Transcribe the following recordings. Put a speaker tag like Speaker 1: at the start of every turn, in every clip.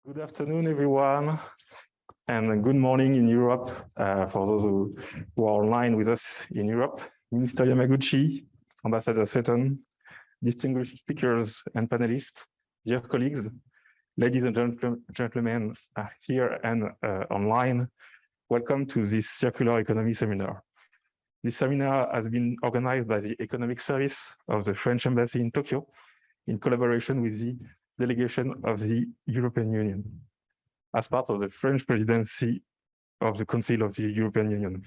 Speaker 1: Good afternoon, everyone, and good morning in Europe for those who are online with us in Europe. Minister Yamaguchi, Ambassador Seton, distinguished speakers and panelists, dear colleagues, ladies and gentlemen here and online, welcome to this Circular Economy Seminar. This seminar has been organized by the Economic Service of the French Embassy in Tokyo in collaboration with the Delegation of the European Union as part of the French Presidency of the Council of the European Union.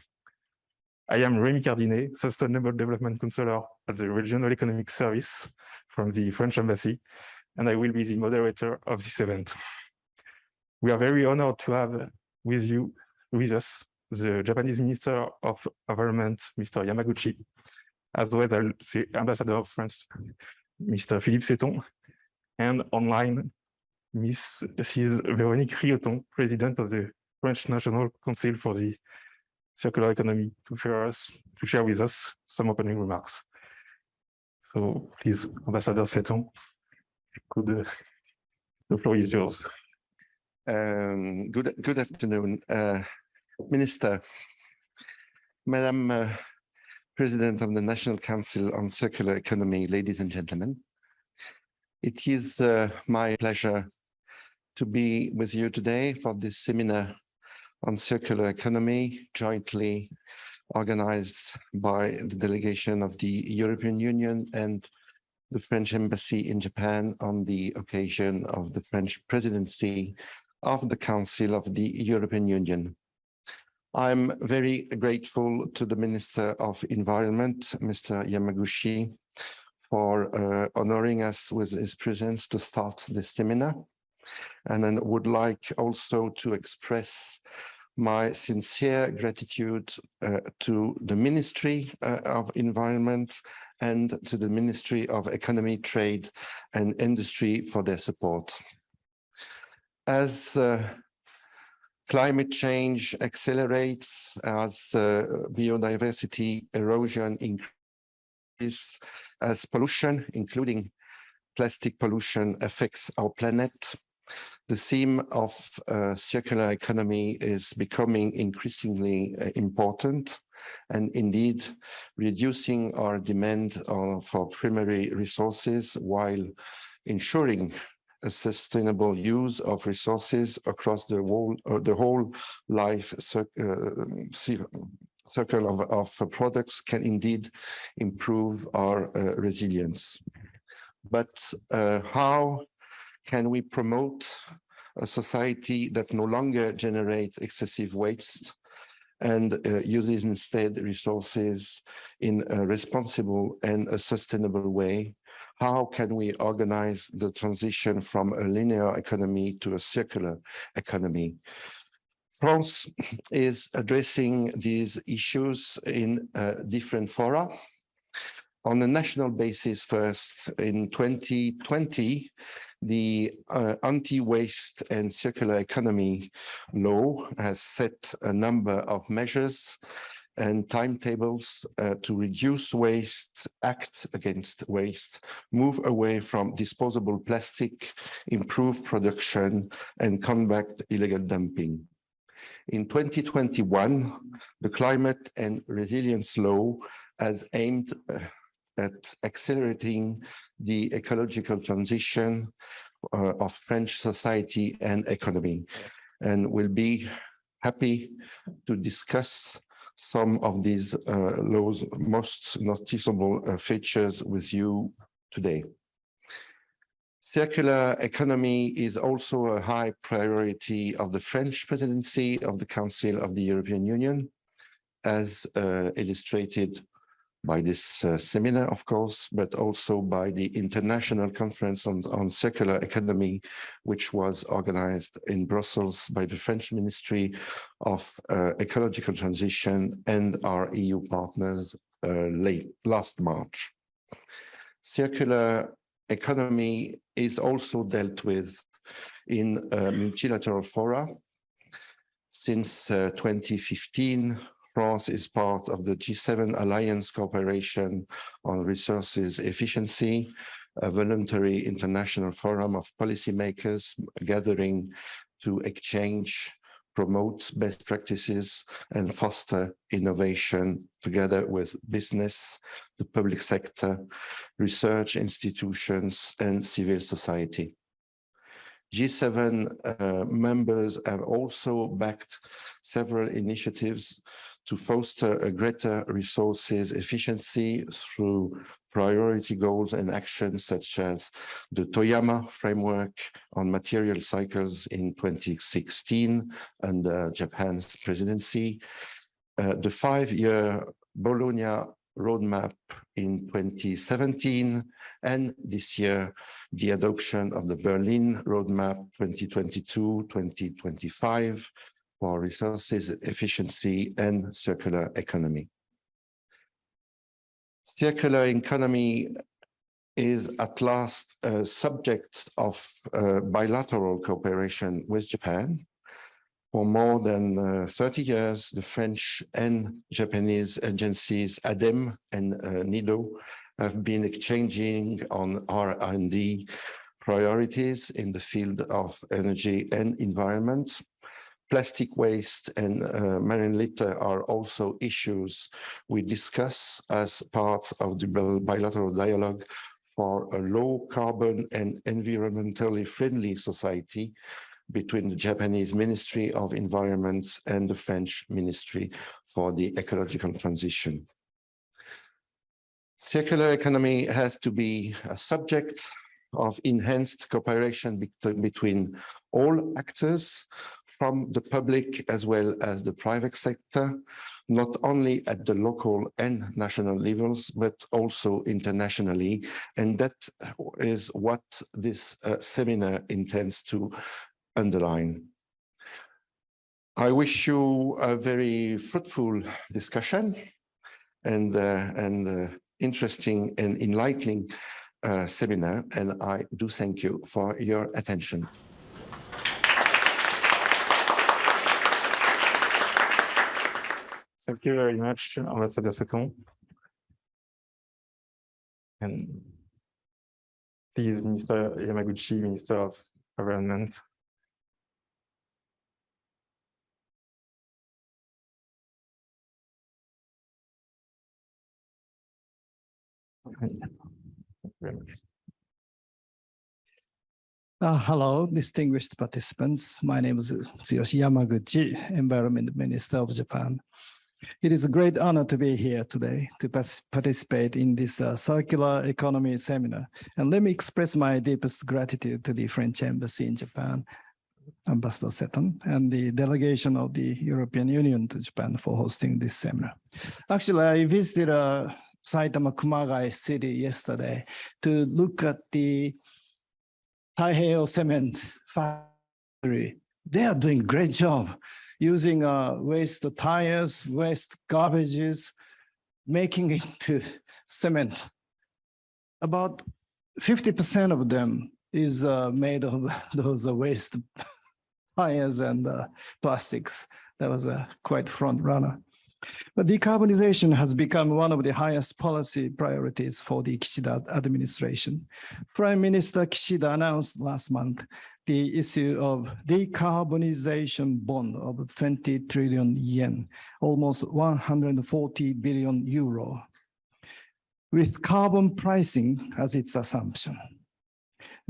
Speaker 1: I am Rémi Cardinet, Sustainable Development Counselor at the Regional Economic Service from the French Embassy, and I will be the moderator of this event. We are very honored to have with us, the Japanese Minister of Environment, Mr. Yamaguchi, as well as the Ambassador of France, Mr. Philippe Seton, and online, Mrs. Véronique Rioton, President of the French National Council for the Circular Economy, to share with us some opening remarks. So please, Ambassador Seton, the floor is yours.
Speaker 2: Good afternoon, Minister, Madam President of the National Council on Circular Economy, ladies and gentlemen. It is my pleasure to be with you today for this seminar on circular economy, jointly organized by the delegation of the European Union and the French Embassy in Japan on the occasion of the French Presidency of the Council of the European Union. I'm very grateful to the Minister of Environment, Mr. Yamaguchi, for honoring us with his presence to start this seminar. And I would like also to express my sincere gratitude to the Ministry of Environment and to the Ministry of Economy, Trade and Industry for their support. As climate change accelerates, as biodiversity erosion increases, as pollution, including plastic pollution, affects our planet, the theme of circular economy is becoming increasingly important, and indeed reducing our demand for primary resources while ensuring a sustainable use of resources across the whole life circle of products can indeed improve our resilience. But how can we promote a society that no longer generates excessive waste and uses instead resources in a responsible and a sustainable way? How can we organize the transition from a linear economy to a circular economy? France is addressing these issues in different fora. On a national basis first, in 2020, the Anti-Waste and Circular Economy Law has set a number of measures and timetables to reduce waste, act against waste, move away from disposable plastic, improve production, and combat illegal dumping. In 2021, the Climate and Resilience Law has aimed at accelerating the ecological transition of French society and economy, and we'll be happy to discuss some of these laws' most noticeable features with you today. Circular economy is also a high priority of the French Presidency of the Council of the European Union, as illustrated by this seminar, of course, but also by the International Conference on Circular Economy, which was organized in Brussels by the French Ministry of Ecological Transition and our EU partners last March. Circular economy is also dealt with in multilateral fora. Since 2015, France is part of the G7 Alliance Cooperation on Resources Efficiency, a voluntary international forum of policymakers gathering to exchange, promote best practices, and foster innovation together with business, the public sector, research institutions, and civil society. G7 members have also backed several initiatives to foster a greater resources efficiency through priority goals and actions such as the Toyama framework on material cycles in 2016 under Japan's presidency, the 5-year Bologna roadmap in 2017, and this year, the adoption of the Berlin roadmap 2022-2025 for resources efficiency and circular economy. Circular economy is at last a subject of bilateral cooperation with Japan. For more than 30 years, the French and Japanese agencies ADEME and NIDO have been exchanging on R&D priorities in the field of energy and environment. Plastic waste and marine litter are also issues we discuss as part of the bilateral dialogue for a low carbon and environmentally friendly society between the Japanese Ministry of Environment and the French Ministry for the Ecological Transition. Circular economy has to be a subject of enhanced cooperation between all actors from the public as well as the private sector, not only at the local and national levels, but also internationally. And that is what this seminar intends to underline. I wish you a very fruitful discussion and interesting and enlightening seminar, and I do thank you for your attention.
Speaker 1: Thank you very much, Ambassador Seton. And please, Minister Yamaguchi, Minister of Environment. Thank you very much.
Speaker 3: Hello, distinguished participants. My name is Tsuyoshi Yamaguchi, Environment Minister of Japan. It is a great honor to be here today to participate in this circular economy seminar. And let me express my deepest gratitude to the French Embassy in Japan, Ambassador Seton, and the delegation of the European Union to Japan for hosting this seminar. Actually, I visited Saitama Kumagai City yesterday to look at the Taiheiyo cement factory. They are doing a great job using waste tires, waste garbages, making it into cement. About 50% of them is made of those waste tires and plastics. That was a quite front runner. But decarbonization has become one of the highest policy priorities for the Kishida administration. Prime Minister Kishida announced last month the issue of decarbonization bond of 20 trillion yen, almost 140 billion euro, with carbon pricing as its assumption.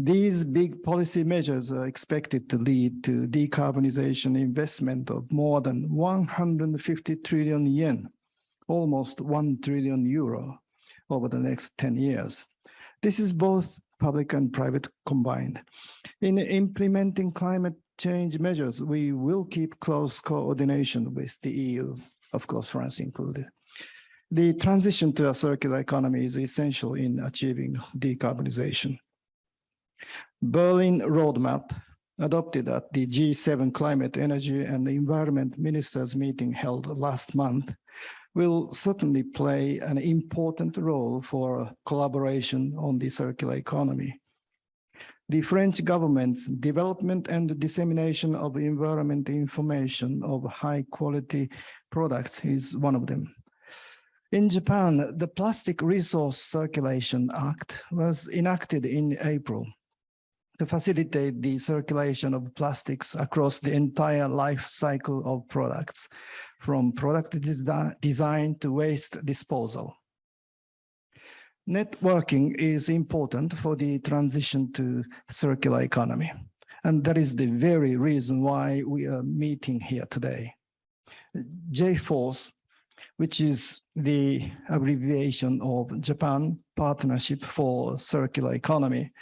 Speaker 3: These big policy measures are expected to lead to decarbonization investment of more than 150 trillion yen, almost 1 trillion euro over the next 10 years. This is both public and private combined. In implementing climate change measures, we will keep close coordination with the EU, of course, France included. The transition to a circular economy is essential in achieving decarbonization. Berlin Roadmap, adopted at the G7 Climate, Energy, and Environment Ministers meeting held last month, will certainly play an important role for collaboration on the circular economy. The French government's development and dissemination of environmental information of high-quality products is one of them. In Japan, the Plastic Resource Circulation Act was enacted in April to facilitate the circulation of plastics across the entire life cycle of products, from product design to waste disposal. Networking is important for the transition to circular economy, and that is the very reason why we are meeting here today. JFORCE, which is the abbreviation of Japan Partnership for Circular Economy,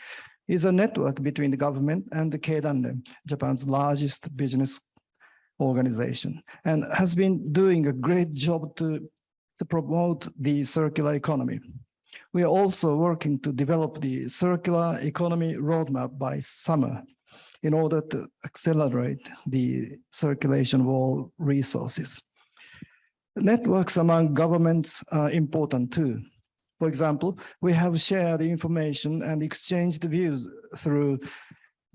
Speaker 3: is a network between the government and the Keidanren, Japan's largest business organization, and has been doing a great job to promote the circular economy. We are also working to develop the circular economy roadmap by summer in order to accelerate the circulation of all resources. Networks among governments are important too. For example, we have shared information and exchanged views through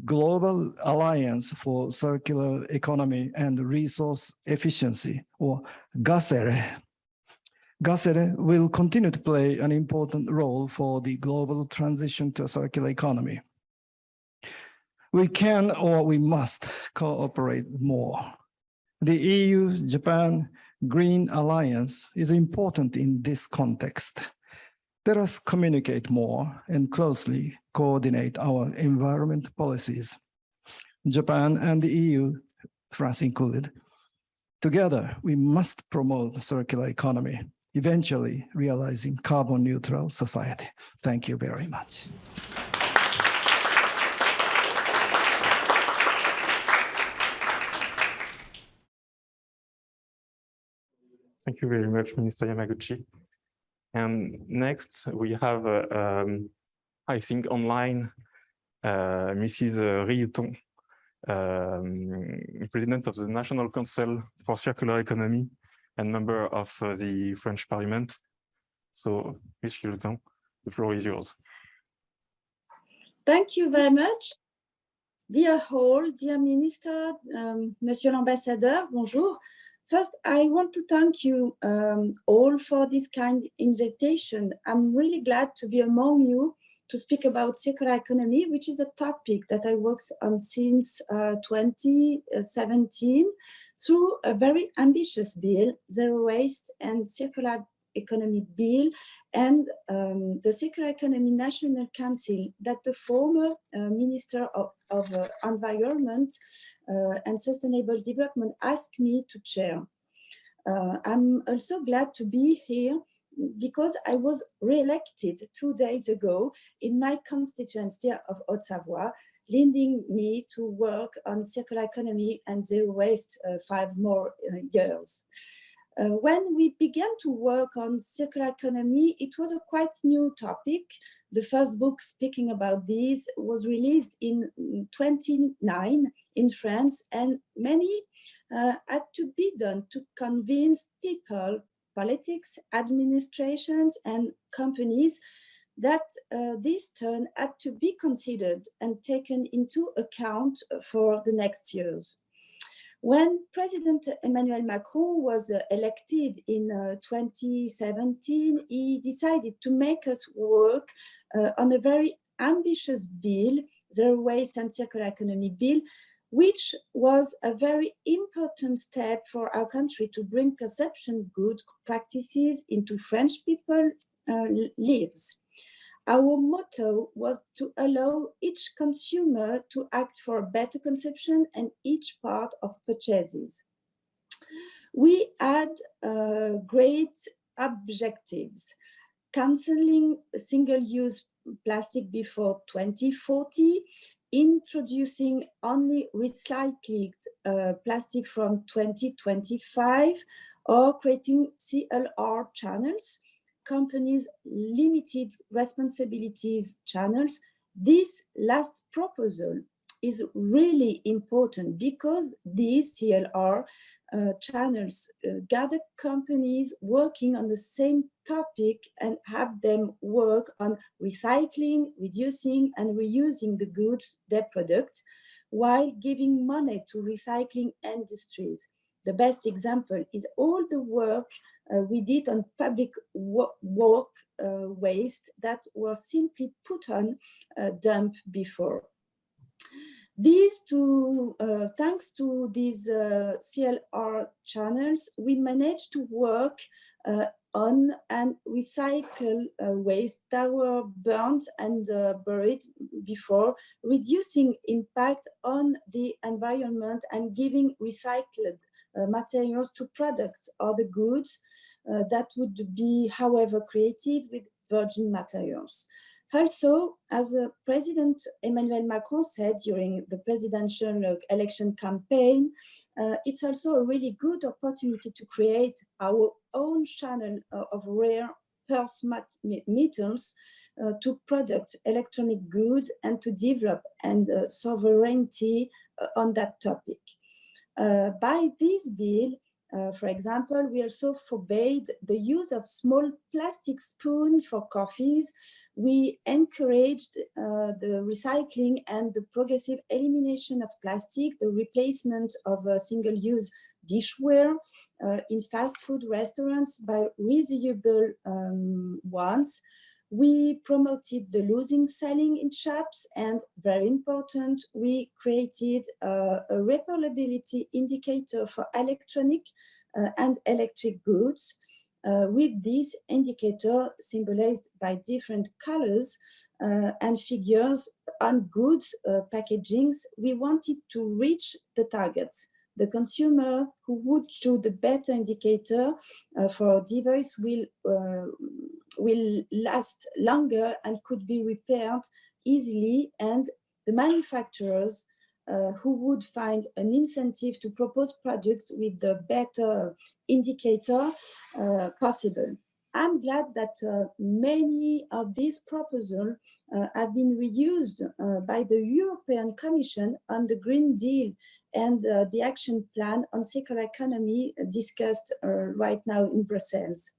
Speaker 3: Global Alliance for Circular Economy and Resource Efficiency, or GACERE. GACERE will continue to play an important role for the global transition to a circular economy. We can or we must cooperate more. The EU-Japan Green Alliance is important in this context. Let us communicate more and closely coordinate our environment policies. Japan and the EU, France included, together we must promote the circular economy, eventually realizing carbon neutral society. Thank you very much.
Speaker 1: Thank you very much, Minister Yamaguchi. And next, we have, I think, online, Mrs. Ryuton, President of the National Council for Circular Economy and member of the French Parliament. So, Ms. Ryuton, the floor is yours.
Speaker 4: Thank you very much. Dear Hall, dear Minister, Monsieur l'Ambassadeur, bonjour. First, I want to thank you all for this kind invitation. I'm really glad to be among you to speak about circular economy, which is a topic that I worked on since 2017 through a very ambitious bill, Zero Waste and Circular Economy Bill, and the Circular Economy National Council that the former Minister of Environment and Sustainable Development asked me to chair. I'm also glad to be here because I was re-elected 2 days ago in my constituency of Haute-Savoie, leading me to work on circular economy and zero waste 5 more years. When we began to work on circular economy, it was a quite new topic. The first book speaking about this was released in 2009 in France, and many had to be done to convince people, politics, administrations, and companies that this turn had to be considered and taken into account for the next years. When President Emmanuel Macron was elected in 2017, he decided to make us work on a very ambitious bill, Zero Waste and Circular Economy Bill, which was a very important step for our country to bring consumption good practices into French people's lives. Our motto was to allow each consumer to act for better consumption and each part of purchases. We had great objectives: cancelling single-use plastic before 2040, introducing only recycled plastic from 2025, or creating CLR channels, companies' limited responsibilities channels. This last proposal is really important because these CLR channels gather companies working on the same topic and have them work on recycling, reducing, and reusing the goods they product, while giving money to recycling industries. the best example is all the work we did on public work waste that was simply put on dump before. These two, thanks to these CLR channels, we managed to work on and recycle waste that were burnt and buried before, reducing impact on the environment and giving recycled materials to products or the goods that would be, however, created with virgin materials. Also, as President Emmanuel Macron said during the presidential election campaign, it's also a really good opportunity to create our own channel of rare earth metals to product electronic goods and to develop and sovereignty on that topic. By this bill, for example, we also forbade the use of small plastic spoons for coffees. We encouraged the recycling and the progressive elimination of plastic, the replacement of single-use dishware in fast food restaurants by reusable ones. We promoted the losing selling in shops, and very important, we created a repairability indicator for electronic and electric goods. With this indicator symbolized by different colors and figures on goods packagings, we wanted to reach the targets. The consumer who would choose the better indicator for a device will last longer and could be repaired easily, and the manufacturers who would find an incentive to propose products with the better indicator possible. I'm glad that many of these proposals have been reused by the European Commission on the Green Deal and the action plan on circular economy discussed right now in Brussels.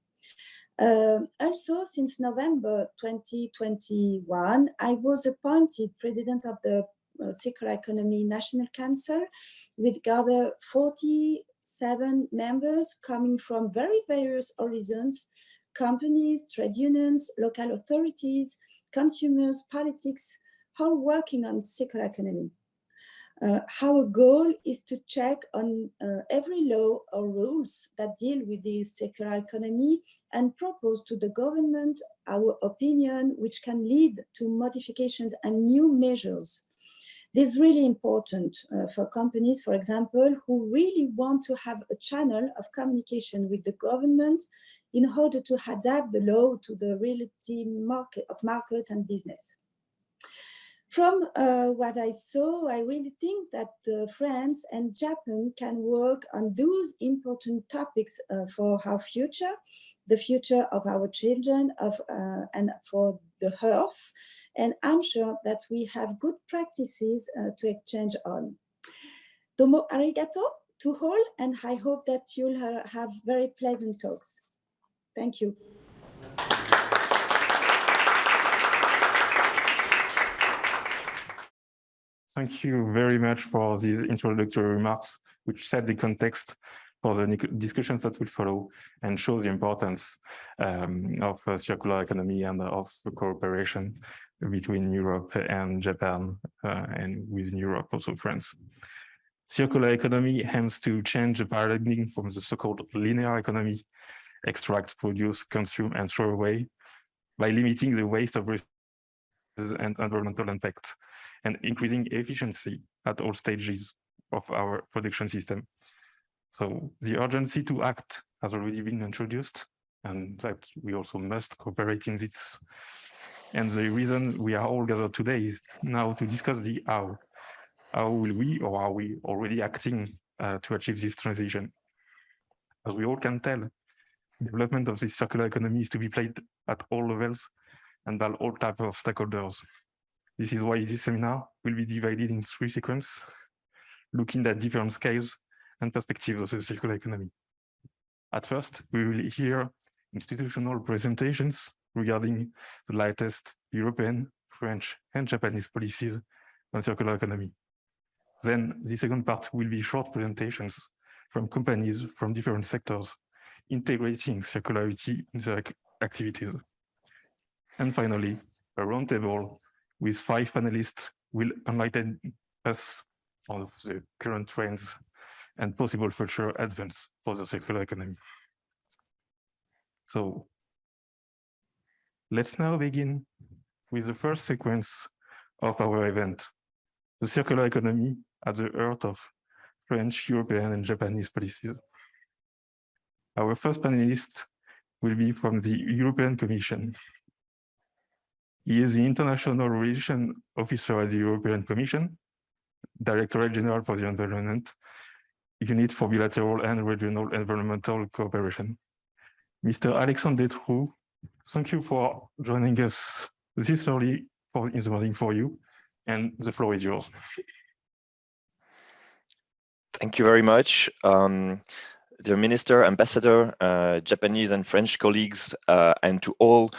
Speaker 4: Also, since November 2021, I was appointed president of the Circular Economy National Council, with gather 47 members coming from very various horizons: companies, trade unions, local authorities, consumers, politics, all working on circular economy. Our goal is to check on every law or rules that deal with the circular economy and propose to the government our opinion, which can lead to modifications and new measures. This is really important for companies, for example, who really want to have a channel of communication with the government in order to adapt the law to the reality of market and business. From what I saw, I really think that France and Japan can work on those important topics for our future, the future of our children, and for the Earth. And I'm sure that we have good practices to exchange on. Domo arigato to all, and I hope that you'll have very pleasant talks. Thank you.
Speaker 1: Thank you very much for these introductory remarks, which set the context for the discussions that will follow and show the importance of circular economy and of cooperation between Europe and Japan, and within Europe, also France. Circular economy aims to change the paradigm from the so-called linear economy, extract, produce, consume, and throw away, by limiting the waste of resources and environmental impact, and increasing efficiency at all stages of our production system. So the urgency to act has already been introduced, and that we also must cooperate in this. And the reason we are all gathered today is now to discuss the how. How will we, or are we already acting to achieve this transition? As we all can tell, development of this circular economy is to be played at all levels and by all types of stakeholders. This is why this seminar will be divided in 3 sequences, looking at different scales and perspectives of the circular economy. At first, we will hear institutional presentations regarding the latest European, French, and Japanese policies on circular economy. Then the second part will be short presentations from companies from different sectors, integrating circularity in their activities. And finally, a roundtable with 5 panelists will enlighten us on the current trends and possible future advance for the circular economy. So let's now begin with the first sequence of our event, the circular economy at the heart of French, European, and Japanese policies. Our first panelist will be from the European Commission. He is the International Relations Officer at the European Commission, Directorate General for the Environment, Unit for Bilateral and Regional Environmental Cooperation. Mr. Alexandre Détroux, thank you for joining us this early in the morning for you, and the floor is yours.
Speaker 5: Thank you very much. Dear Minister, Ambassador, Japanese and French colleagues, and to all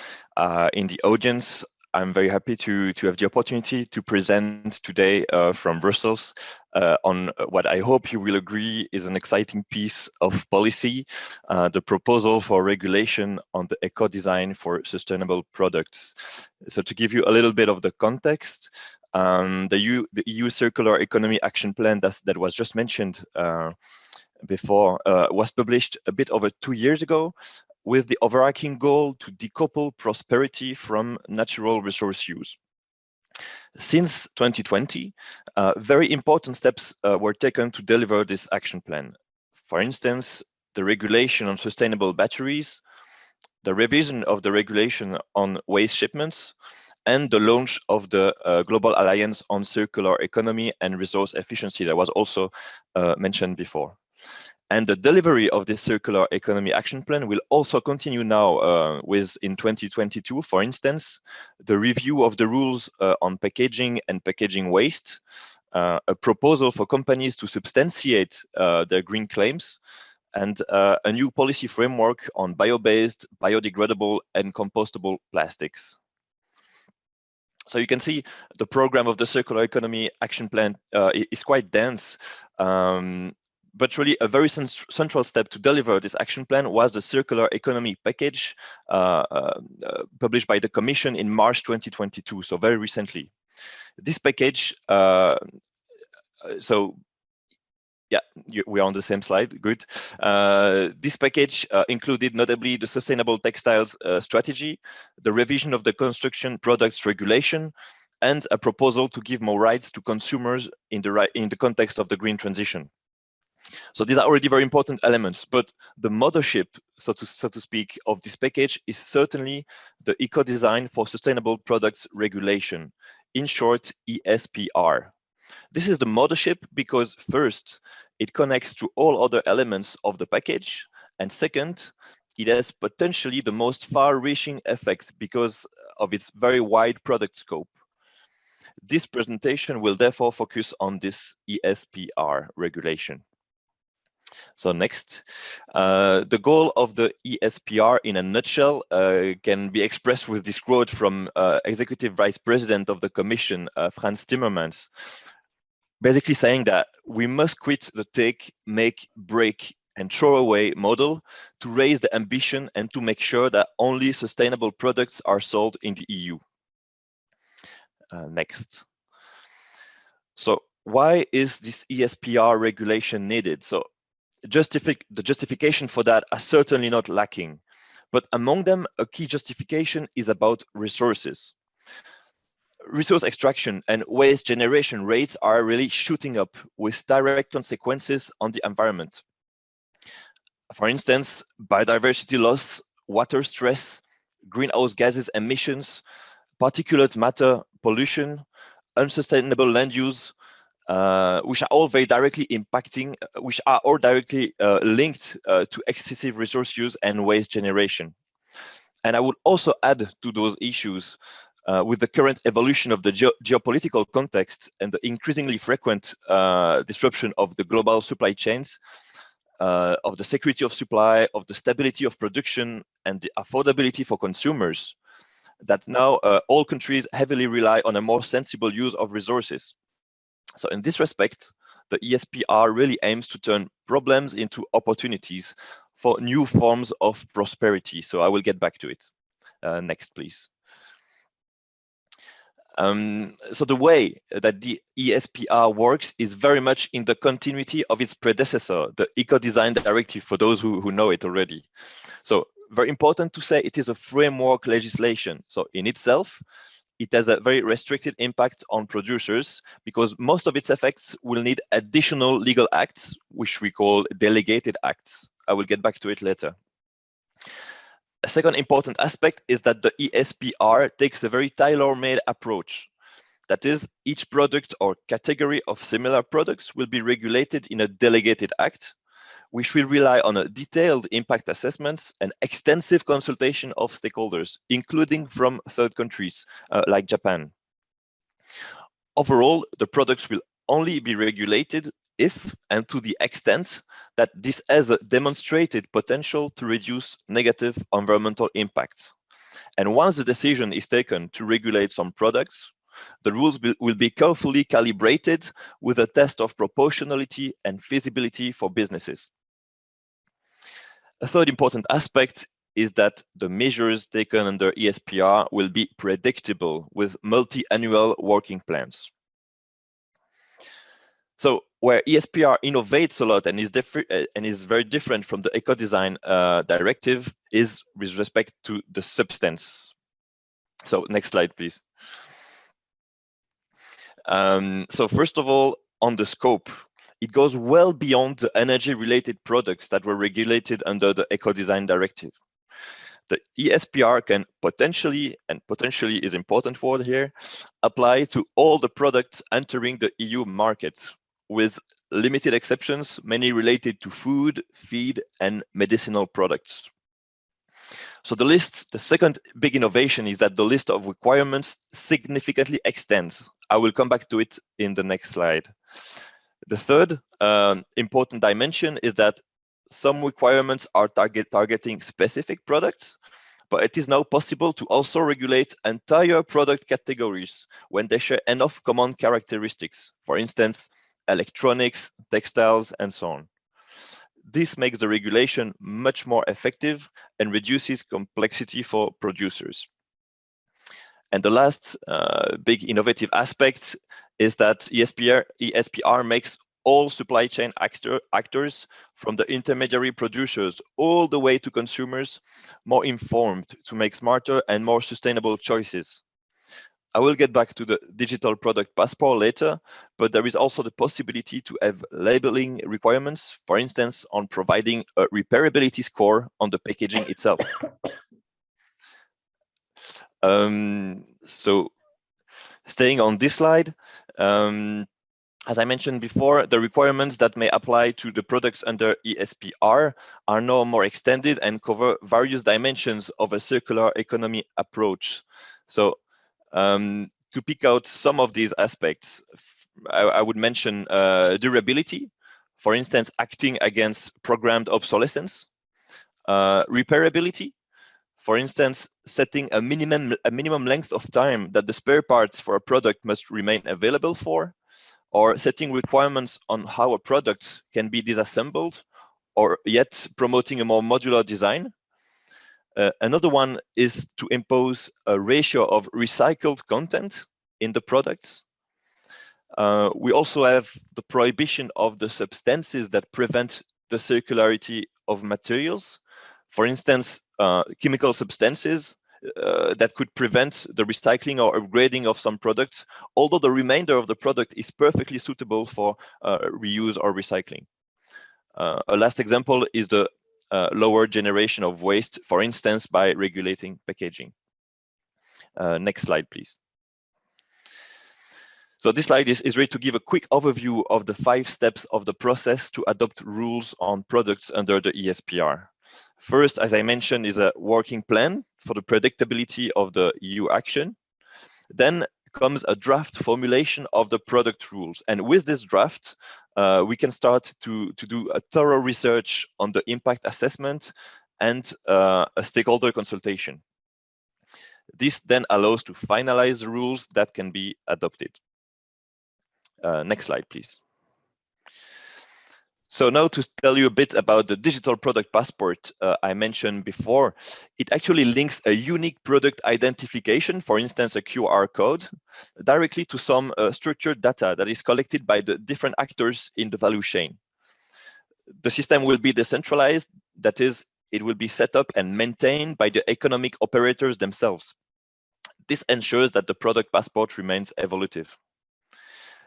Speaker 5: in the audience, I'm very happy to have the opportunity to present today from Brussels on what I hope you will agree is an exciting piece of policy, the proposal for regulation on the eco-design for sustainable products. So to give you a little bit of the context, the EU Circular Economy Action Plan that was just mentioned before was published a bit over 2 years ago, with the overarching goal to decouple prosperity from natural resource use. Since 2020, very important steps were taken to deliver this action plan. For instance, the regulation on sustainable batteries, the revision of the regulation on waste shipments, and the launch of the Global Alliance on Circular Economy and Resource Efficiency that was also mentioned before. And the delivery of this Circular Economy Action Plan will also continue now in 2022, for instance, the review of the rules on packaging and packaging waste, a proposal for companies to substantiate their green claims, and a new policy framework on bio-based, biodegradable, and compostable plastics. So you can see the program of the Circular Economy Action Plan is quite dense. But really a very central step to deliver this action plan was the Circular Economy Package published by the Commission in March 2022, so very recently. This package, we're on the same slide, good. This package included notably the Sustainable Textiles Strategy, the revision of the Construction Products Regulation, and a proposal to give more rights to consumers in the context of the green transition. So these are already very important elements, but the mothership, so to speak, of this package is certainly the Eco-Design for Sustainable Products Regulation, in short, ESPR. This is the mothership because first, it connects to all other elements of the package, and second, it has potentially the most far-reaching effects because of its very wide product scope. This presentation will therefore focus on this ESPR regulation. So next, the goal of the ESPR in a nutshell can be expressed with this quote from Executive Vice President of the Commission, Frans Timmermans, basically saying that we must quit the take, make, break, and throw away model to raise the ambition and to make sure that only sustainable products are sold in the EU. Next. So why is this ESPR regulation needed? So the justification for that are certainly not lacking, but among them, a key justification is about resources. Resource extraction and waste generation rates are really shooting up with direct consequences on the environment. For instance, biodiversity loss, water stress, greenhouse gases emissions, particulate matter pollution, unsustainable land use, which are all very directly impacting, which are all directly linked to excessive resource use and waste generation. And I would also add to those issues with the current evolution of the geopolitical context and the increasingly frequent disruption of the global supply chains, of the security of supply, of the stability of production, and the affordability for consumers, that now all countries heavily rely on a more sensible use of resources. So in this respect, the ESPR really aims to turn problems into opportunities for new forms of prosperity. So I will get back to it. Next, please. So the way that the ESPR works is very much in the continuity of its predecessor, the Eco-Design Directive, for those who know it already. So very important to say, it is a framework legislation. So in itself, it has a very restricted impact on producers because most of its effects will need additional legal acts, which we call delegated acts. I will get back to it later. A second important aspect is that the ESPR takes a very tailor-made approach. That is, each product or category of similar products will be regulated in a delegated act, which will rely on a detailed impact assessments and extensive consultation of stakeholders, including from third countries like Japan. Overall, the products will only be regulated if and to the extent that this has a demonstrated potential to reduce negative environmental impacts. And once the decision is taken to regulate some products, the rules will be carefully calibrated with a test of proportionality and feasibility for businesses. A third important aspect is that the measures taken under ESPR will be predictable with multi-annual working plans. So where ESPR innovates a lot and is very different from the Eco-Design Directive is with respect to the substance. So next slide, please. So first of all, on the scope, it goes well beyond the energy-related products that were regulated under the Eco-Design Directive. The ESPR can potentially, and potentially is important word here, apply to all the products entering the EU market, with limited exceptions, many related to food, feed, and medicinal products. So the second big innovation is that the list of requirements significantly extends. I will come back to it in the next slide. The third important dimension is that some requirements are targeting specific products, but it is now possible to also regulate entire product categories when they share enough common characteristics. For instance, electronics, textiles, and so on. This makes the regulation much more effective and reduces complexity for producers. And the last big innovative aspect is that ESPR makes all supply chain actors, from the intermediary producers all the way to consumers, more informed to make smarter and more sustainable choices. I will get back to the digital product passport later, but there is also the possibility to have labeling requirements, for instance, on providing a repairability score on the packaging itself. So staying on this slide, as I mentioned before, the requirements that may apply to the products under ESPR are now more extended and cover various dimensions of a circular economy approach. So to pick out some of these aspects, I would mention durability, for instance, acting against programmed obsolescence, repairability, for instance, setting a minimum length of time that the spare parts for a product must remain available for, or setting requirements on how a product can be disassembled, or yet promoting a more modular design. Another one is to impose a ratio of recycled content in the products. We also have the prohibition of the substances that prevent the circularity of materials. For instance, chemical substances that could prevent the recycling or upgrading of some products, although the remainder of the product is perfectly suitable for reuse or recycling. A last example is the lower generation of waste, for instance, by regulating packaging. Next slide, please. So this slide is ready to give a quick overview of the 5 steps of the process to adopt rules on products under the ESPR. First, as I mentioned, is a working plan for the predictability of the EU action. Then comes a draft formulation of the product rules. And with this draft, we can start to do a thorough research on the impact assessment and a stakeholder consultation. This then allows to finalize the rules that can be adopted. Next slide, please. So now to tell you a bit about the digital product passport I mentioned before, it actually links a unique product identification, for instance, a QR code, directly to some structured data that is collected by the different actors in the value chain. The system will be decentralized, that is, it will be set up and maintained by the economic operators themselves. This ensures that the product passport remains evolutive.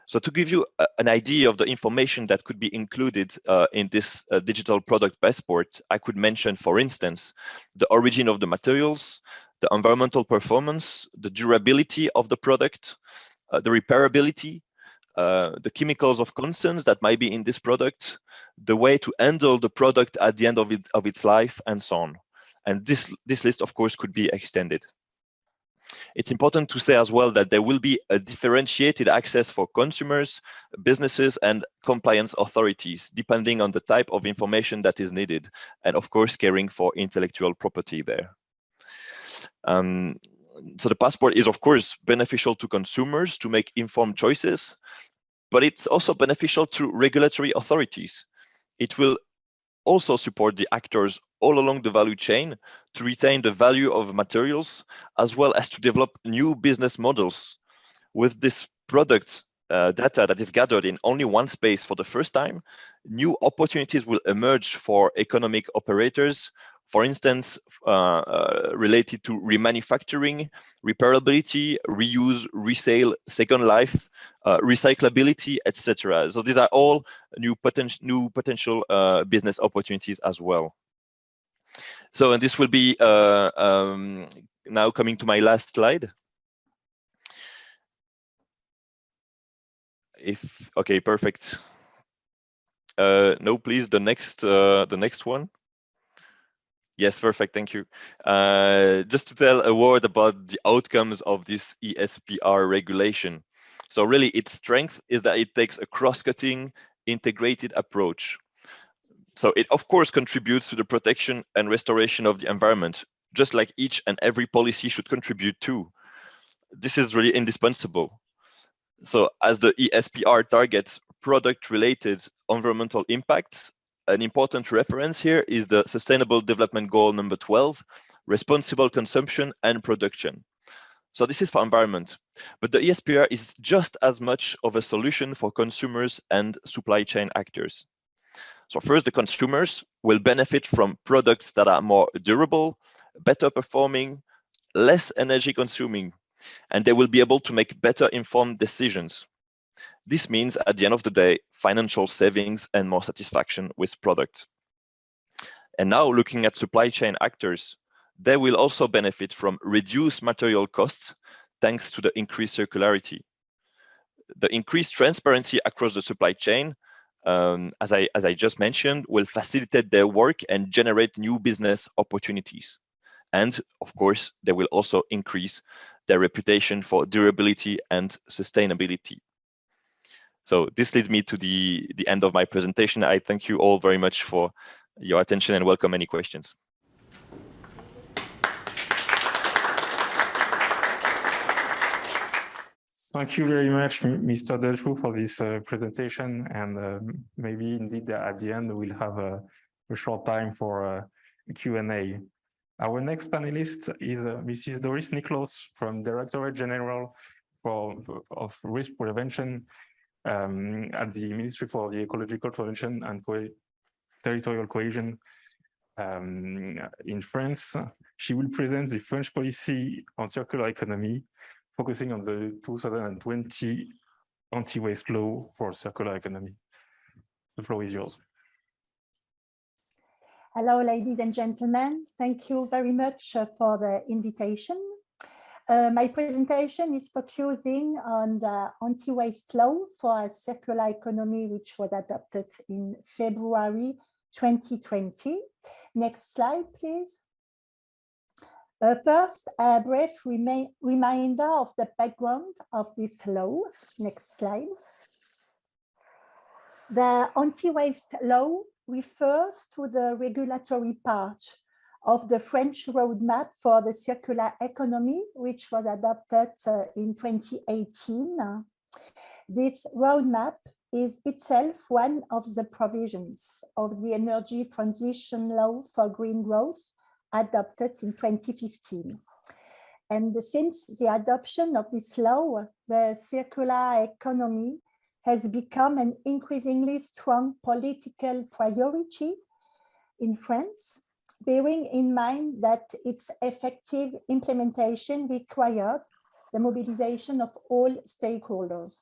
Speaker 5: So to give you an idea of the information that could be included in this digital product passport, I could mention, for instance, the origin of the materials, the environmental performance, the durability of the product, the repairability, the chemicals of concern that might be in this product, the way to handle the product at the end of its life, and so on. And this list, of course, could be extended. It's important to say as well that there will be a differentiated access for consumers, businesses, and compliance authorities, depending on the type of information that is needed, and of course, caring for intellectual property there. So the passport is, of course, beneficial to consumers to make informed choices, but it's also beneficial to regulatory authorities. It will also support the actors all along the value chain to retain the value of materials, as well as to develop new business models. With this product data that is gathered in only one space for the first time, new opportunities will emerge for economic operators, for instance, related to remanufacturing, repairability, reuse, resale, second life, recyclability, etc. So these are all new potential business opportunities as well. So, and this will be now coming to my last slide. Okay, perfect. No, please, the next one. Yes, perfect, thank you. Just to tell a word about the outcomes of this ESPR regulation. So really, its strength is that it takes a cross-cutting, integrated approach. So it, of course, contributes to the protection and restoration of the environment, just like each and every policy should contribute to. This is really indispensable. So as the ESPR targets product-related environmental impacts, an important reference here is the Sustainable Development Goal number 12, responsible consumption and production. So this is for environment, but the ESPR is just as much of a solution for consumers and supply chain actors. So first, the consumers will benefit from products that are more durable, better performing, less energy consuming, and they will be able to make better informed decisions. This means, at the end of the day, financial savings and more satisfaction with products. And now, looking at supply chain actors, they will also benefit from reduced material costs thanks to the increased circularity. The increased transparency across the supply chain, as I just mentioned, will facilitate their work and generate new business opportunities. And of course, they will also increase their reputation for durability and sustainability. So this leads me to the end of my presentation. I thank you all very much for your attention and welcome any questions.
Speaker 1: Thank you very much, Mr. Delchou, for this presentation. And maybe indeed at the end, we'll have a short time for a Q&A. Our next panelist is Mrs. Doris Niklos from Directorate General of Risk Prevention at the Ministry for the Ecological Transition and Territorial Cohesion in France. She will present the French policy on circular economy, focusing on the 2020 anti-waste law for circular economy. The floor is yours.
Speaker 6: Hello, ladies and gentlemen. Thank you very much for the invitation. My presentation is focusing on the anti-waste law for a circular economy, which was adopted in February 2020. Next slide, please. First, a brief reminder of the background of this law. Next slide. The anti-waste law refers to the regulatory part of the French roadmap for the circular economy, which was adopted in 2018. This roadmap is itself one of the provisions of the Energy Transition Law for Green Growth adopted in 2015. And since the adoption of this law, the circular economy has become an increasingly strong political priority in France, bearing in mind that its effective implementation required the mobilization of all stakeholders.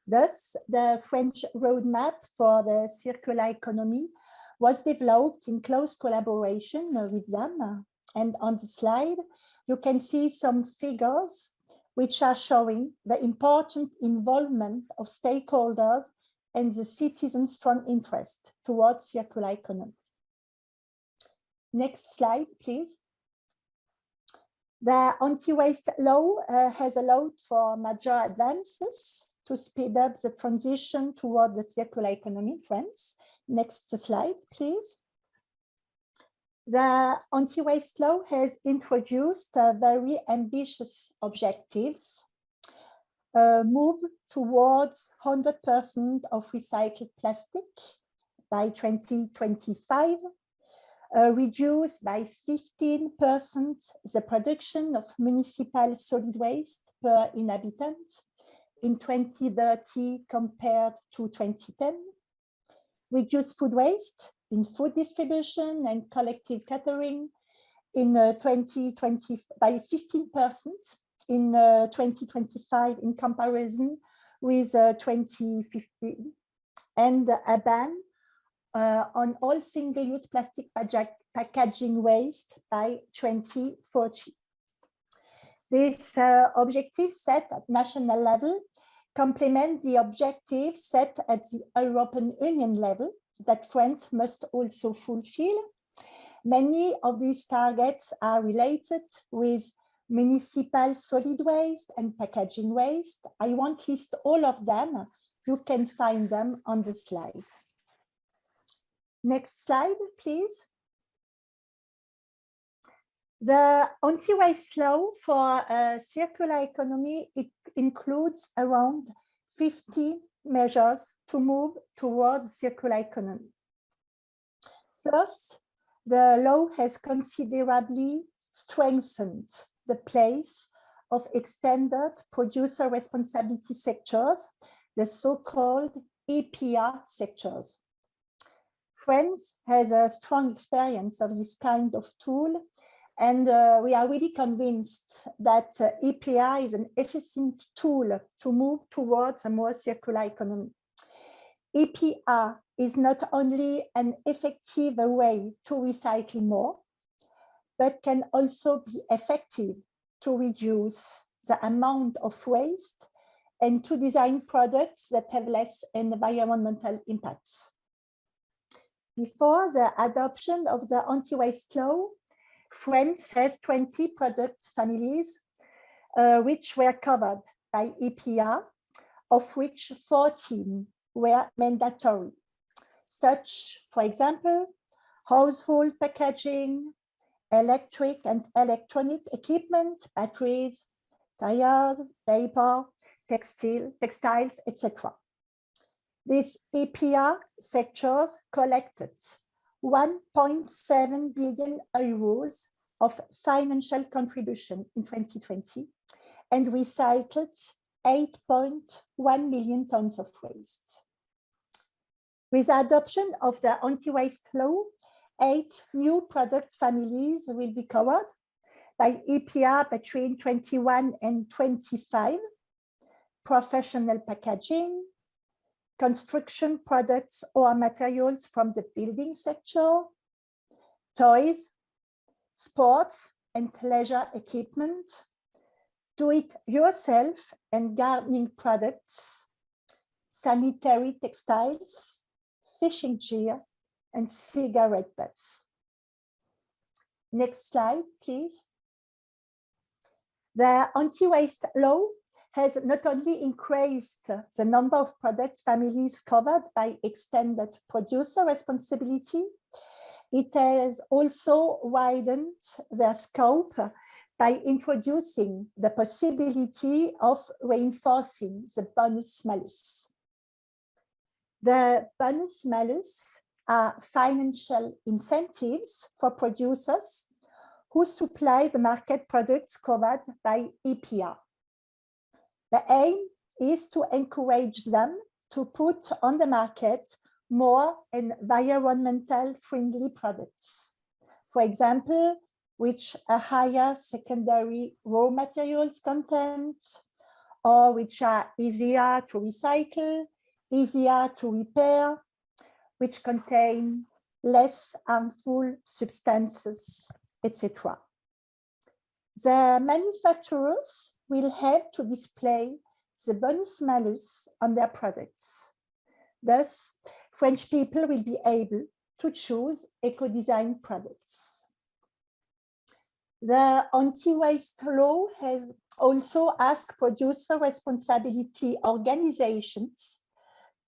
Speaker 6: Thus, the French roadmap for the circular economy was developed in close collaboration with them. And on the slide, you can see some figures which are showing the important involvement of stakeholders and the citizens' strong interest towards circular economy. Next slide, please. The anti-waste law has allowed for major advances to speed up the transition toward the circular economy in France. Next slide, please. The anti-waste law has introduced very ambitious objectives, move towards 100% of recycled plastic by 2025, reduce by 15% the production of municipal solid waste per inhabitant in 2030 compared to 2010, reduce food waste in food distribution and collective catering in 2020 by 15% in 2025 in comparison with 2015, and a ban on all single-use plastic packaging waste by 2040. These objectives set at national level complement the objectives set at the European Union level that France must also fulfill. Many of these targets are related with municipal solid waste and packaging waste. I won't list all of them. You can find them on the slide. Next slide, please. The anti-waste law for a circular economy, it includes around 50 measures to move towards circular economy. First, the law has considerably strengthened the place of extended producer responsibility sectors, the so-called EPR sectors. France has a strong experience of this kind of tool, and we are really convinced that EPR is an efficient tool to move towards a more circular economy. EPR is not only an effective way to recycle more, but can also be effective to reduce the amount of waste and to design products that have less environmental impacts. Before the adoption of the anti-waste law, France has 20 product families which were covered by EPR, of which 14 were mandatory, such, for example, household packaging, electric and electronic equipment, batteries, tires, paper, textiles, etc. These EPR sectors collected 1.7 billion euros of financial contribution in 2020 and recycled 8.1 million tons of waste. With the adoption of the anti-waste law, 8 new product families will be covered by EPR between 21 and 25, professional packaging, construction products or materials from the building sector, toys, sports and leisure equipment, do-it-yourself and gardening products, sanitary textiles, fishing gear, and cigarette butts. Next slide, please. The anti-waste law has not only increased the number of product families covered by extended producer responsibility, it has also widened their scope by introducing the possibility of reinforcing the bonus-malus. The bonus-malus are financial incentives for producers who supply the market products covered by EPR. The aim is to encourage them to put on the market more environmental friendly products. For example, which a higher secondary raw materials content, or which are easier to recycle, easier to repair, which contain less harmful substances, etc. The manufacturers will have to display the bonus-malus on their products. Thus, French people will be able to choose eco-design products. The anti-waste law has also asked producer responsibility organizations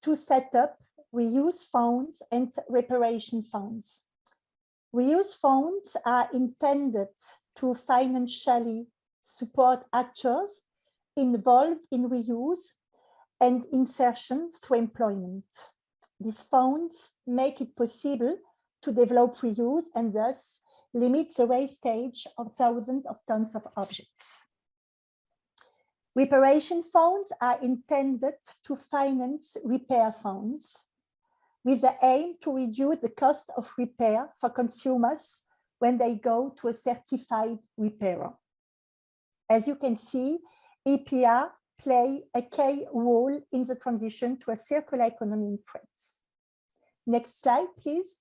Speaker 6: to set up reuse funds and reparation funds. Reuse funds are intended to financially support actors involved in reuse and insertion through employment. These funds make it possible to develop reuse and thus limit the wastage of thousands of tons of objects. Reparation funds are intended to finance repair funds with the aim to reduce the cost of repair for consumers when they go to a certified repairer. As you can see, EPR play a key role in the transition to a circular economy in France. Next slide, please.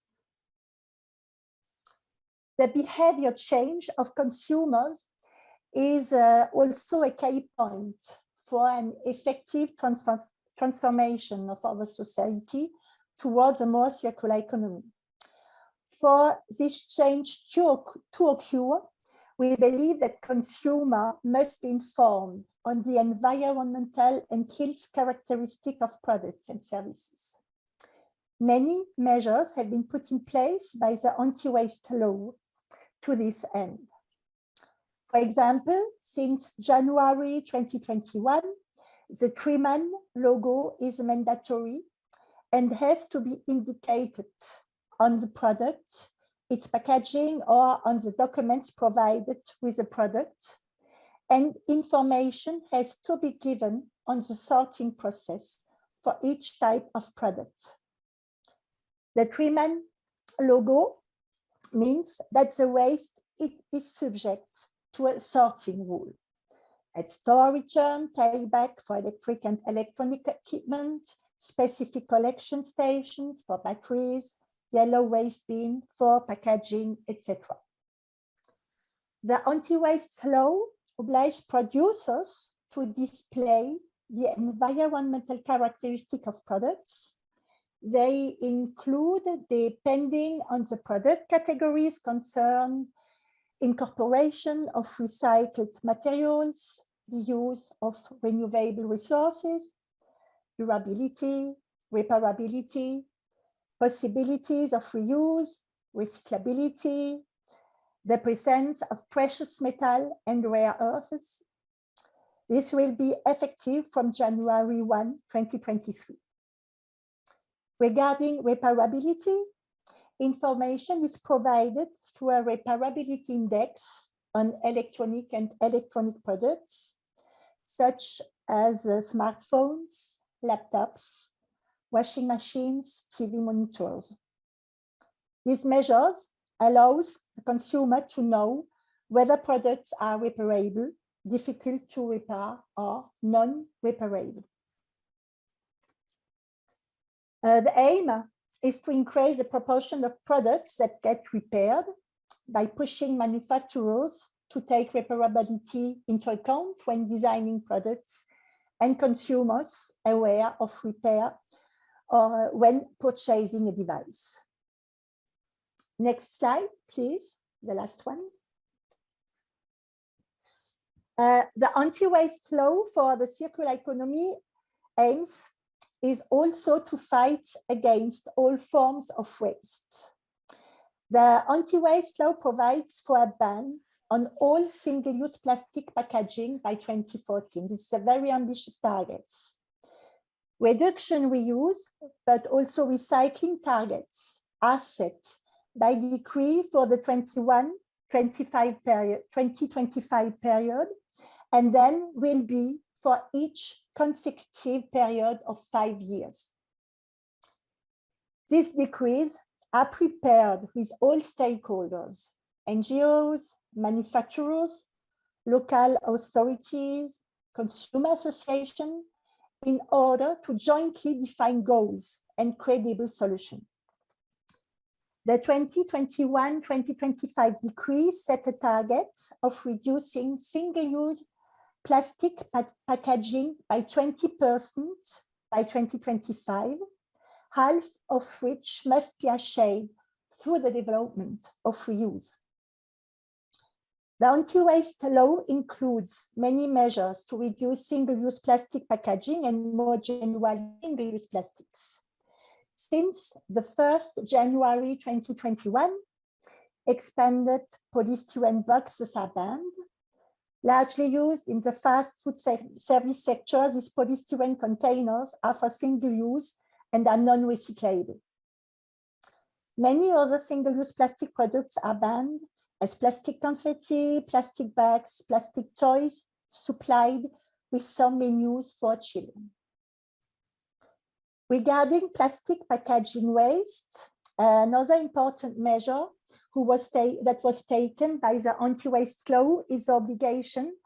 Speaker 6: The behavior change of consumers is also a key point for an effective transformation of our society towards a more circular economy. For this change to occur, we believe that consumers must be informed on the environmental and health characteristics of products and services. Many measures have been put in place by the anti-waste law to this end. For example, since January 2021, the Triman logo is mandatory and has to be indicated on the product, its packaging, or on the documents provided with the product, and information has to be given on the sorting process for each type of product. The Triman logo means that the waste is subject to a sorting rule. At store return, payback for electric and electronic equipment, specific collection stations for batteries, yellow waste bin for packaging, etc. The anti-waste law obliges producers to display the environmental characteristics of products. They include, depending on the product categories concerned, incorporation of recycled materials, the use of renewable resources, durability, repairability, possibilities of reuse, recyclability, the presence of precious metal and rare earths. This will be effective from January 1, 2023. Regarding repairability, information is provided through a repairability index on electronic and electronic products, such as smartphones, laptops, washing machines, TV monitors. These measures allows the consumer to know whether products are repairable, difficult to repair, or non-repairable. The aim is to increase the proportion of products that get repaired by pushing manufacturers to take repairability into account when designing products and consumers aware of repair when purchasing a device. Next slide, please, the last one. The anti-waste law for the circular economy aims is also to fight against all forms of waste. The anti-waste law provides for a ban on all single-use plastic packaging by 2014. This is a very ambitious target. Reduction reuse, but also recycling targets are set by decree for the 2025 period, and then will be for each consecutive period of 5 years. These decrees are prepared with all stakeholders, NGOs, manufacturers, local authorities, consumer associations, in order to jointly define goals and credible solutions. The 2021-2025 decree set a target of reducing single-use plastic packaging by 20% by 2025, half of which must be achieved through the development of reuse. The anti-waste law includes many measures to reduce single-use plastic packaging and more generally single-use plastics. Since the 1st January 2021, expanded polystyrene boxes are banned. Largely used in the fast food service sector, these polystyrene containers are for single use and are non-recyclable. Many other single-use plastic products are banned, as plastic confetti, plastic bags, plastic toys, supplied with some menus for children. Regarding plastic packaging waste, another important measure that was taken by the anti-waste law is the obligation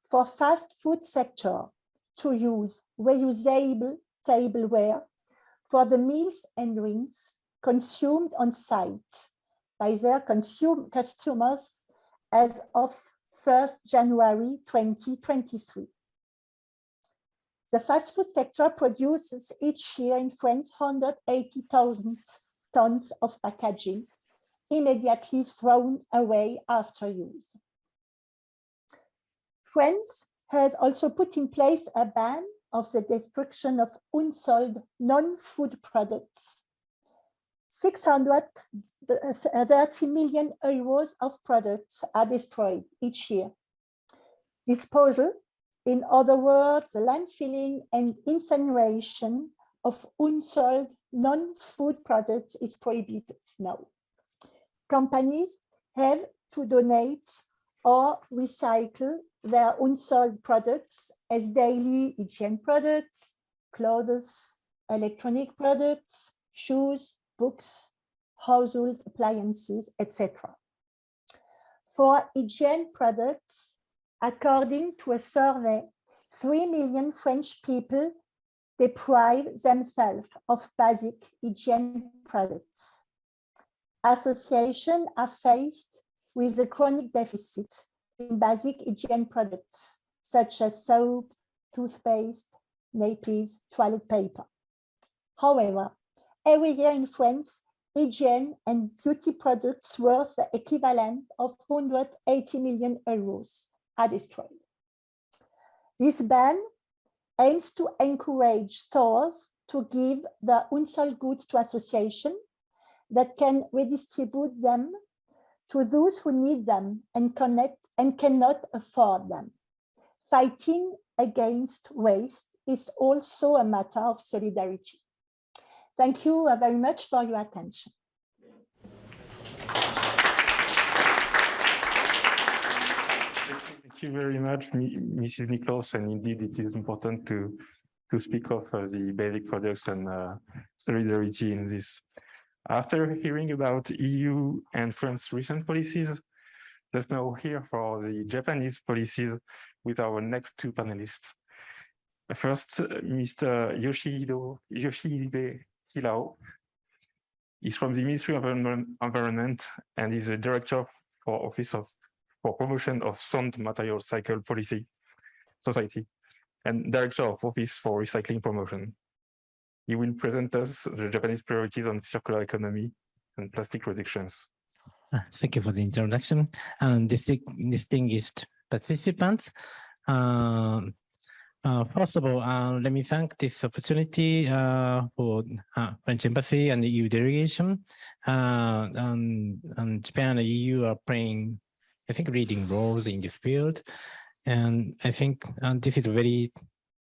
Speaker 6: for fast food sector to use reusable tableware for the meals and drinks consumed on site by their customers as of 1st January 2023. The fast food sector produces each year in France 180,000 tons of packaging immediately thrown away after use. France has also put in place a ban of the destruction of unsold non-food products. 630 million euros of products are destroyed each year. Disposal, in other words, the landfilling and incineration of unsold non-food products is prohibited now. Companies have to donate or recycle their unsold products as daily hygiene products, clothes, electronic products, shoes, books, household appliances, etc. For hygiene products, according to a survey, 3 million French people deprive themselves of basic hygiene products. Associations are faced with a chronic deficit in basic hygiene products, such as soap, toothpaste, nappies, toilet paper. However, every year in France, hygiene and beauty products worth the equivalent of 180 million euros are destroyed. This ban aims to encourage stores to give the unsold goods to associations that can redistribute them to those who need them and cannot afford them. Fighting against waste is also a matter of solidarity. Thank you very much for your attention.
Speaker 1: Thank you very much, Mrs. Niklaus, and indeed it is important to speak of the basic products and solidarity in this. After hearing about EU and France's recent policies, let's now hear for the Japanese policies with our next two panelists. First, Mr. Yoshihide Hilao is from the Ministry of Environment and is a director for Office for Promotion of Sound Material Cycle Policy Society and director of Office for Recycling Promotion. He will present us the Japanese priorities on circular economy and plastic reductions.
Speaker 7: Thank you for the introduction. Distinguished participants, first of all, let me thank this opportunity for French Embassy and the EU delegation. And Japan and EU are playing, I think, leading roles in this field. And I think this is a very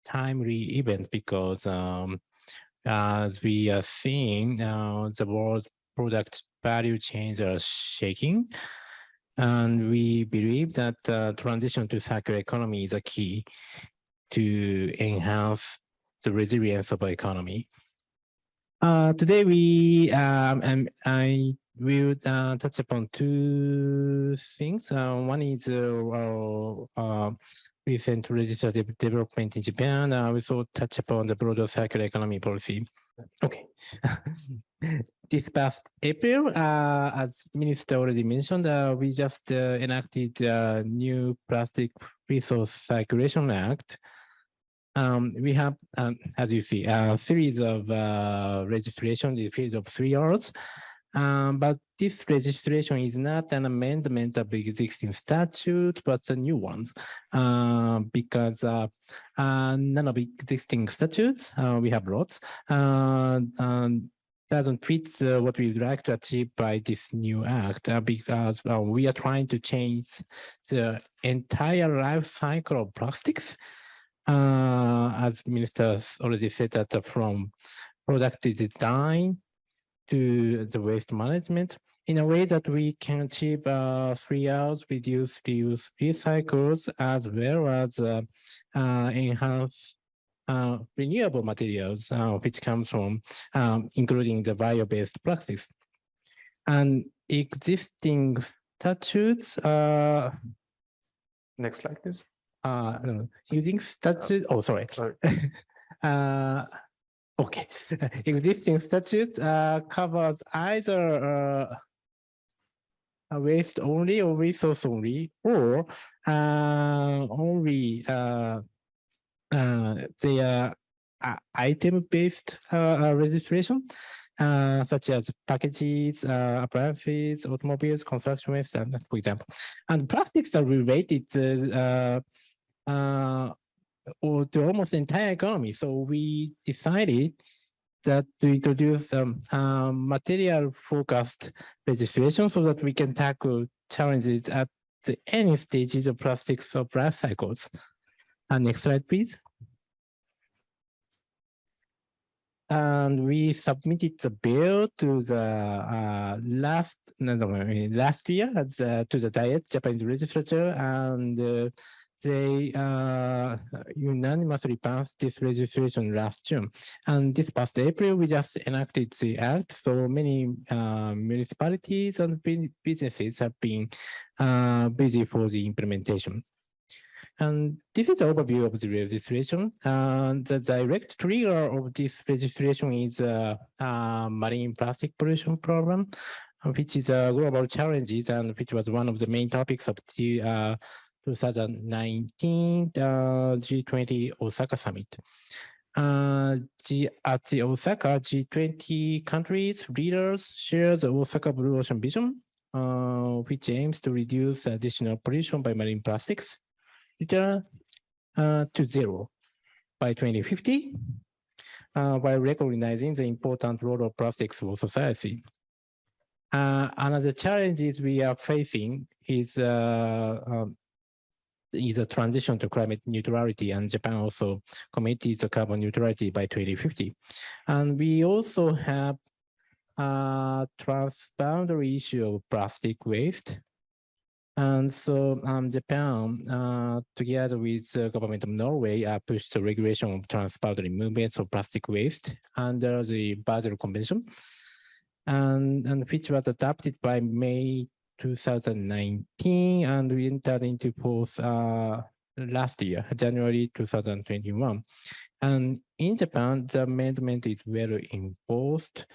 Speaker 7: timely event because as we are seeing, the world product value chains are shaking. And we believe that transition to circular economy is a key to enhance the resilience of our economy. Today, I will touch upon two things. One is recent legislative development in Japan. I will also touch upon the broader circular economy policy. Okay. This past April, as Minister already mentioned, we just enacted a new Plastic Resource Circulation Act. We have, as you see, a series of legislation in the field of 3 years. But this legislation is not an amendment of existing statutes, but the new ones, because none of existing statutes, we have lots, doesn't fit what we would like to achieve by this new act, because we are trying to change the entire life cycle of plastics. As Minister already said, that from product design to the waste management in a way that we can achieve 3 R's, reduce, reuse, recycles, as well as enhance renewable materials, which comes from including the bio-based plastics. And existing statutes.
Speaker 1: Next slide, please.
Speaker 7: Using statutes. Oh, sorry. Okay, existing statutes covers either waste only or resource only, or only they are item-based registration, such as packages, appliances, automobiles, construction waste, for example. And plastics are related or to almost the entire economy. So we decided that to introduce material-focused legislation so that we can tackle challenges at any stages of plastics or life cycles. Next slide, please. And we submitted the bill to the last year to the Diet, Japanese legislature, and they unanimously passed this legislation last June. And this past April, we just enacted the act. So many municipalities and businesses have been busy for the implementation. And this is an overview of the legislation. The direct trigger of this legislation is marine plastic pollution problem, which is a global challenge and which was one of the main topics of the 2019 G20 Osaka Summit. At the Osaka, G20 countries leaders share the Osaka Blue Ocean Vision, which aims to reduce additional pollution by marine plastics to zero by 2050, while recognizing the important role of plastics for society. Another challenges we are facing is a transition to climate neutrality, and Japan also committed to carbon neutrality by 2050. And we also have a transboundary issue of plastic waste. And so Japan, together with the government of Norway, pushed the regulation of transboundary movements of plastic waste under the Basel Convention, and which was adopted by May 2019, and we entered into force last year, January 2021. And in Japan, the amendment is well enforced,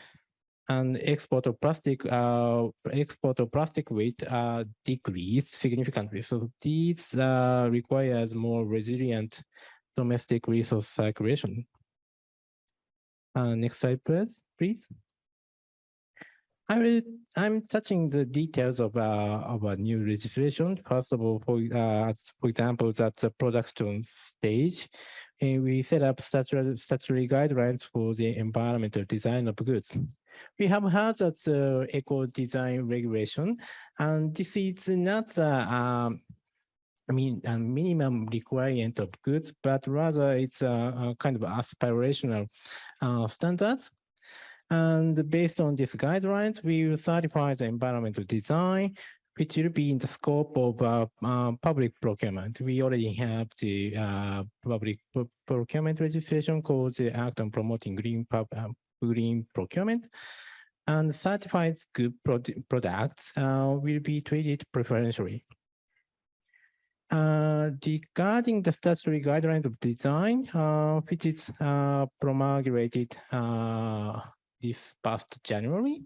Speaker 7: and export of plastic weight decreased significantly. So these requires more resilient domestic resource circulation. Next slide, please. I'm touching the details of a new legislation. First of all, for example, that's the production stage. And we set up statutory guidelines for the environmental design of goods. We have had that eco design regulation, and this is not minimum requirement of goods, but rather it's a kind of aspirational standards. And based on these guidelines, we will certify the environmental design, which will be in the scope of public procurement. We already have the public procurement legislation called the Act on Promoting Green Procurement. And certified good products will be treated preferentially. Regarding the statutory guidelines of design, which is promulgated this past January,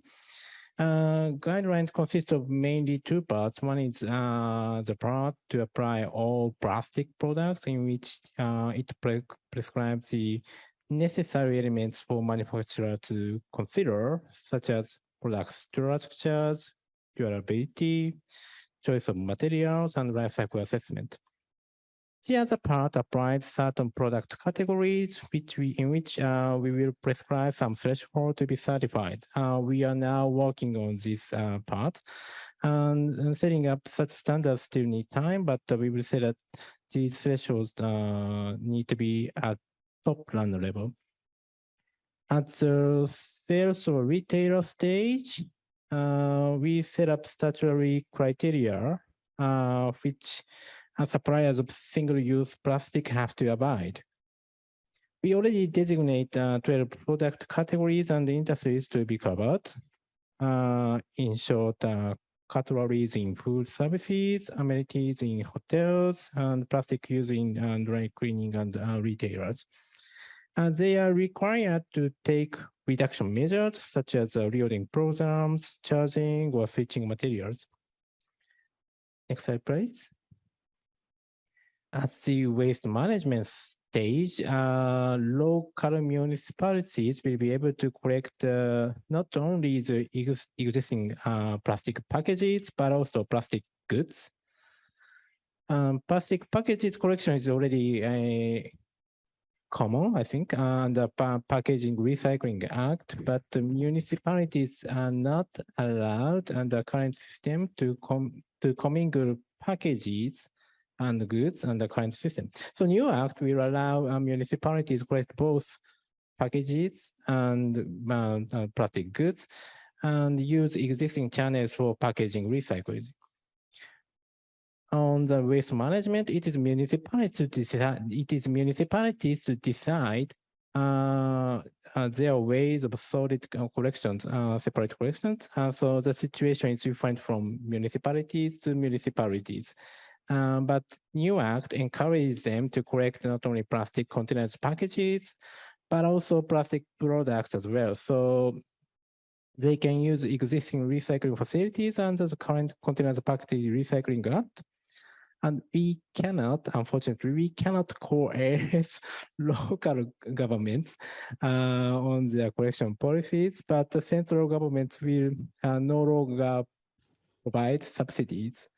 Speaker 7: guidelines consist of mainly two parts. One is the part to apply all plastic products, in which it prescribes the necessary elements for manufacturer to consider, such as product structures, durability, choice of materials, and life cycle assessment. The other part applies certain product categories, in which we will prescribe some threshold to be certified. We are now working on this part, and setting up such standards still need time, but we will say that these thresholds need to be at top run level. At the sales or retailer stage, we set up statutory criteria, which suppliers of single-use plastic have to abide. We already designate 12 product categories and industries to be covered. In short, cutleries in food services, amenities in hotels, and plastic use in dry cleaning and retailers. They are required to take reduction measures such as reloading programs, charging, or switching materials. Next slide, please. At the waste management stage, local municipalities will be able to collect not only the existing plastic packages, but also plastic goods. Plastic packages collection is already common, I think, under Packaging Recycling Act, but the municipalities are not allowed under current system to commingle packages and goods under current system. So new act will allow municipalities to collect both packages and plastic goods and use existing channels for packaging recycling. On the waste management, it is municipalities to decide their ways of solid collections, separate collections. So the situation is different from municipalities to municipalities. But new act encourages them to collect not only plastic containers packages, but also plastic products as well. So they can use existing recycling facilities under the current Containers Package Recycling Act. And we cannot, unfortunately, we cannot coerce local governments on their collection policies, but the central governments will no longer provide subsidies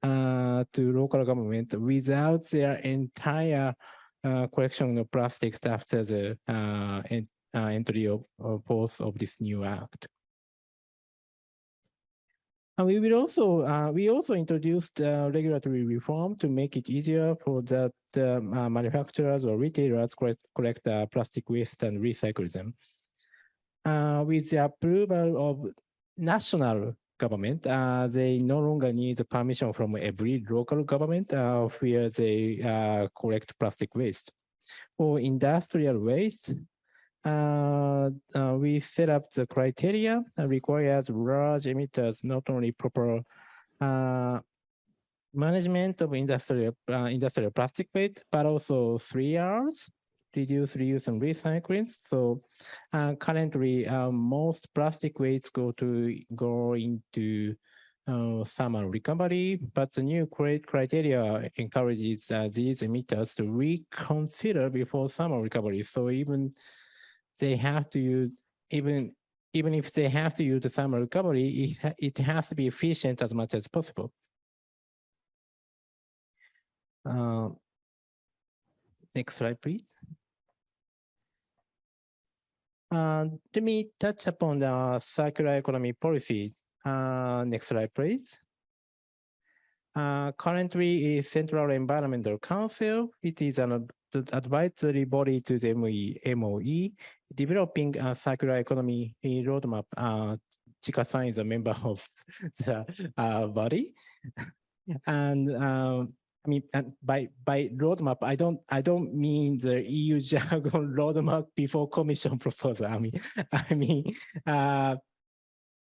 Speaker 7: to local governments without their entire collection of plastics after the entry of force of this new act. And we also introduced regulatory reform to make it easier for that manufacturers or retailers collect plastic waste and recycle them. With the approval of national government, they no longer need permission from every local government where they collect plastic waste. For industrial waste, we set up the criteria that requires large emitters not only proper management of industrial plastic waste, but also 3 Rs, reduce, reuse, and recycling. So currently, most plastic waste go into thermal recovery, but the new criteria encourages these emitters to reconsider before thermal recovery. So even they have to use, even if they have to use the thermal recovery, it has to be efficient as much as possible. Next slide, please. Let me touch upon the circular economy policy. Next slide, please. currently is Central Environmental Council. It is an advisory body to the MOE, developing a circular economy roadmap. Chika-san is a member of the body. And I mean, by roadmap, I don't mean the EU jargon roadmap before Commission proposal. I mean,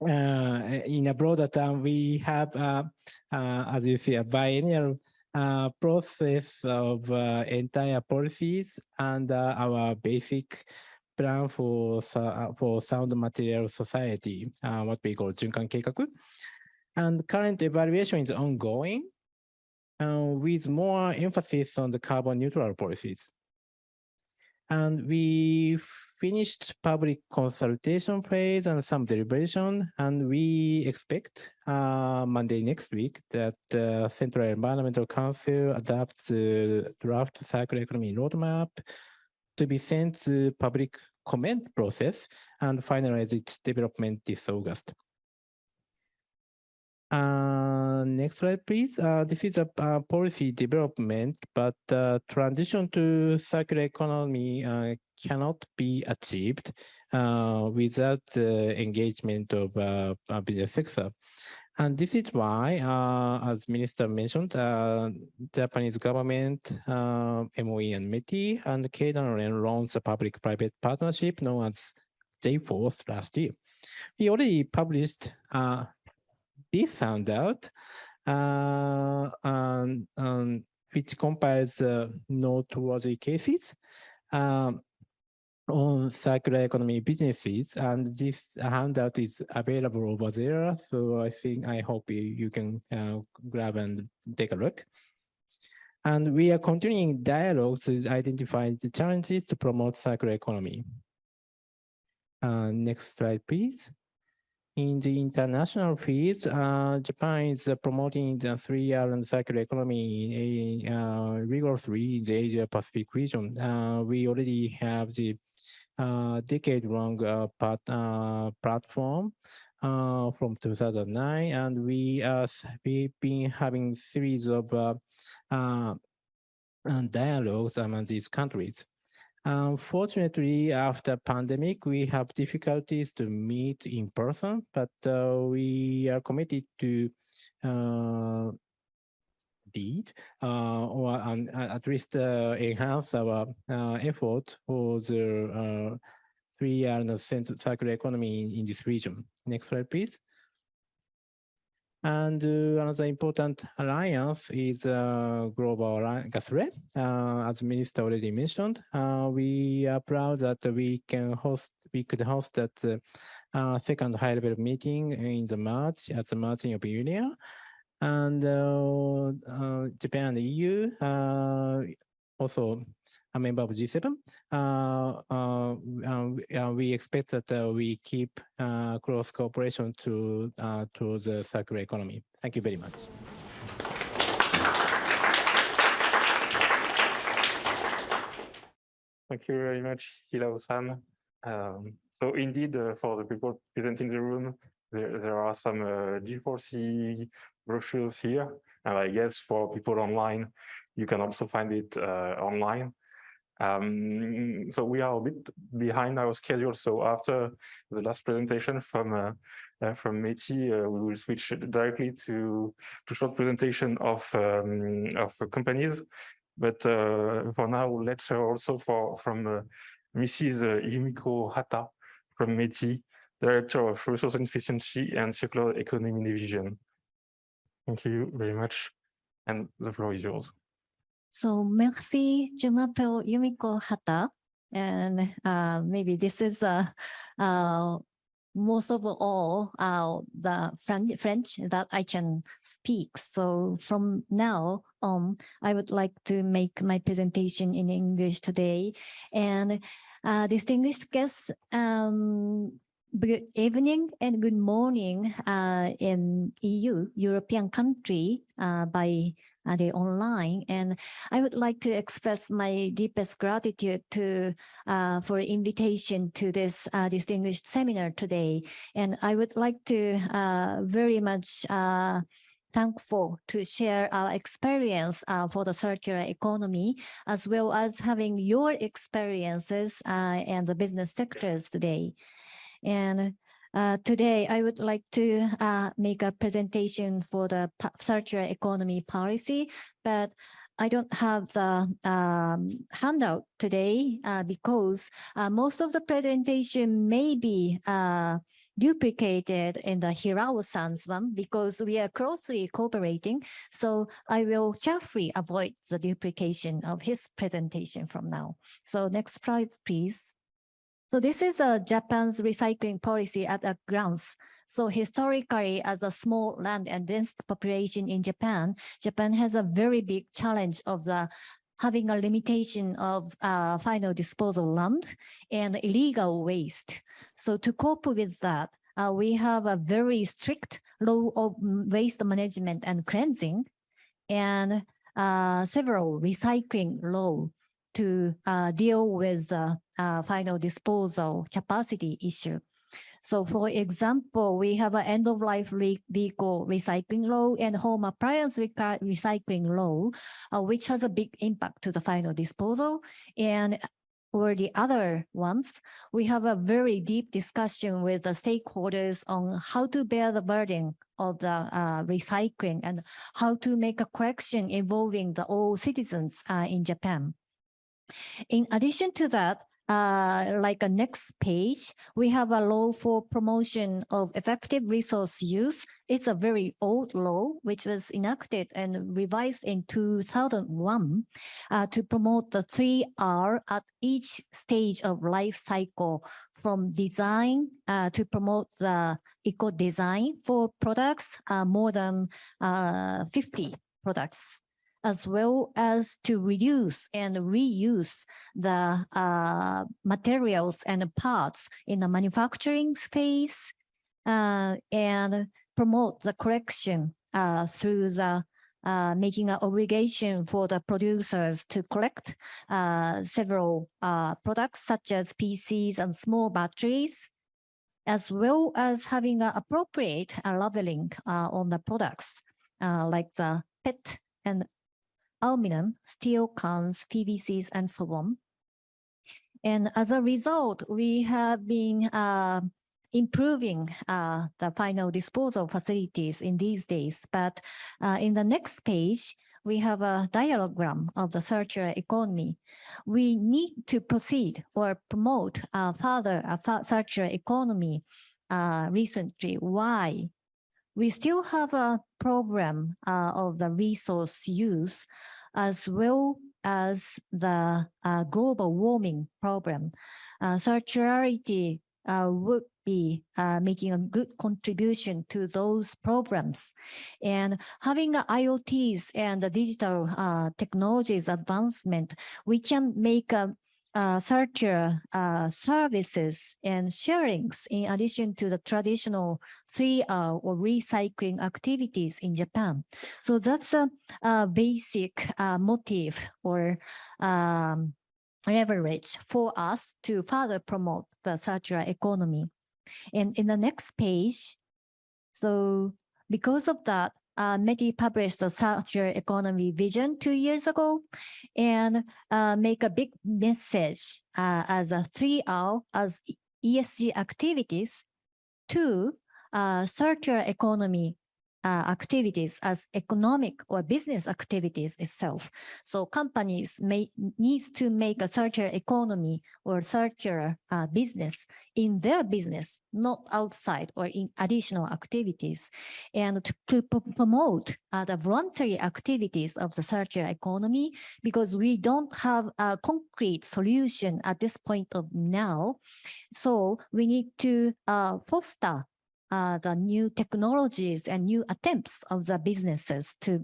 Speaker 7: in a broader term, we have, as you see, a biennial process of entire policies and our basic plan for sound material society, what we call 循環計画. And current evaluation is ongoing with more emphasis on the carbon neutral policies. And we finished public consultation phase and some deliberation, and we expect Monday next week that the Central Environmental Council adopts the draft circular economy roadmap to be sent to public comment process and finalize its development this August. Next slide, please. This is a policy development, but transition to circular economy cannot be achieved without the engagement of business sector. And this is why, as Minister mentioned, Japanese government, MOE and METI, and K&N launched a public-private partnership known as J-Force last year. We already published this handout, which compiles noteworthy cases on circular economy businesses, and this handout is available over there. So I hope you can grab and take a look. And we are continuing dialogue to identify the challenges to promote circular economy. Next slide, please. In the international field, Japan is promoting the 3R and circular economy rigorously in the Asia-Pacific region. We already have the decade-long platform from 2009, and we've been having series of dialogues among these countries. Unfortunately, after pandemic, we have difficulties to meet in person, but we are committed to lead or at least enhance our effort for the 3R and circular economy in this region. Next slide, please. And another important alliance is Global Gasre. As the Minister already mentioned, we are proud that we could host that second high-level meeting in the March at the Marching of Union. And Japan and the EU, also a member of G7. We expect that we keep close cooperation to the circular economy. Thank you very much.
Speaker 1: Thank you very much, Hilao-san. So indeed, for the people present in the room, there are some G4C brochures here. And I guess for people online, you can also find it online. So we are a bit behind our schedule. So after the last presentation from METI, we will switch directly to short presentation of companies. But for now, let's hear also from Mrs. Yumiko Hata from METI, Director of Resource Efficiency and Circular Economy Division. Thank you very much. And the floor is yours.
Speaker 8: So, merci, je m'appelle Yumiko Hata, and maybe this is most of all the French that I can speak. So from now on, I would like to make my presentation in English today. And distinguished guests, good evening and good morning in EU, European country by the online, and I would like to express my deepest gratitude to for invitation to this distinguished seminar today. And I would like to very much thankful to share our experience for the circular economy, as well as having your experiences and the business sectors today. And today, I would like to make a presentation for the circular economy policy, but I don't have the handout today because most of the presentation may be duplicated in the Hirao-san's one because we are closely cooperating. So I will carefully avoid the duplication of his presentation from now. So next slide, please. So this is Japan's recycling policy at a glance. So historically, as a small land and dense population in Japan, Japan has a very big challenge of having a limitation of final disposal land and illegal waste. So to cope with that, we have a very strict law of waste management and cleansing and several recycling law to deal with the final disposal capacity issue. So for example, we have an end-of-life vehicle recycling law and home appliance recycling law, which has a big impact to the final disposal. And for the other ones, we have a very deep discussion with the stakeholders on how to bear the burden of the recycling and how to make a collection involving all citizens in Japan. In addition to that, like a next page, we have a law for promotion of effective resource use. It's a very old law, which was enacted and revised in 2001 to promote the 3R at each stage of life cycle, from design to promote the eco-design for products, more than 50 products, as well as to reduce and reuse the materials and parts in the manufacturing space and promote the collection through the making an obligation for the producers to collect several products such as PCs and small batteries, as well as having an appropriate labeling on the products like the PET and aluminum, steel cans, PVCs, and so on. And as a result, we have been improving the final disposal facilities in these days. But in the next page, we have a diagram of the circular economy. We need to proceed or promote further circular economy recently. Why? We still have a problem of the resource use as well as the global warming problem. Circularity would be making a good contribution to those problems. And having IoTs and the digital technologies advancement, we can make circular services and sharings in addition to the traditional 3R or recycling activities in Japan. So that's a basic motive or leverage for us to further promote the circular economy. And in the next page, so because of that, METI published the circular economy vision 2 years ago and make a big message as a 3R as ESG activities to circular economy activities as economic or business activities itself. So companies needs to make a circular economy or circular business in their business, not outside or in additional activities. And to promote the voluntary activities of the circular economy, because we don't have a concrete solution at this point of now. So we need to foster the new technologies and new attempts of the businesses to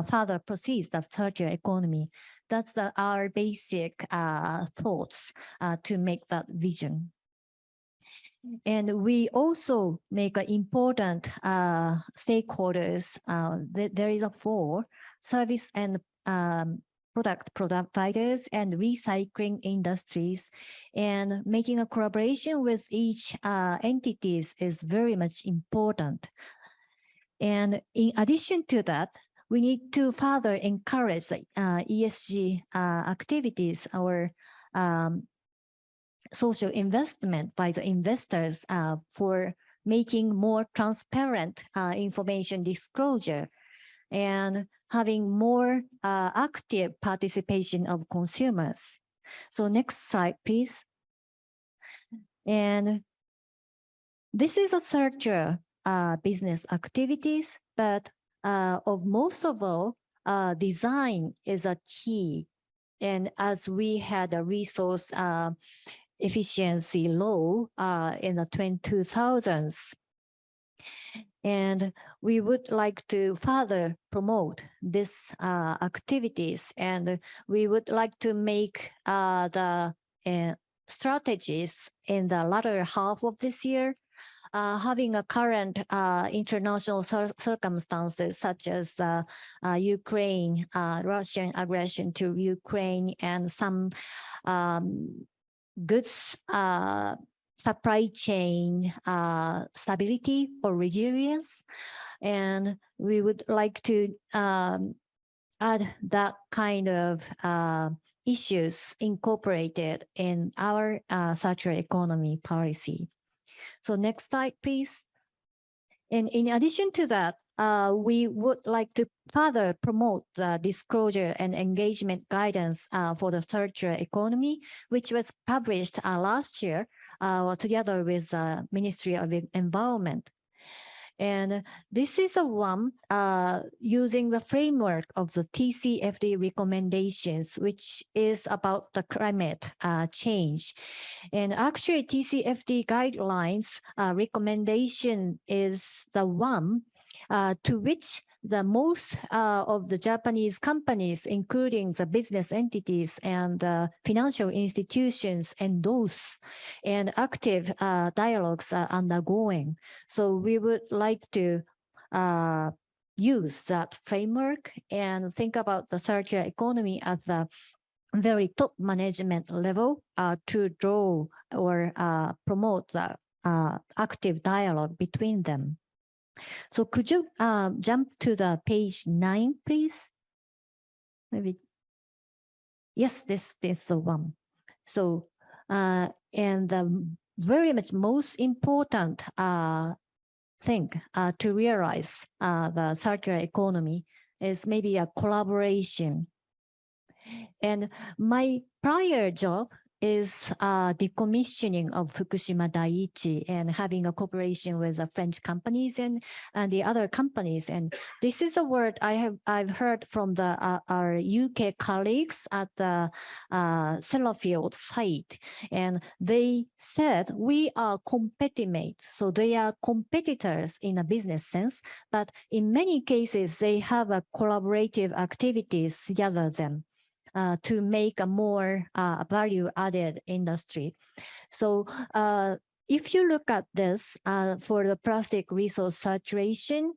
Speaker 8: further proceed the circular economy. That's our basic thoughts to make that vision. And we also make important stakeholders. There is a 4 service and product providers and recycling industries, and making a collaboration with each entities is very much important. And in addition to that, we need to further encourage ESG activities or social investment by the investors for making more transparent information disclosure and having more active participation of consumers. So next slide, please. And this is a circular business activities, but of most of all, design is a key. And as we had a resource efficiency law in the 2000s, and we would like to further promote this activities, and we would like to make the strategies in the latter half of this year, having a current international circumstances such as the Ukraine, Russian aggression to Ukraine, and some goods supply chain stability or resilience. And we would like to add that kind of issues incorporated in our circular economy policy. So next slide, please. And in addition to that, we would like to further promote the disclosure and engagement guidance for the circular economy, which was published last year together with the Ministry of Environment. And this is the one using the framework of the TCFD recommendations, which is about the climate change. And actually TCFD guidelines recommendation is the one to which the most of the Japanese companies, including the business entities and financial institutions, endorse, and active dialogues are undergoing. So we would like to use that framework and think about the circular economy at the very top management level to draw or promote the active dialogue between them. So could you jump to the page 9, please? Maybe. Yes, this is the one. So, and the very much most important thing to realize the circular economy is maybe a collaboration. And my prior job is decommissioning of Fukushima Daiichi and having a cooperation with the French companies and the other companies. And this is a word I've heard from the our UK colleagues at the Sellafield site. And they said we are competitive. So they are competitors in a business sense, but in many cases, they have a collaborative activities together them. To make a more value-added industry. So if you look at this for the plastic resource saturation,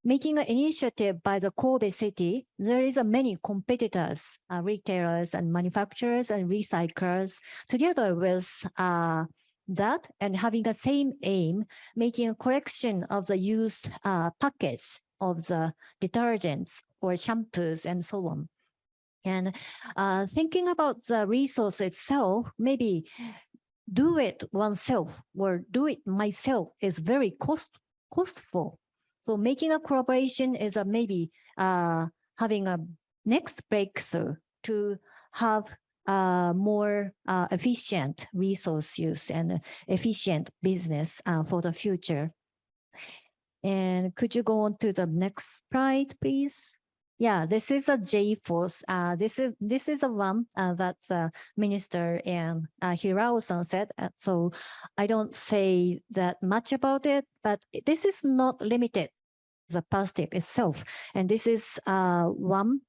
Speaker 8: making an initiative by the Kobe city, there is many competitors, retailers and manufacturers and recyclers together with that and having the same aim, making a collection of the used package of the detergents or shampoos and so on. And thinking about the resource itself, maybe do it oneself or do it myself is very costful. So making a collaboration is maybe having a next breakthrough to have more efficient resource use and efficient business for the future. And could you go on to the next slide, please? Yeah, this is a J-Force. This is the one that the minister and Hirao-san said. So I don't say that much about it, but this is not limited to the plastic itself. And this is one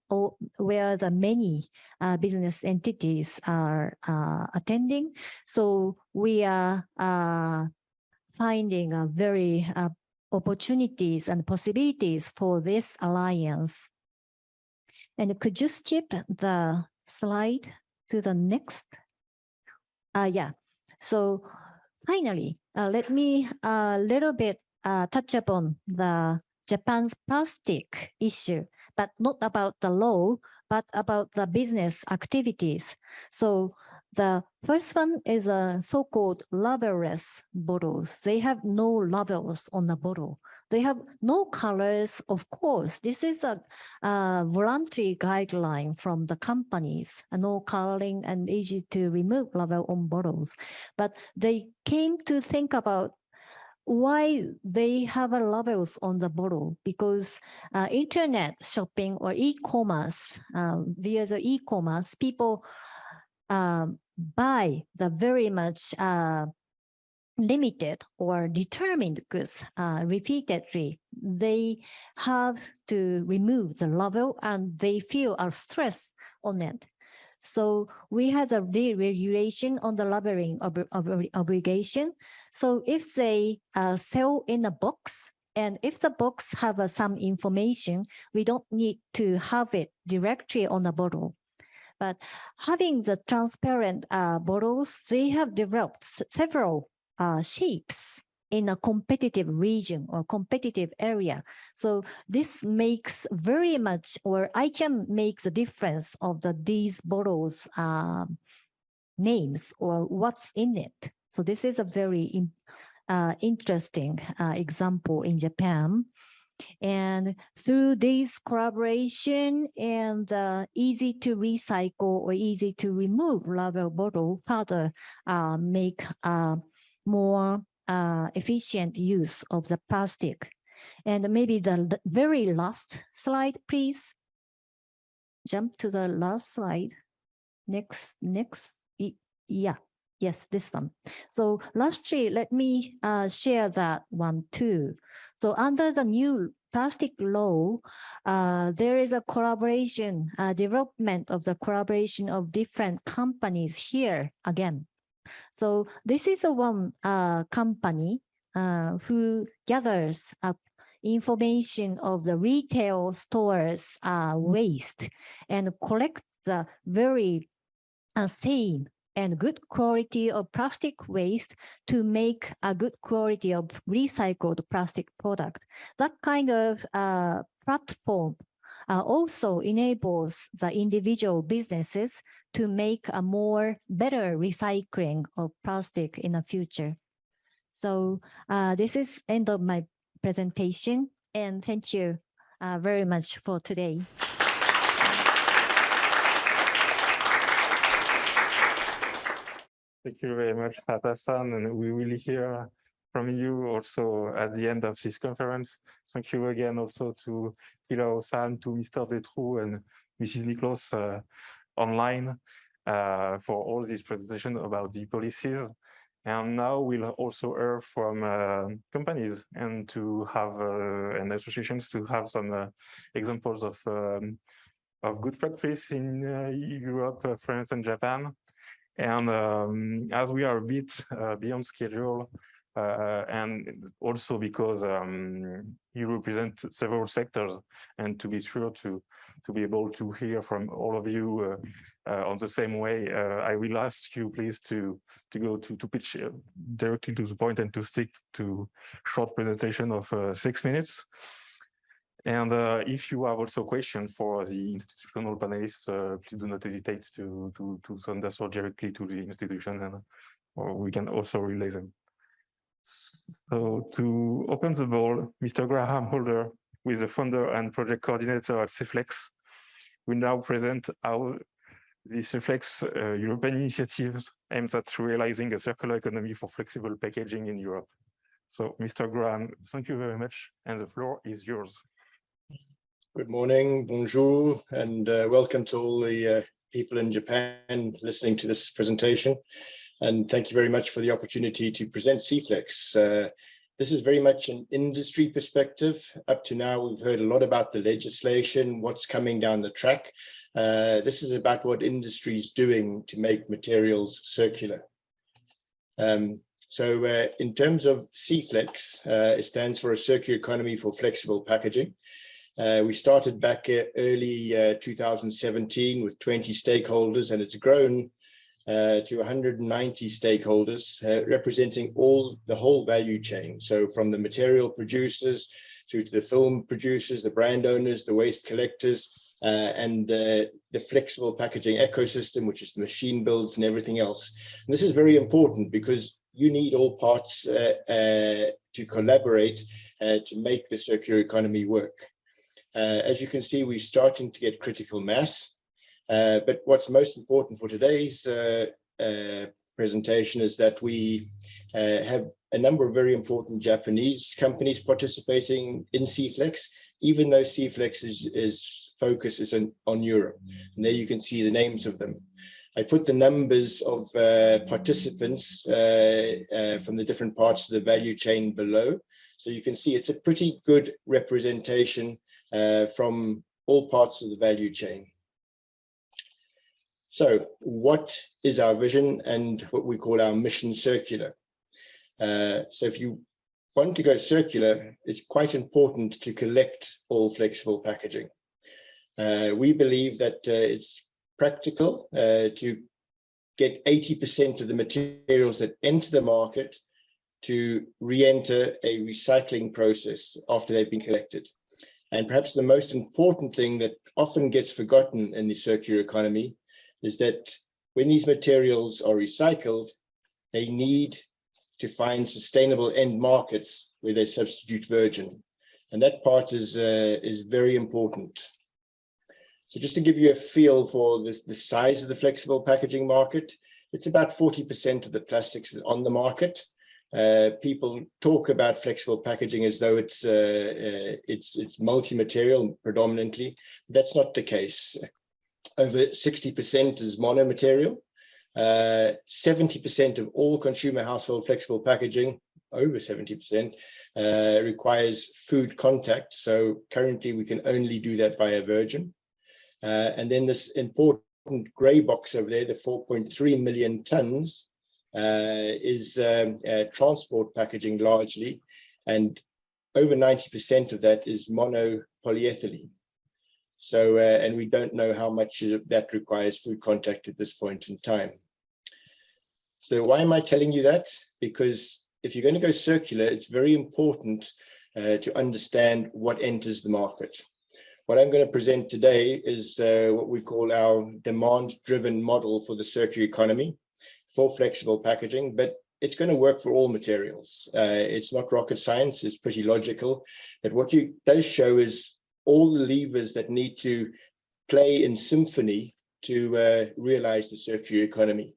Speaker 8: where the many business entities are attending. So we are finding very opportunities and possibilities for this alliance. And could you skip the slide to the next? Yeah. So finally, let me a little bit touch upon the Japan's plastic issue, but not about the law, but about the business activities. So the first one is a so-called labelless bottles. They have no labels on the bottle. They have no colors, of course. This is a voluntary guideline from the companies, no coloring and easy to remove label on bottles. But they came to think about why they have a labels on the bottle, because internet shopping or e-commerce, via the e-commerce, people buy the very much limited or determined goods repeatedly. They have to remove the label and they feel a stress on it. So we had a deregulation on the labeling obligation. So if they sell in a box, and if the box have some information, we don't need to have it directly on the bottle. But having the transparent bottles, they have developed several shapes in a competitive region or competitive area. So this makes very much, or I can make the difference of these bottles names or what's in it. So this is a very interesting example in Japan. And through this collaboration and easy to recycle or easy to remove label bottle, further make more efficient use of the plastic. And maybe the very last slide, please. Jump to the last slide. Next, yeah, yes, this one. So lastly, let me share that one too. So under the new plastic law, there is a collaboration, development of the collaboration of different companies here again. So this is the one company who gathers information of the retail stores waste and collect the very same and good quality of plastic waste to make a good quality of recycled plastic product. That kind of platform also enables the individual businesses to make a more better recycling of plastic in the future. So this is end of my presentation, and thank you very much for today.
Speaker 1: Thank you very much, Hata-san, and we will hear from you also at the end of this conference. Thank you again also to Hilao-san, to Mr. Detrou and Mrs. Niklos online for all this presentation about the policies. And now we'll also hear from companies and to have and associations to have some examples of good practice in Europe, France, and Japan. And as we are a bit beyond schedule, and also because you represent several sectors, and to be sure to be able to hear from all of you on the same way, I will ask you please to go to pitch directly to the point and to stick to short presentation of 6 minutes. And if you have also questions for the institutional panelists, please do not hesitate to send us or directly to the institution, and or we can also relay them. So to open the ball, Mr. Graham Holder, who is the founder and project coordinator at CFLEX, will now present how the CFLEX European initiative aims at realizing a circular economy for flexible packaging in Europe. So Mr. Graham, thank you very much, and the floor is yours.
Speaker 9: Good morning, bonjour, and welcome to all the people in Japan listening to this presentation. And thank you very much for the opportunity to present CFLEX. This is very much an industry perspective. Up to now, we've heard a lot about the legislation, what's coming down the track. This is about what industry is doing to make materials circular. So in terms of CFLEX, it stands for a circular economy for flexible packaging. We started back early 2017 with 20 stakeholders, and it's grown to 190 stakeholders representing the whole value chain. So from the material producers through to the film producers, the brand owners, the waste collectors, and the flexible packaging ecosystem, which is the machine builds and everything else. And this is very important because you need all parts to collaborate to make the circular economy work. As you can see, we're starting to get critical mass. But what's most important for today's presentation is that we have a number of very important Japanese companies participating in CFLEX, even though CFLEX focus is on Europe. And there you can see the names of them. I put the numbers of participants from the different parts of the value chain below. So you can see it's a pretty good representation from all parts of the value chain. So what is our vision and what we call our mission circular? So if you want to go circular, it's quite important to collect all flexible packaging. We believe that it's practical to get 80% of the materials that enter the market to re-enter a recycling process after they've been collected. And perhaps the most important thing that often gets forgotten in the circular economy is that when these materials are recycled, they need to find sustainable end markets where they substitute virgin. And that part is very important. So just to give you a feel for the size of the flexible packaging market, it's about 40% of the plastics on the market. People talk about flexible packaging as though it's multi-material predominantly. That's not the case. Over 60% is monomaterial. 70% of all consumer household flexible packaging, over 70%, requires food contact. So currently we can only do that via virgin. And then this important gray box over there, the 4.3 million tons, is transport packaging largely, and over 90% of that is monopolyethylene. So, and we don't know how much of that requires food contact at this point in time. So why am I telling you that? Because if you're going to go circular, it's very important to understand what enters the market. What I'm going to present today is what we call our demand-driven model for the circular economy for flexible packaging, but it's going to work for all materials. It's not rocket science, it's pretty logical. But what it does show is all the levers that need to play in symphony to realize the circular economy.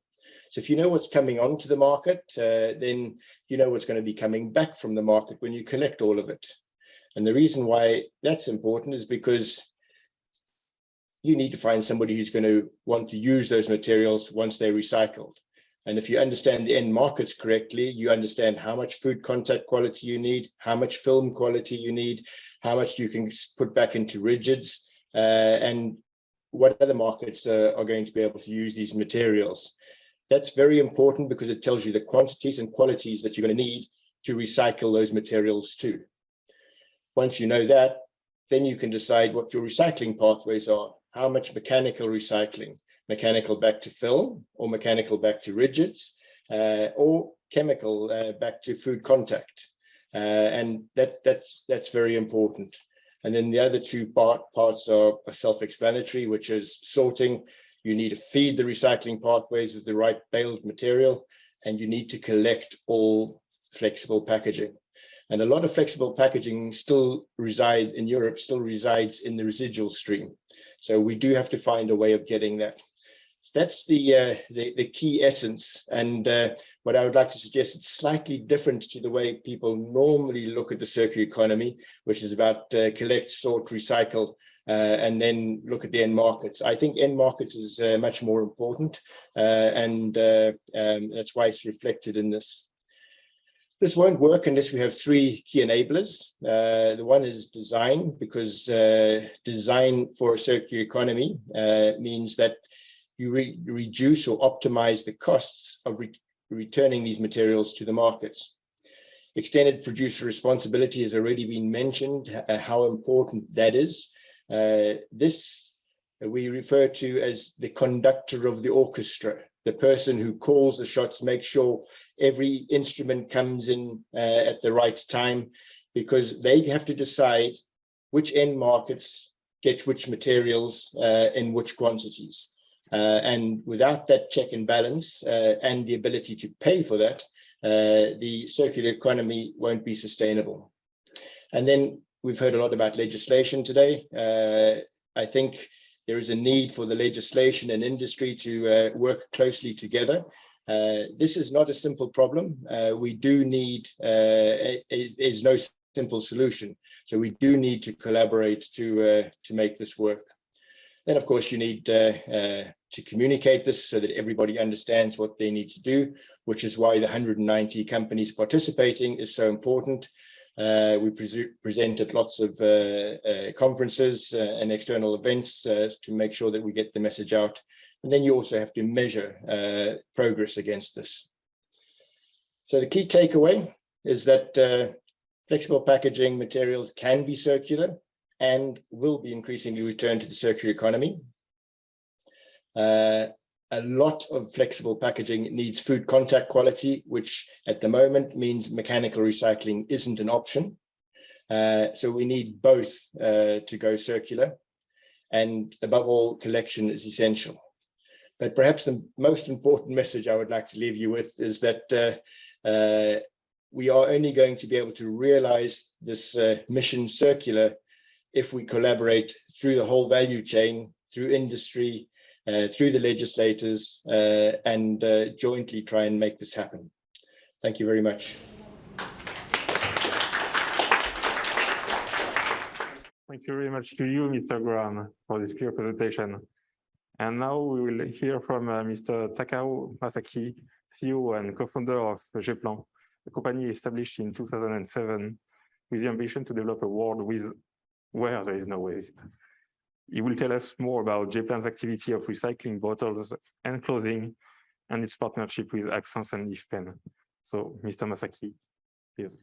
Speaker 9: So if you know what's coming onto the market, then you know what's going to be coming back from the market when you collect all of it. And the reason why that's important is because you need to find somebody who's going to want to use those materials once they're recycled. And if you understand the end markets correctly, you understand how much food contact quality you need, how much film quality you need, how much you can put back into rigids, and what other markets are going to be able to use these materials. That's very important because it tells you the quantities and qualities that you're going to need to recycle those materials too. Once you know that, then you can decide what your recycling pathways are. How much mechanical recycling, mechanical back to film, or mechanical back to rigids, or chemical back to food contact. And that's very important. And then the other two parts are self-explanatory, which is sorting. You need to feed the recycling pathways with the right baled material, and you need to collect all flexible packaging. And a lot of flexible packaging still resides in Europe, still resides in the residual stream. So we do have to find a way of getting that. So that's the key essence. And what I would like to suggest, it's slightly different to the way people normally look at the circular economy, which is about collect, sort, recycle, and then look at the end markets. I think end markets is much more important, and that's why it's reflected in this. This won't work unless we have three key enablers. The one is design, because design for a circular economy means that you reduce or optimize the costs of returning these materials to the markets. Extended producer responsibility has already been mentioned, how important that is. This we refer to as the conductor of the orchestra. the person who calls the shots, makes sure every instrument comes in at the right time, because they have to decide which end markets get which materials in which quantities. And without that check and balance and the ability to pay for that, the circular economy won't be sustainable. And then we've heard a lot about legislation today. I think there is a need for the legislation and industry to work closely together. This is not a simple problem. We do need, is no simple solution. So we do need to collaborate to make this work. Then, of course, you need to communicate this so that everybody understands what they need to do, which is why the 190 companies participating is so important. We presented lots of conferences and external events to make sure that we get the message out. And then you also have to measure progress against this. So the key takeaway is that flexible packaging materials can be circular and will be increasingly returned to the circular economy. A lot of flexible packaging needs food contact quality, which at the moment means mechanical recycling isn't an option. So we need both to go circular, and above all, collection is essential. But perhaps the most important message I would like to leave you with is that we are only going to be able to realize this mission circular if we collaborate through the whole value chain, through industry, through the legislators, and jointly try and make this happen. Thank you very much.
Speaker 1: Thank you very much to you, Mr. Graham, for this clear presentation. And now we will hear from Mr. Takao Masaki, CEO and co-founder of G-Plan, a company established in 2007 with the ambition to develop a world where there is no waste. He will tell us more about G-Plan's activity of recycling bottles and clothing and its partnership with Accents and IFPEN. So, Mr. Masaki, please.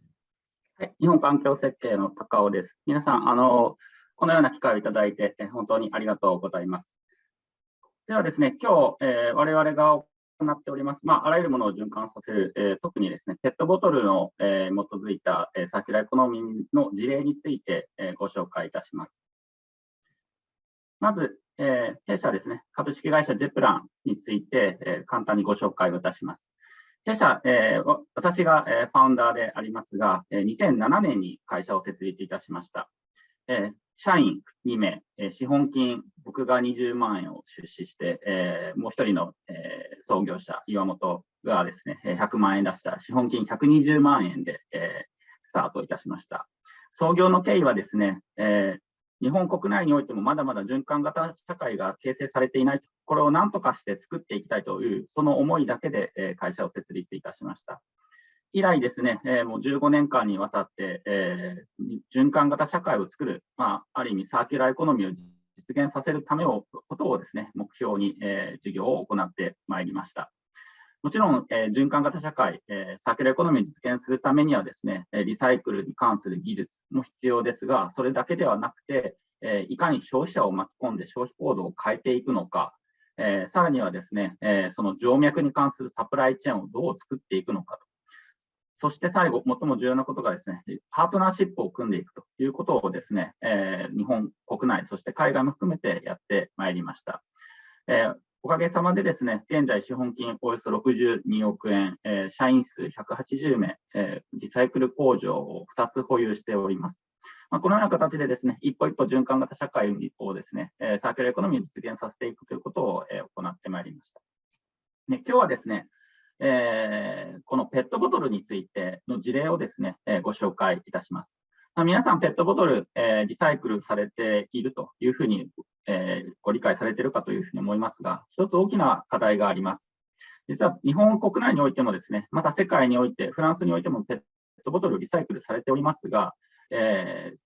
Speaker 10: 日本環境設計の高尾です。皆さん、このような機会をいただいて、本当にありがとうございます。ではですね、今日、我々が行っております、あらゆるものを循環させる、特にですね、ペットボトルの、基づいた、サーキュラーエコノミーの事例について、ご紹介いたします。まず、弊社ですね、株式会社ジェプランについて、簡単にご紹介をいたします。弊社、私が、ファウンダーでありますが、2007年に会社を設立いたしました。社員2名、資本金、僕が20万円を出資して、もう一人の、創業者、岩本がですね、100万円出した資本金120万円で、スタートいたしました。創業の経緯はですね、日本国内においてもまだまだ循環型社会が形成されていないと、これを何とかして作っていきたいという、その思いだけで会社を設立いたしました。以来ですね、もう15年間にわたって、循環型社会を作る、ある意味サーキュラーエコノミーを実現させるためのことをですね、目標に、事業を行ってまいりました。もちろん、循環型社会、サーキュラーエコノミーを実現するためにはですね、リサイクルに関する技術も必要ですが、それだけではなくて、いかに消費者を巻き込んで消費行動を変えていくのか、さらにはですね、その静脈に関するサプライチェーンをどう作っていくのかと。そして最後、最も重要なことがですね、パートナーシップを組んでいくということをですね、日本国内、そして海外も含めてやってまいりました。おかげさまでですね、現在資本金およそ62億円、社員数180名、リサイクル工場を2つ保有しております。このような形でですね、一歩一歩循環型社会をですね、サーキュラーエコノミーを実現させていくということを行ってまいりました。今日はですね、このペットボトルについての事例をですね、ご紹介いたします。皆さん、ペットボトル、リサイクルされているというふうに、ご理解されているかというふうに思いますが、一つ大きな課題があります。実は日本国内においてもですね、また世界において、フランスにおいてもペットボトルリサイクルされておりますが、ペ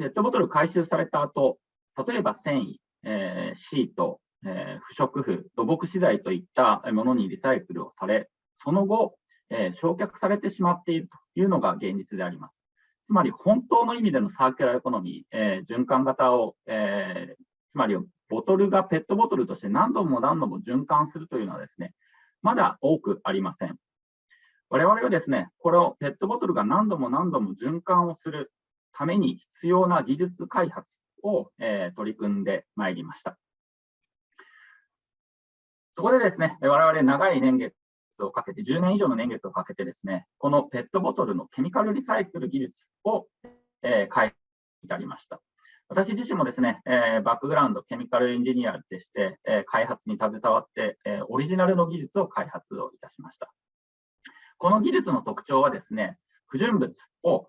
Speaker 10: ットボトル回収された後、例えば繊維、シート、不織布、土木資材といったものにリサイクルをされ、その後、焼却されてしまっているというのが現実であります。つまり本当の意味でのサーキュラーエコノミー、循環型を、つまりボトルがペットボトルとして何度も何度も循環するというのはですね、まだ多くありません。我々はですね、これをペットボトルが何度も循環をするために必要な技術開発を、取り組んでまいりました。そこでですね、我々長い年月をかけて、10年以上の年月をかけてですね、このペットボトルのケミカルリサイクル技術を、開発に至りました。私自身もですね、バックグラウンドケミカルエンジニアでして、開発に携わって、オリジナルの技術を開発をいたしました。この技術の特徴はですね、不純物を、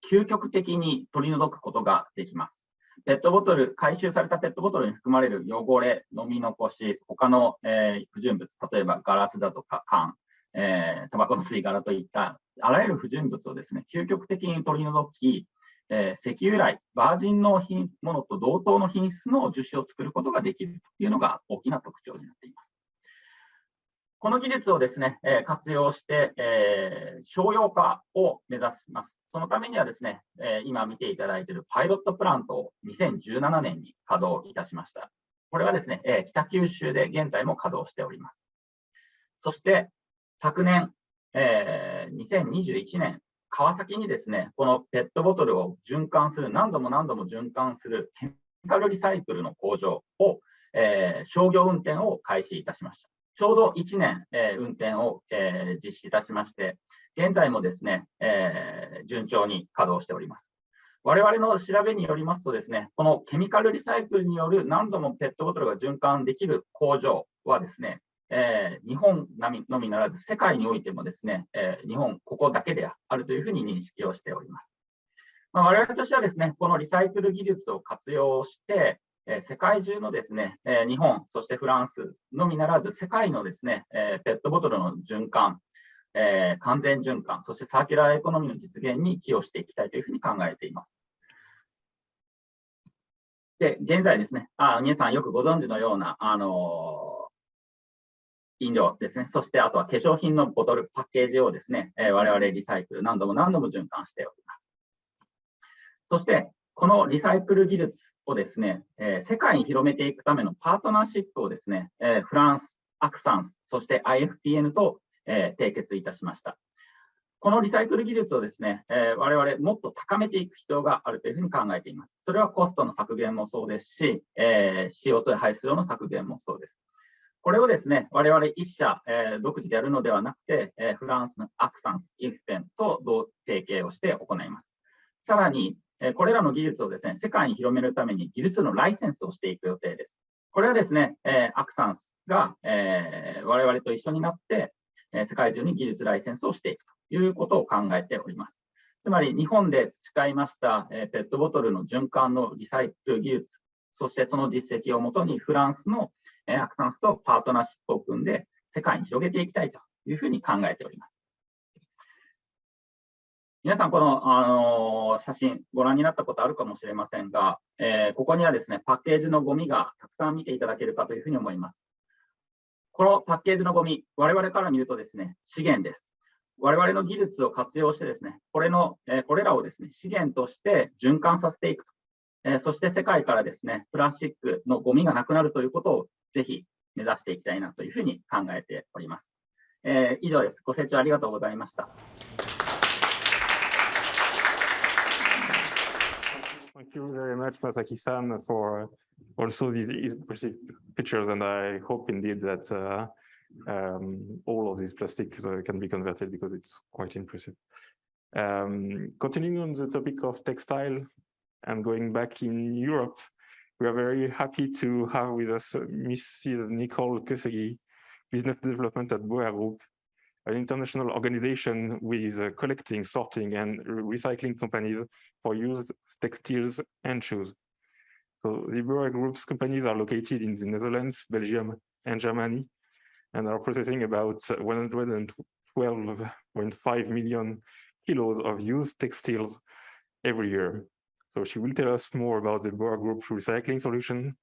Speaker 10: 究極的に取り除くことができます。ペットボトル、回収されたペットボトルに含まれる汚れ、飲み残し、他の、不純物、例えばガラスだとか缶、タバコの吸い殻といったあらゆる不純物をですね、究極的に取り除き、石油由来、バージンのものと同等の品質の樹脂を作ることができるというのが大きな特徴になっています。この技術をですね、活用して、商用化を目指します。そのためにはですね、今見ていただいているパイロットプラントを2017年に稼働いたしました。これはですね、北九州で現在も稼働しております。そして昨年、2021年、川崎にですね、このペットボトルを循環する、何度も循環するケミカルリサイクルの工場を、商業運転を開始いたしました。ちょうど1年、運転を、実施いたしまして、現在もですね、順調に稼働しております。我々の調べによりますとですね、このケミカルリサイクルによる何度もペットボトルが循環できる工場はですね、日本のみならず世界においてもですね、日本ここだけであるというふうに認識をしております。我々としてはですね、このリサイクル技術を活用して、世界中のですね、日本、そしてフランスのみならず世界のですね、ペットボトルの循環、完全循環、そしてサーキュラーエコノミーの実現に寄与していきたいというふうに考えています。で、現在ですね、皆さんよくご存知のような、飲料ですね、そしてあとは化粧品のボトル、パッケージをですね、我々リサイクル何度も循環しております。そして、このリサイクル技術をですね、世界に広めていくためのパートナーシップをですね、フランス、アクサンス、そして IFPN と、締結いたしました。このリサイクル技術をですね、我々もっと高めていく必要があるというふうに考えています。それはコストの削減もそうですし、CO2 排出量の削減もそうです。これをですね、我々一社、独自でやるのではなくて、フランスのアクサンス、IFPN と同提携をして行います。さらに、これらの技術をですね、世界に広めるために技術のライセンスをしていく予定です。これはですね、アクサンスが、我々と一緒になって、世界中に技術ライセンスをしていくということを考えております。つまり、日本で培いました、ペットボトルの循環のリサイクル技術、そしてその実績をもとにフランスのアクサンスとパートナーシップを組んで世界に広げていきたいというふうに考えております。皆さん、この、写真ご覧になったことあるかもしれませんが、ここにはですね、パッケージのゴミがたくさん見ていただけるかというふうに思います。このパッケージのゴミ、我々から見るとですね、資源です。我々の技術を活用してですね、これらをですね、資源として循環させていくと。そして世界からですね、プラスチックのゴミがなくなるということをぜひ目指していきたいなというふうに考えております。以上です。ご清聴ありがとうございました。
Speaker 1: Thank you very much, Masaki-san, for also these impressive pictures, and I hope indeed that all of these plastics can be converted because it's quite impressive. Continuing on the topic of textile and going back in Europe, we are very happy to have with us Mrs. Nicole Kesegi, Business Development at Boer Group, an international organization with collecting, sorting, and recycling companies for used textiles and shoes. So the Boer Group's companies are located in the Netherlands, Belgium, and Germany, and are processing about 112.5 million kilos of used textiles every year. So she will tell us more about the Boer Group's recycling solution,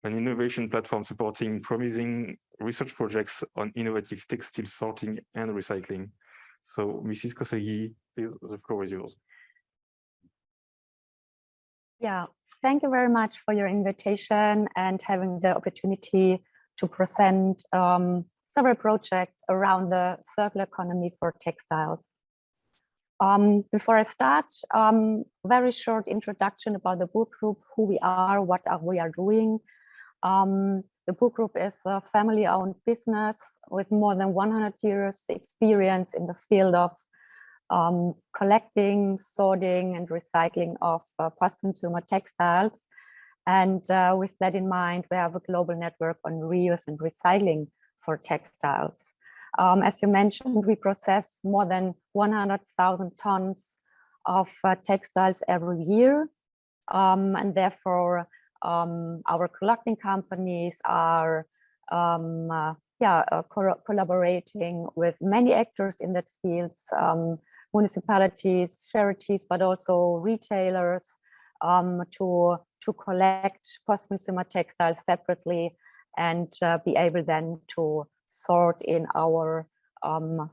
Speaker 1: an innovation platform supporting promising research projects on innovative textile sorting and recycling. So, Mrs. Kosegi, please, the floor is yours.
Speaker 11: Yeah, thank you very much for your invitation and having the opportunity to present several projects around the circular economy for textiles. Before I start, very short introduction about the book group, who we are, what we are doing. The book group is a family-owned business with more than 100 years experience in the field of collecting, sorting, and recycling of post-consumer textiles. And with that in mind, we have a global network on reuse and recycling for textiles. As you mentioned, we process more than 100,000 tons of textiles every year. And therefore, our collecting companies are collaborating with many actors in that fields, municipalities, charities, but also retailers to collect post-consumer textiles separately and be able then to sort in our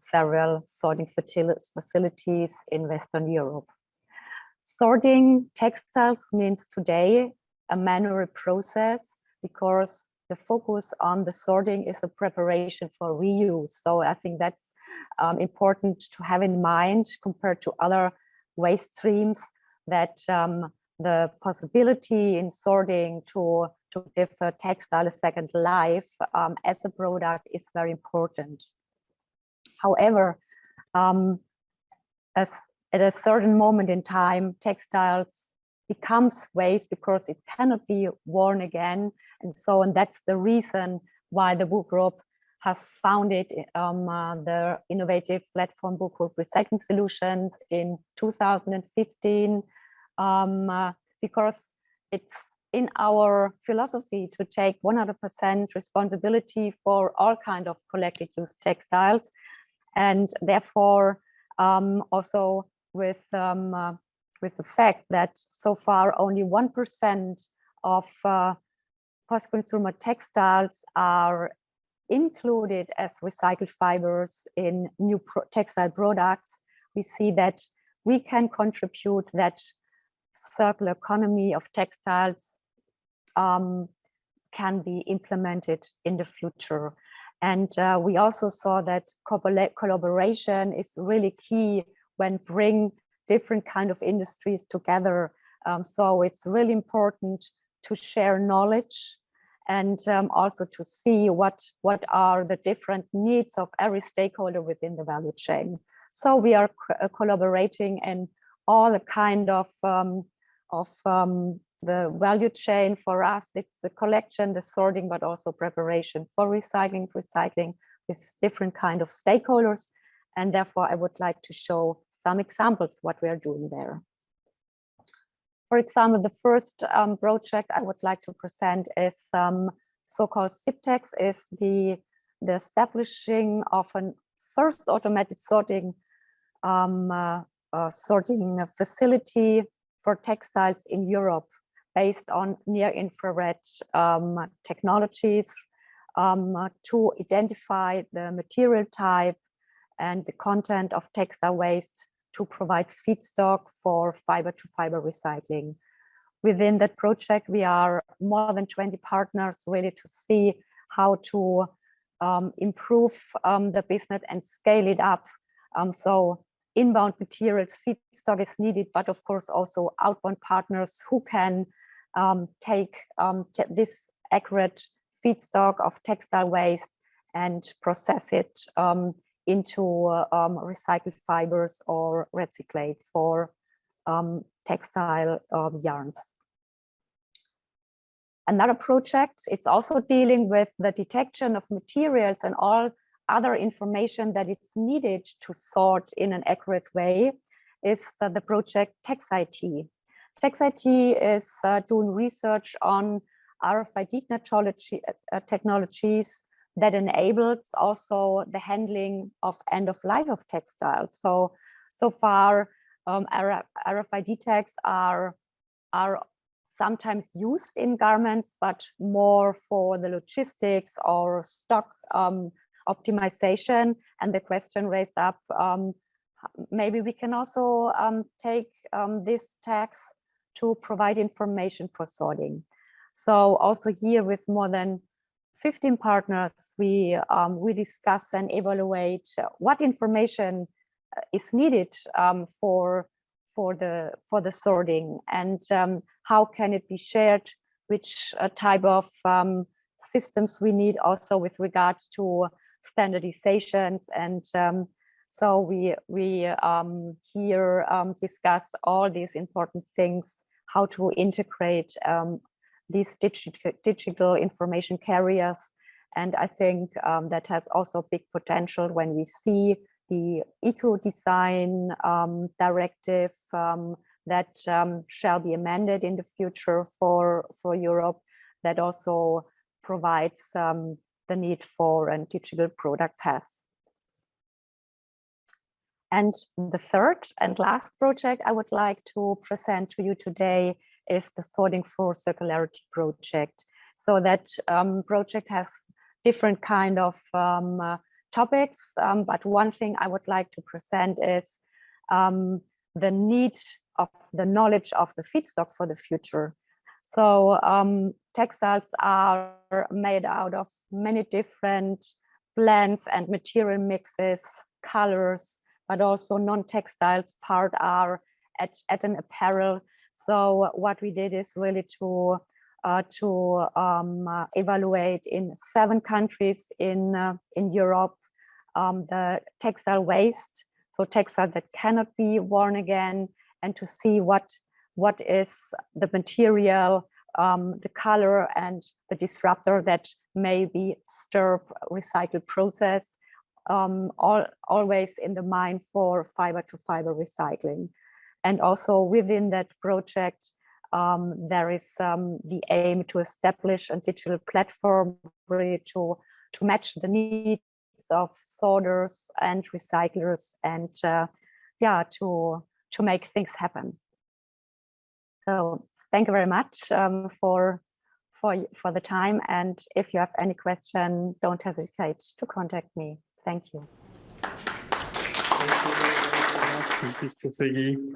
Speaker 11: several sorting facilities in Western Europe. Sorting textiles means today a manual process because the focus on the sorting is a preparation for reuse. So I think that's important to have in mind compared to other waste streams, that the possibility in sorting to give a textile a second life as a product is very important. However, as at a certain moment in time, textiles becomes waste because it cannot be worn again, and so on. That's the reason why the book group has founded the innovative platform book group Recycling Solutions in 2015, because it's in our philosophy to take 100% responsibility for all kind of collected use textiles, and therefore also with the fact that so far only 1% of post-consumer textiles are included as recycled fibers in new textile products, we see that we can contribute that circular economy of textiles can be implemented in the future. And we also saw that collaboration is really key when bring different kind of industries together. So it's really important to share knowledge and also to see what are the different needs of every stakeholder within the value chain. So we are collaborating in all kind of the value chain. For us, it's the collection, the sorting, but also preparation for recycling with different kind of stakeholders. And therefore, I would like to show some examples what we are doing there. For example, the first project I would like to present is so-called SIPTEX, is the establishing of a first automated sorting facility for textiles in Europe based on near-infrared technologies to identify the material type and the content of textile waste to provide feedstock for fiber-to-fiber recycling. Within that project, we are more than 20 partners really to see how to improve the business and scale it up. So inbound materials, feedstock is needed, but of course also outbound partners who can take this accurate feedstock of textile waste and process it into recycled fibers or recyclate for textile yarns. Another project, it's also dealing with the detection of materials and all other information that is needed to sort in an accurate way, is the project TexIT. TexIT is doing research on RFID technologies that enables also the handling of end of life of textiles. So far, RFID tags are sometimes used in garments, but more for the logistics or stock optimization. And the question raised up, maybe we can also take these tags to provide information for sorting. So also here with more than 15 partners, we discuss and evaluate what information is needed for the sorting, and how can it be shared, which type of systems we need also with regards to standardizations. And so we here discuss all these important things, how to integrate these digital information carriers. And I think that has also big potential when we see the eco-design directive that shall be amended in the future for Europe, that also provides the need for a digital product pass. And the third and last project I would like to present to you today is the Sorting for Circularity project. So that project has different kind of topics, but one thing I would like to present is the need of the knowledge of the feedstock for the future. So textiles are made out of many different blends and material mixes, colors, but also non-textiles part are at an apparel. So what we did is really to evaluate in 7 countries in Europe the textile waste, so textile that cannot be worn again, and to see what is the material, the color, and the disruptor that may disturb recycled process, always in the mind for fiber-to-fiber recycling. And also within that project, there is the aim to establish a digital platform really to match the needs of sorters and recyclers, and yeah, to make things happen. So thank you very much for the time, and if you have any question, don't hesitate to contact me. Thank you.
Speaker 1: Thank you.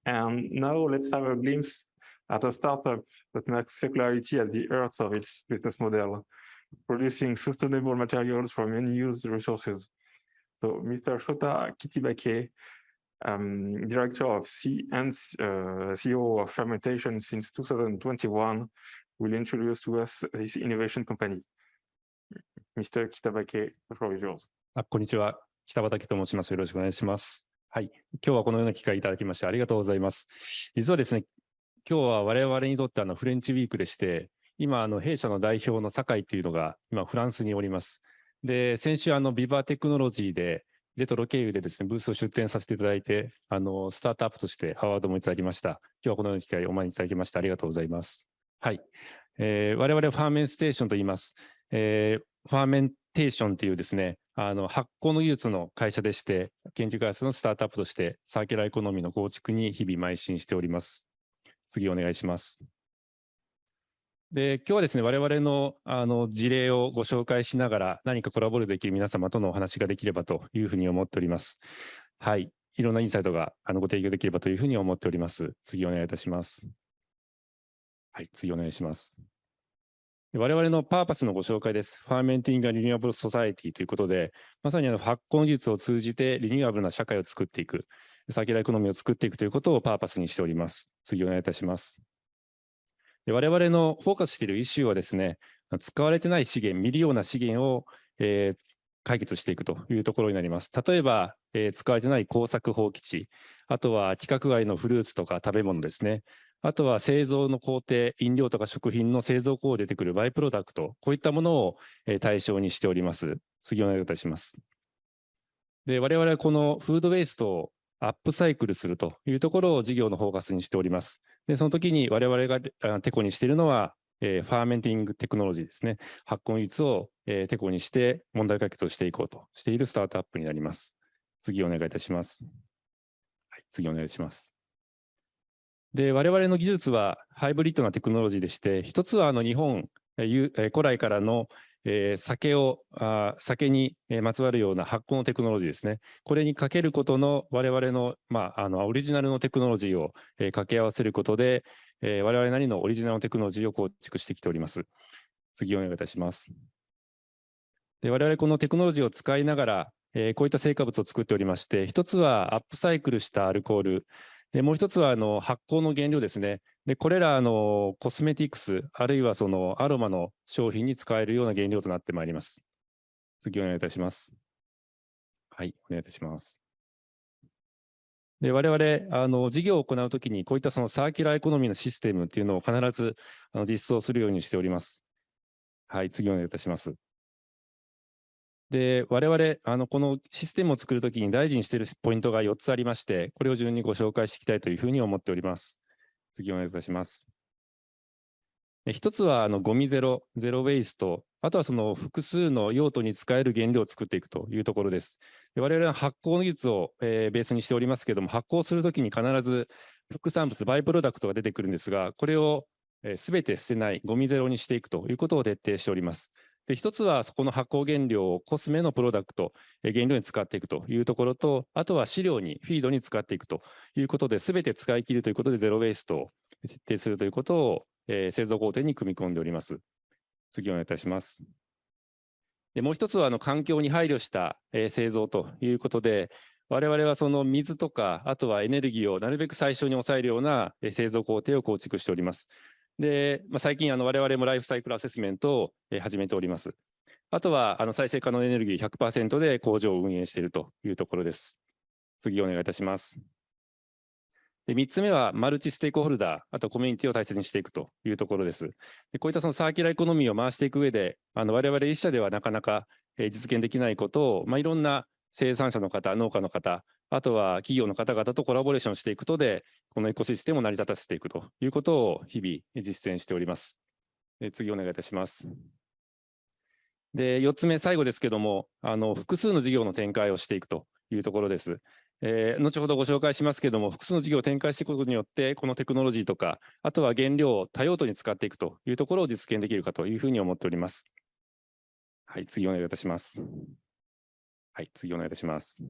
Speaker 1: And now let's have a glimpse at a startup that makes circularity at the heart of its business model, producing sustainable materials from unused resources. So Mr. Shota Kitibake, Director of CEO of Fermentation since 2021, will introduce to us this innovation company. Mr. Kitabake, the floor is yours.
Speaker 12: こんにちは。北畠と申します。よろしくお願いします。はい。今日はこのような機会いただきましてありがとうございます。実はですね、今日は我々にとってフレンチウィークでして、今弊社の代表の酒井というのが今フランスにおります。で、先週ビバテクノロジーでジェトロ経由でですね、ブースを出展させていただいて、スタートアップとしてアワードもいただきました。今日はこのような機会をお招きいただきましてありがとうございます。はい。我々ファーメンステーションと言います。ファーメンテーションというですね、発酵の技術の会社でして、研究開発のスタートアップとしてサーキュラーエコノミーの構築に日々邁進しております。次お願いします。で、今日はですね、我々の事例をご紹介しながら何かコラボできる皆様とのお話ができればというふうに思っております。はい。いろんなインサイトがご提供できればというふうに思っております。次お願いいたします。はい、次お願いします。我々のパーパスのご紹介です。ファーメンティング・リニューアブル・ソサエティということで、まさに発酵技術を通じてリニューアブルな社会を作っていく、サーキュラーエコノミーを作っていくということをパーパスにしております。次お願いいたします。で我々のフォーカスしているイシューはですね、使われてない資源、未利用な資源を、解決していくというところになります。例えば、使われてない耕作放棄地、あとは規格外のフルーツとか食べ物ですね。あとは製造の工程、飲料とか食品の製造工程で出てくるバイプロダクト、こういったものを対象にしております。次お願いいたします。で、我々はこのフードウェイストをアップサイクルするというところを事業のフォーカスにしております。で、その時に我々がテコにしているのは、ファーメンティングテクノロジーですね。発酵技術をテコにして問題解決をしていこうとしているスタートアップになります。次お願いいたします。はい、次お願いします。で、我々の技術はハイブリッドなテクノロジーでして、一つは日本、古来からの酒にまつわるような発酵のテクノロジーですね。これにかけることの我々の、オリジナルのテクノロジーを掛け合わせることで、我々なりのオリジナルのテクノロジーを構築してきております。次お願いいたします。で、我々このテクノロジーを使いながら、こういった成果物を作っておりまして、一つはアップサイクルしたアルコール、でもう一つは発酵の原料ですね。で、これらコスメティクス、あるいはそのアロマの商品に使えるような原料となってまいります。次お願いいたします。はい、お願いいたします。で、我々、事業を行うときに、こういったそのサーキュラーエコノミーのシステムっていうのを必ず実装するようにしております。はい、次お願いいたします。で、我々、このシステムを作るときに大事にしているポイントが4つありまして、これを順にご紹介していきたいというふうに思っております。次お願いいたします。一つはゴミゼロ、ゼロウェイスト、あとはその複数の用途に使える原料を作っていくというところです。で我々は発酵の技術をベースにしておりますけれども、発酵するときに必ず副産物、バイプロダクトが出てくるんですが、これをすべて捨てない、ゴミゼロにしていくということを徹底しております。で一つはそこの発酵原料をコスメのプロダクト、原料に使っていくというところと、あとは飼料に、フィードに使っていくということで、すべて使い切るということで、ゼロウェイストを徹底するということを製造工程に組み込んでおります。次お願いいたします。でもう一つは環境に配慮した製造ということで、我々はその水とか、あとはエネルギーをなるべく最小に抑えるような製造工程を構築しております。で、最近我々もライフサイクルアセスメントを始めております。あとは再生可能エネルギー 100% で工場を運営しているというところです。次お願いいたします。で3つ目はマルチステークホルダー、あとコミュニティを大切にしていくというところです。でこういったそのサーキュラーエコノミーを回していく上で、我々一社ではなかなか実現できないことを、いろんな生産者の方、農家の方、あとは企業の方々とコラボレーションしていくことで、このエコシステムを成り立たせていくということを日々実践しております。次お願いいたします。で、4つ目、最後ですけども、複数の事業の展開をしていくというところです。後ほどご紹介しますけれども、複数の事業を展開していくことによって、このテクノロジーとか、あとは原料を多用途に使っていくというところを実現できるかというふうに思っております。はい、次お願いいたします。はい、次お願いいたします。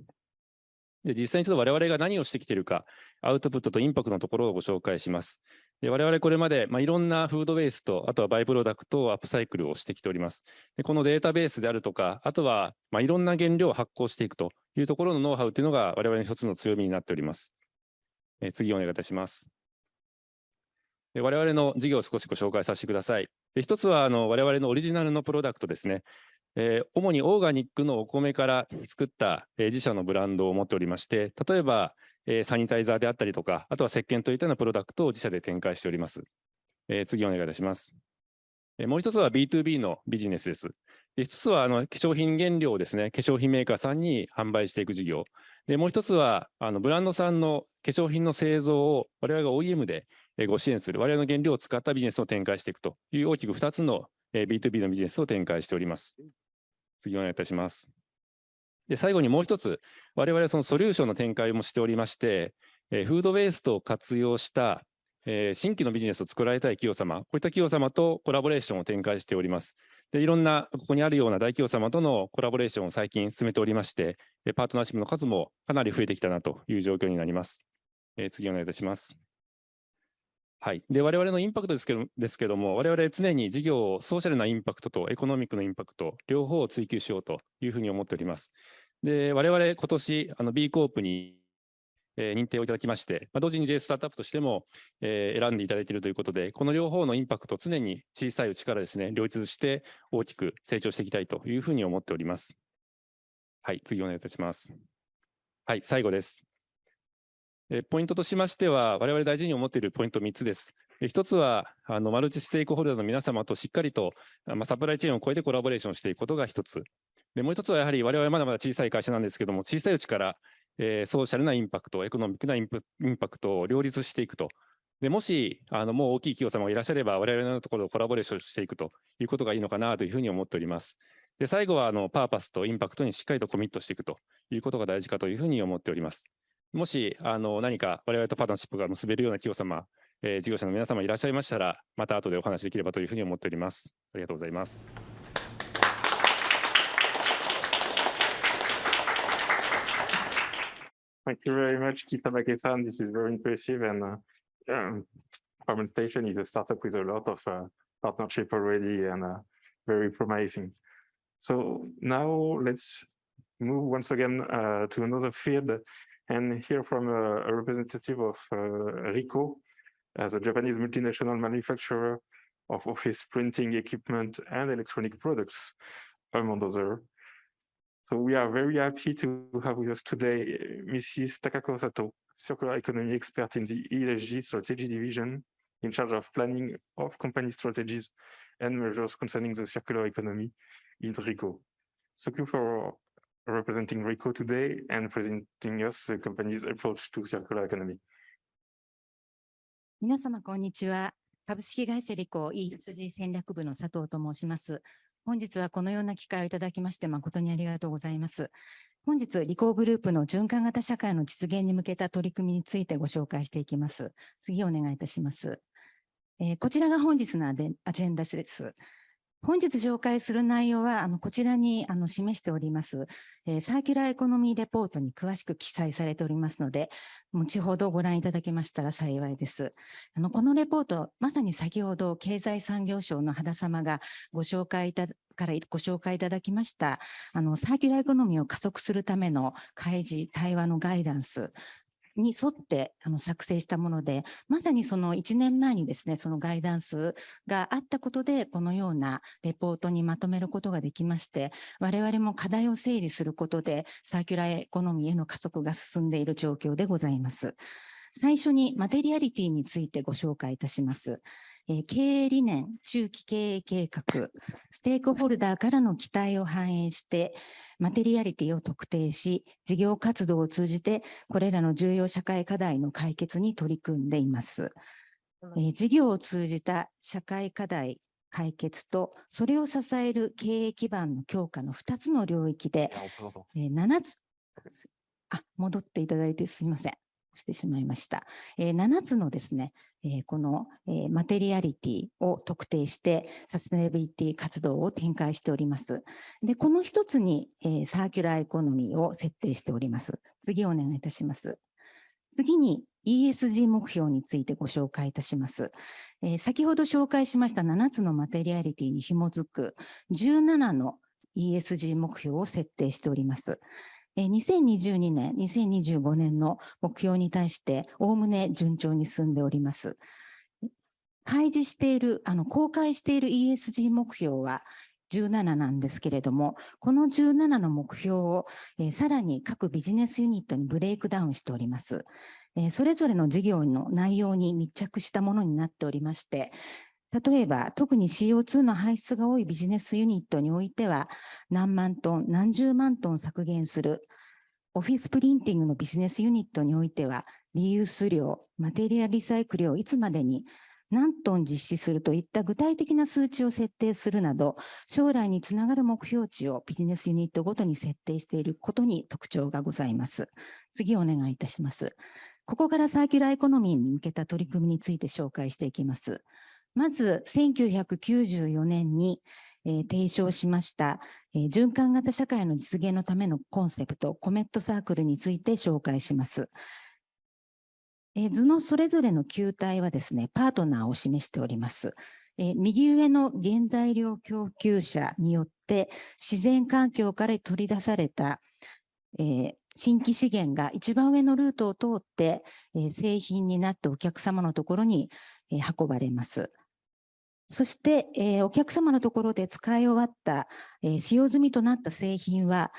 Speaker 12: で実際にちょっと我々が何をしてきているか、アウトプットとインパクトのところをご紹介します。で我々これまで、いろんなフードベースと、あとはバイプロダクトをアップサイクルをしてきております。でこのデータベースであるとか、あとは、いろんな原料を発酵していくというところのノウハウというのが我々の一つの強みになっております。次お願いいたします。で我々の事業を少しご紹介させてください。で一つは我々のオリジナルのプロダクトですね。主にオーガニックのお米から作った自社のブランドを持っておりまして、例えばサニタイザーであったりとか、あとは石鹸といったようなプロダクトを自社で展開しております。次お願いいたします。もう一つは B2B のビジネスです。で一つは化粧品原料をですね、化粧品メーカーさんに販売していく事業。でもう一つはブランドさんの化粧品の製造を我々が OEM でご支援する、我々の原料を使ったビジネスを展開していくという大きく2つの B2B のビジネスを展開しております。次お願いいたします。で最後にもう一つ、我々はそのソリューションの展開もしておりまして、フードウェイストを活用した新規のビジネスを作られたい企業様、こういった企業様とコラボレーションを展開しております。でいろんなここにあるような大企業様とのコラボレーションを最近進めておりまして、パートナーシップの数もかなり増えてきたなという状況になります。次お願いいたします。はい、で我々のインパクトですけども、我々常に事業をソーシャルなインパクトとエコノミックのインパクト、両方を追求しようというふうに思っております。で我々今年B コープに認定をいただきまして、同時に J スタートアップとしても選んでいただいているということで、この両方のインパクトを常に小さいうちからですね、両立して大きく成長していきたいというふうに思っております。はい、次お願いいたします。はい、最後です。ポイントとしましては、我々大事に思っているポイント3つです。1つは、マルチステークホルダーの皆様としっかりと、サプライチェーンを超えてコラボレーションしていくことが1つ。でもう1つは、やはり我々はまだまだ小さい会社なんですけども、小さいうちから、ソーシャルなインパクト、エコノミックなインパクトを両立していくと。でもし、もう大きい企業様がいらっしゃれば、我々のところをコラボレーションしていくということがいいのかなというふうに思っております。で、最後は、パーパスとインパクトにしっかりとコミットしていくということが大事かというふうに思っております。もし何か我々とパートナーシップが結べるような企業様、事業者の皆様いらっしゃいましたら、また後でお話しできればというふうに思っております。ありがとうございます。
Speaker 1: Thank you very much, Kitabake-san. This is very impressive, and Fermentation is a startup with a lot of partnership already, and very promising. So now let's move once again to another field and hear from a representative of RICO, the Japanese multinational manufacturer of office printing equipment and electronic products, among others. So we are very happy to have with us today Mrs. Takako Sato, circular economy expert in the ESG strategy division, in charge of planning of company strategies and measures concerning the circular economy in RICO. Thank you for representing RICO today and presenting us the company's approach to circular economy.
Speaker 13: 皆様、こんにちは。株式会社リコ ESG 戦略部の佐藤と申します。本日はこのような機会をいただきまして誠にありがとうございます。本日、リコグループの循環型社会の実現に向けた取り組みについてご紹介していきます。次お願いいたします。こちらが本日のアジェンダです。本日紹介する内容はこちらに示しております、サーキュラーエコノミーレポートに詳しく記載されておりますので、後ほどご覧いただけましたら幸いです。このレポート、まさに先ほど経済産業省の秦様がご紹介いただきました、サーキュラーエコノミーを加速するための開示、対話のガイダンスに沿って作成したもので、まさにその1年前にですね、そのガイダンスがあったことで、このようなレポートにまとめることができまして、我々も課題を整理することで、サーキュラーエコノミーへの加速が進んでいる状況でございます。最初にマテリアリティについてご紹介いたします。経営理念、中期経営計画、ステークホルダーからの期待を反映して、マテリアリティを特定し、事業活動を通じて、これらの重要社会課題の解決に取り組んでいます。事業を通じた社会課題解決と、それを支える経営基盤の強化の2つの領域で、戻っていただいてすみません。してしまいました。7つのですね、このマテリアリティを特定してサステナビリティ活動を展開しております。で、この一つにサーキュラーエコノミーを設定しております。次お願いいたします。次に ESG 目標についてご紹介いたします。先ほど紹介しました7つのマテリアリティに紐づく17の ESG 目標を設定しております。2022年、2025年の目標に対して、おおむね順調に進んでおります。開示している、公開している ESG 目標は17なんですけれども、この17の目標を、さらに各ビジネスユニットにブレイクダウンしております。それぞれの事業の内容に密着したものになっておりまして、例えば、特に CO2 の排出が多いビジネスユニットにおいては、何万トン、何十万トン削減する。オフィスプリンティングのビジネスユニットにおいては、リユース量、マテリアリサイクルをいつまでに何トン実施するといった具体的な数値を設定するなど、将来につながる目標値をビジネスユニットごとに設定していることに特徴がございます。次お願いいたします。ここからサーキュラーエコノミーに向けた取り組みについて紹介していきます。まず、1994年に提唱しました、循環型社会の実現のためのコンセプト、コメットサークルについて紹介します。図のそれぞれの球体はですね、パートナーを示しております。右上の原材料供給者によって自然環境から取り出された、新規資源が一番上のルートを通って、製品になってお客様のところに、運ばれます。そして、お客様のところで使い終わった、使用済みとなった製品は、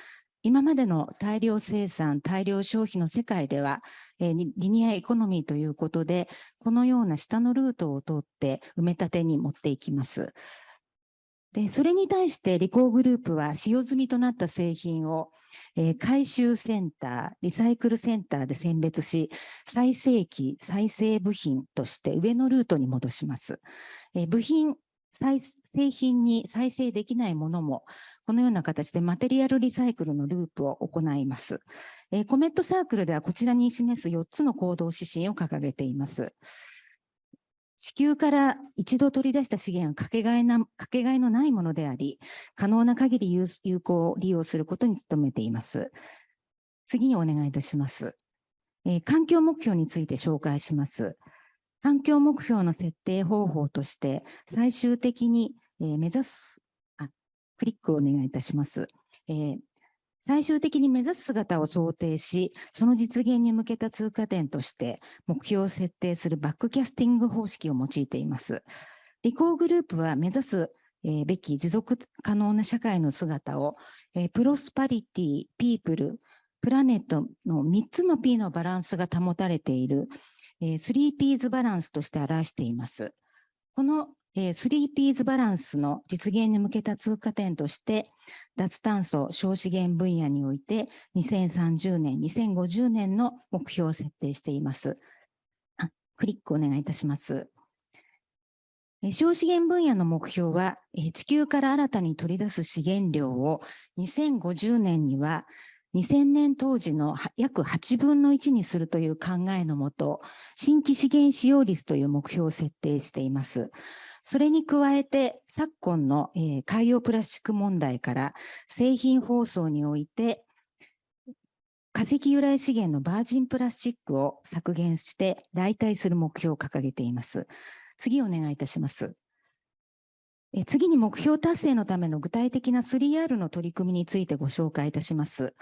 Speaker 13: 今までの大量生産、大量消費の世界では、リニアエコノミーということで、このような下のルートを通って埋め立てに持っていきます。で、それに対してリコーグループは使用済みとなった製品を、回収センター、リサイクルセンターで選別し、再生機、再生部品として上のルートに戻します。部品、製品に再生できないものも、このような形でマテリアルリサイクルのループを行います。コメットサークルではこちらに示す4つの行動指針を掲げています。地球から一度取り出した資源はかけがえのないものであり、可能な限り有効利用することに努めています。次にお願いいたします。環境目標について紹介します。環境目標の設定方法として、最終的に目指すクリックをお願いいたします。最終的に目指す姿を想定し、その実現に向けた通過点として目標を設定するバックキャスティング方式を用いています。理工グループは目指すべき持続可能な社会の姿を、プロスパリティ、ピープル、プラネットの3つの P のバランスが保たれている、3Ps バランスとして表しています。この3Ps バランスの実現に向けた通過点として、脱炭素、省資源分野において2030年、2050年の目標を設定しています。クリックお願いいたします。省資源分野の目標は、地球から新たに取り出す資源量を2050年には2000年当時の約8分の1にするという考えのもと、新規資源使用率という目標を設定しています。それに加えて、昨今の海洋プラスチック問題から製品包装において、化石由来資源のバージンプラスチックを削減して代替する目標を掲げています。次お願いいたします。次に目標達成のための具体的な 3R の取り組みについてご紹介いたします。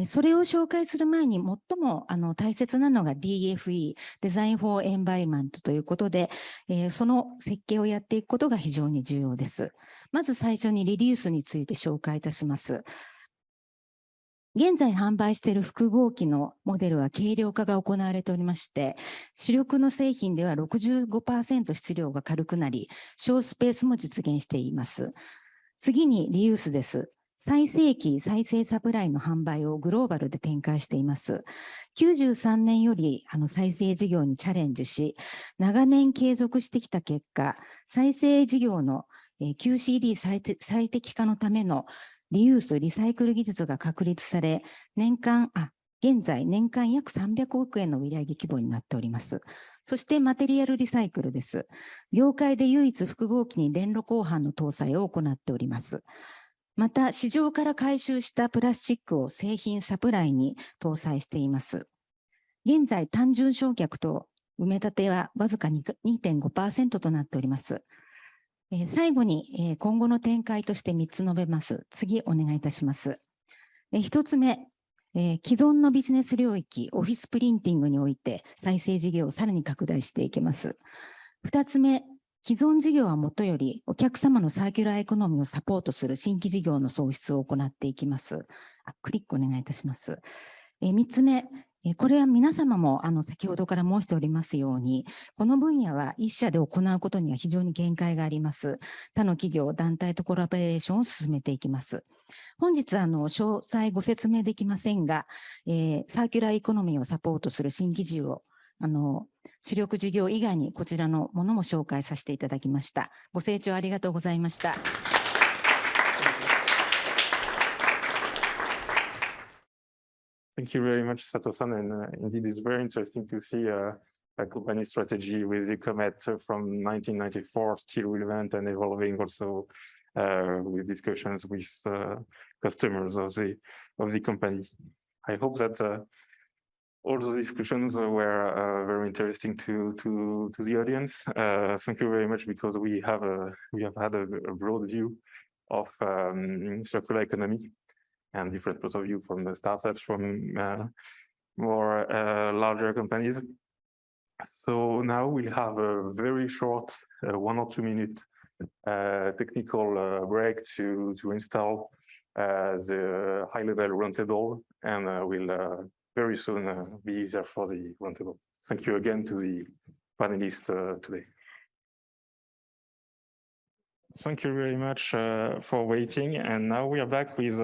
Speaker 13: それを紹介する前に最も大切なのが DFE、デザイン・フォー・エンバイメントということで、その設計をやっていくことが非常に重要です。まず最初にリデュースについて紹介いたします。現在販売している複合機のモデルは軽量化が行われておりまして、主力の製品では 65% 質量が軽くなり、小スペースも実現しています。次にリユースです。最盛期再生サプライの販売をグローバルで展開しています。93年より再生事業にチャレンジし、長年継続してきた結果、再生事業の QCD 最適化のためのリユース・リサイクル技術が確立され、現在年間約300億円の売上規模になっております。そしてマテリアルリサイクルです。業界で唯一複合機に電路交換の搭載を行っております。また、市場から回収したプラスチックを製品サプライに搭載しています。現在、単純焼却と埋め立てはわずか 2.5% となっております。最後に今後の展開として3つ述べます。次お願いいたします。1つ目、既存のビジネス領域、オフィスプリンティングにおいて再生事業をさらに拡大していきます。2つ目、既存事業はもとよりお客様のサーキュラーエコノミーをサポートする新規事業の創出を行っていきます。クリックお願いいたします。3つ目、これは皆様も先ほどから申しておりますように、この分野は一社で行うことには非常に限界があります。他の企業、団体とコラボレーションを進めていきます。本日詳細ご説明できませんが、サーキュラーエコノミーをサポートする新規事業、主力事業以外にこちらのものも紹介させていただきました。ご清聴ありがとうございました。
Speaker 1: Thank you very much, Sato-san. And indeed, it's very interesting to see a company strategy with the Comet from 1994 still relevant and evolving also with discussions with customers of the company. I hope that all the discussions were very interesting to the audience. Thank you very much because we have had a broad view of circular economy. And different points of view from the startups, from more larger companies. So now we'll have a very short 1 or 2 minute technical break to install the high-level roundtable, and we'll very soon be there for the roundtable. Thank you again to the panelists today. Thank you very much for waiting. And now we are back with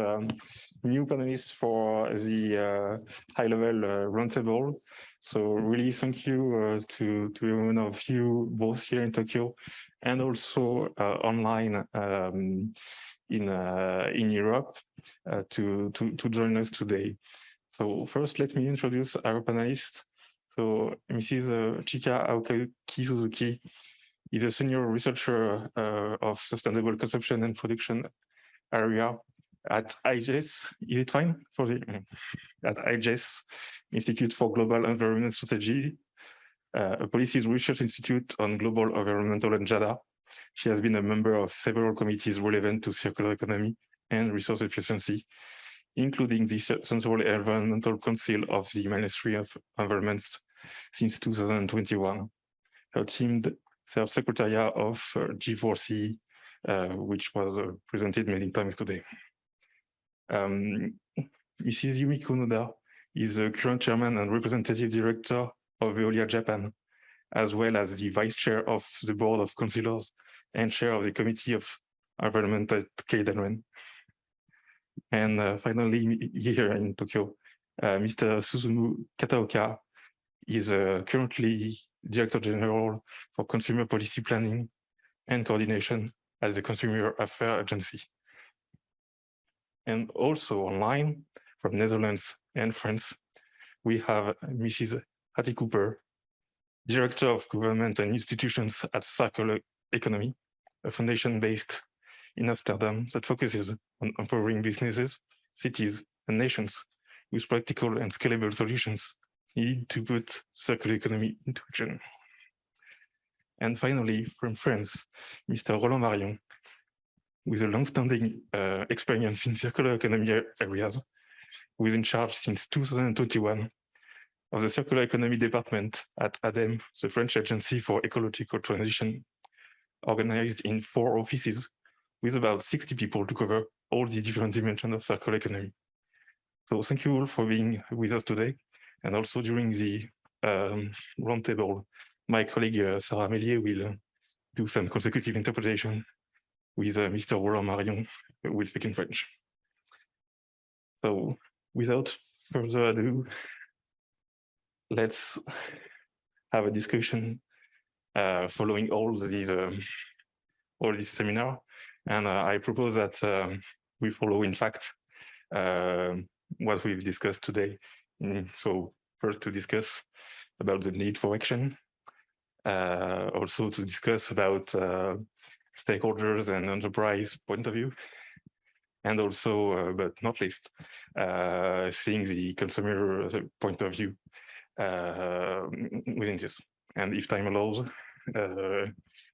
Speaker 1: new panelists for the high-level roundtable. So really thank you to everyone of you, both here in Tokyo and also online in Europe to join us today. So first, let me introduce our panelists. So Mrs. Chika Aoki-Suzuki is a senior researcher of sustainable consumption and production area at IGES. Is it fine for the at IGES Institute for Global Environment Strategy, a policy research institute on global environmental agenda She has been a member of several committees relevant to circular economy and resource efficiency, including the Central Environmental Council of the Ministry of Environment since 2021. Her team serves Secretariat of G4C, which was presented many times today. Mrs. Yumiko Noda is the current chairman and representative director of Veolia Japan, as well as the vice chair of the board of councillors and chair of the committee of environment at Guideline. And finally, here in Tokyo, Mr. Susumu Kataoka is currently Director General for Consumer Policy Planning and Coordination at the Consumer Affairs Agency. And also online from Netherlands and France, we have Mrs. Hattie Cooper, Director of Government and Institutions at Circular Economy, a foundation based in Amsterdam that focuses on empowering businesses, cities, and nations with practical and scalable solutions needed to put circular economy into action. And finally, from France, Mr. Roland Marion, with a long-standing experience in circular economy areas, who is in charge since 2021 of the Circular Economy Department at ADEME, the French Agency for Ecological Transition, organized in 4 offices with about 60 people to cover all the different dimensions of circular economy. So thank you all for being with us today. And also during the roundtable, my colleague Sarah Mellier will do some consecutive interpretation with Mr. Roland Marion, who will speak in French. So without further ado, let's have a discussion following all this seminar. And I propose that we follow, in fact, what we've discussed today. So first to discuss about the need for action, also to discuss about stakeholders and enterprise point of view, and also, but not least, seeing the consumer point of view within this. And if time allows,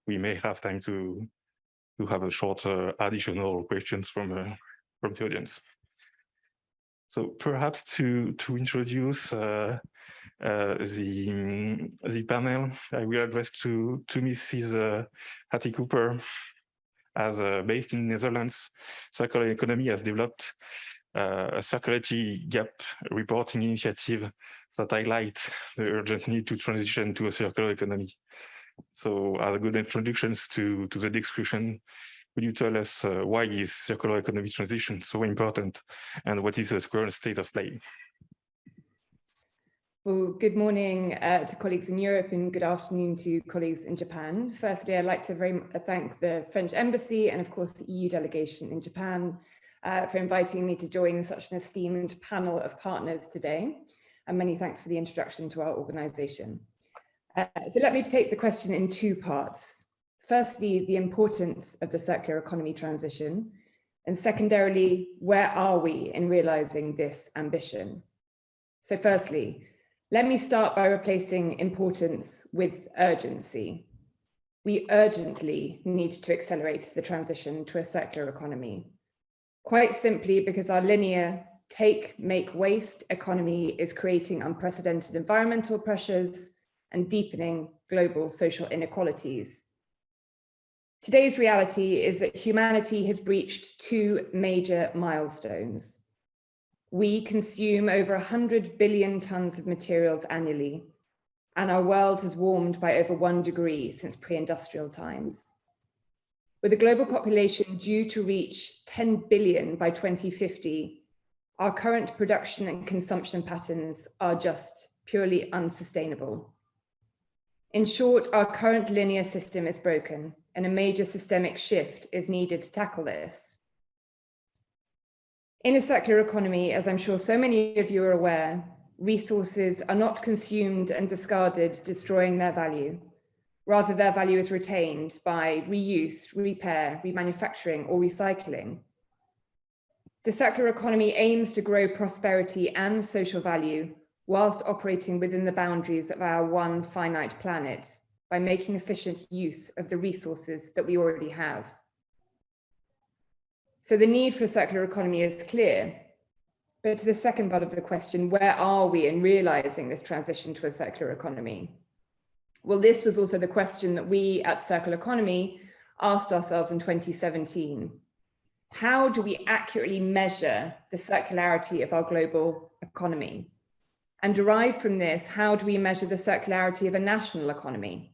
Speaker 1: we may have time to have a short additional questions from the audience. So perhaps to introduce the panel, I will address to Mrs. Hattie Cooper. As based in Netherlands, Circular Economy has developed a circularity gap reporting initiative that highlights the urgent need to transition to a circular economy. So as a good introductions to the discussion, would you tell us why is circular economy transition so important and what is the current state of play?
Speaker 14: Well, good morning to colleagues in Europe and good afternoon to colleagues in Japan. Firstly, I'd like to thank the French Embassy and of course the EU delegation in Japan for inviting me to join such an esteemed panel of partners today. And many thanks for the introduction to our organization. So let me take the question in 2 parts. Firstly, the importance of the circular economy transition, and secondarily, where are we in realizing this ambition? So firstly, let me start by replacing importance with urgency. We urgently need to accelerate the transition to a circular economy. Quite simply because our linear take, make, waste economy is creating unprecedented environmental pressures and deepening global social inequalities. Today's reality is that humanity has breached 2 major milestones. We consume over 100 billion tons of materials annually, and our world has warmed by over 1 degree since pre-industrial times. With a global population due to reach 10 billion by 2050, our current production and consumption patterns are just purely unsustainable. In short, our current linear system is broken, and a major systemic shift is needed to tackle this. In a circular economy, as I'm sure so many of you are aware, resources are not consumed and discarded, destroying their value. Rather, their value is retained by reuse, repair, remanufacturing, or recycling. The circular economy aims to grow prosperity and social value whilst operating within the boundaries of our one finite planet by by making efficient use of the resources that we already have. So the need for a circular economy is clear. But to the second part of the question, where are we in realizing this transition to a circular economy? Well, this was also the question that we at Circular Economy asked ourselves in 2017. How do we accurately measure the circularity of our global economy? And derive from this, how do we measure the circularity of a national economy?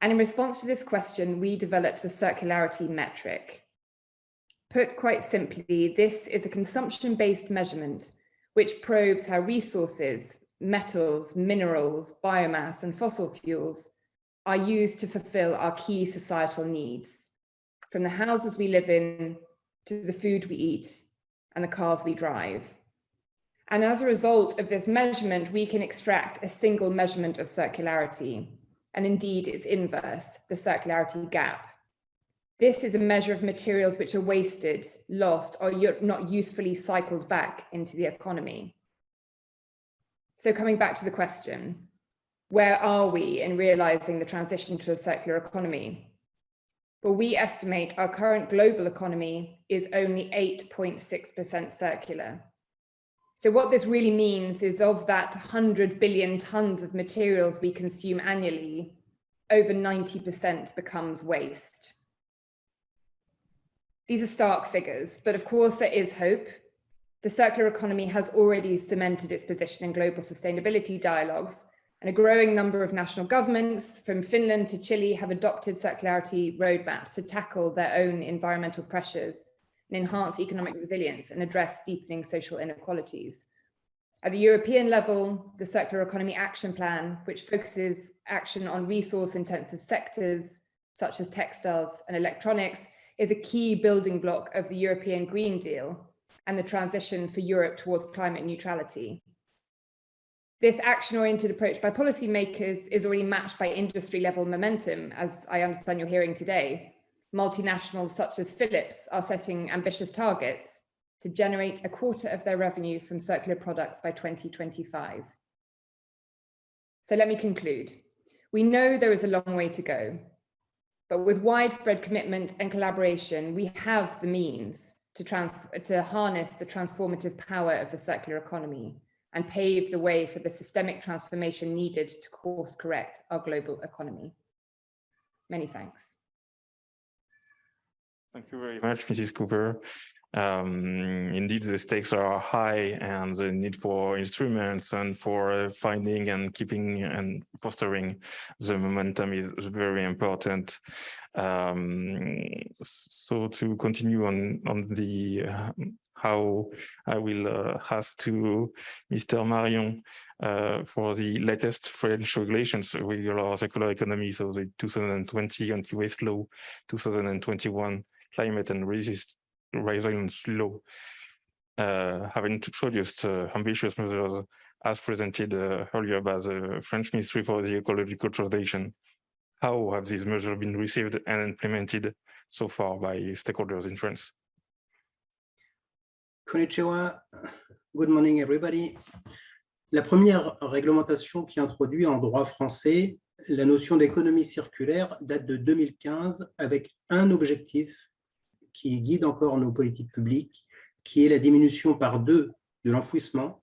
Speaker 14: And in response to this question, we developed the Circularity Metric. Put quite simply, this is a consumption-based measurement which probes how resources, metals, minerals, biomass, and fossil fuels are used to fulfill our key societal needs, from the houses we live in to the food we eat and the cars we drive. And as a result of this measurement, we can extract a single measurement of circularity, and indeed its inverse, the circularity gap. This is a measure of materials which are wasted, lost, or not usefully cycled back into the economy. So coming back to the question, where are we in realizing the transition to a circular economy? Well, we estimate our current global economy is only 8.6% circular. So what this really means is of that 100 billion tons of materials we consume annually, over 90% becomes waste. These are stark figures, but of course there is hope. The circular economy has already cemented its position in global sustainability dialogues, and a growing number of national governments, from Finland to Chile, have adopted circularity roadmaps to tackle their own environmental pressures and enhance economic resilience and address deepening social inequalities. At the European level, the Circular Economy Action Plan, which focuses action on resource-intensive sectors, such as textiles and electronics, is a key building block of the European Green Deal and the transition for Europe towards climate neutrality. This action-oriented approach by policymakers is already matched by industry-level momentum, as I understand you're hearing today. Multinationals such as Philips are setting ambitious targets to generate a quarter of their revenue from circular products by 2025. So let me conclude. We know there is a long way to go, but with widespread commitment and collaboration, we have the means to harness the transformative power of the circular economy and pave the way for the systemic transformation needed to course correct our global economy. Many thanks.
Speaker 1: Thank you very much, Mrs. Cooper. Indeed, the stakes are high, and the need for instruments and for finding and keeping and fostering the momentum is very important. So to continue on the how I will ask to Mr. Marion for the latest French regulations regular circular economy, so the 2020 anti-waste law, 2021 climate and resilience law, have introduced ambitious measures as presented earlier by the French Ministry for the Ecological Transition. How have these measures been received and implemented so far by stakeholders in France?
Speaker 15: Konnichiwa. Good morning, everybody. La première réglementation qui introduit en droit français la notion d'économie circulaire date de 2015 avec un objectif qui guide encore nos politiques publiques, qui est la diminution par 2 de l'enfouissement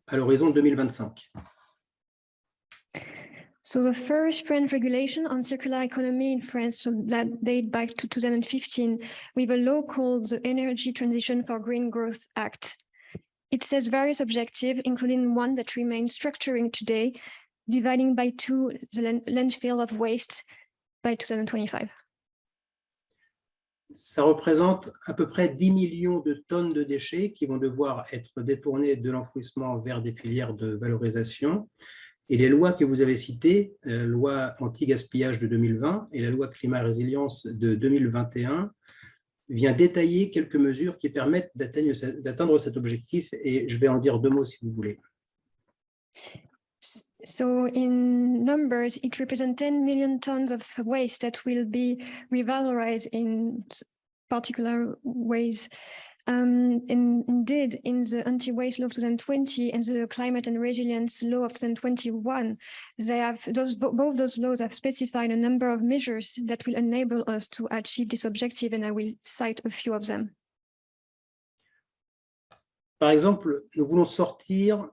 Speaker 15: à l'horizon 2025.
Speaker 16: So the first French regulation on circular economy in France, so that date back to 2015, with a law called the Energy Transition for Green Growth Act. It sets various objectives, including one that remains structuring today, dividing by 2 the landfill of waste by 2025.
Speaker 15: Ça représente à peu près 10 millions de tonnes de déchets qui vont devoir être détournés de l'enfouissement vers des filières de valorisation. Et les lois que vous avez citées, la loi anti-gaspillage de 2020 et la loi climat et résilience de 2021, vient détailler quelques mesures qui permettent d'atteindre cet objectif. Et je vais en dire 2 mots si vous voulez.
Speaker 16: So in numbers, it represents 10 million tons of waste that will be revalorized in particular ways Indeed, in the Anti-Waste Law of 2020 and the Climate and Resilience Law of 2021, both those laws have specified a number of measures that will enable us to achieve this objective, and I will cite a few of them.
Speaker 15: Par exemple, nous voulons sortir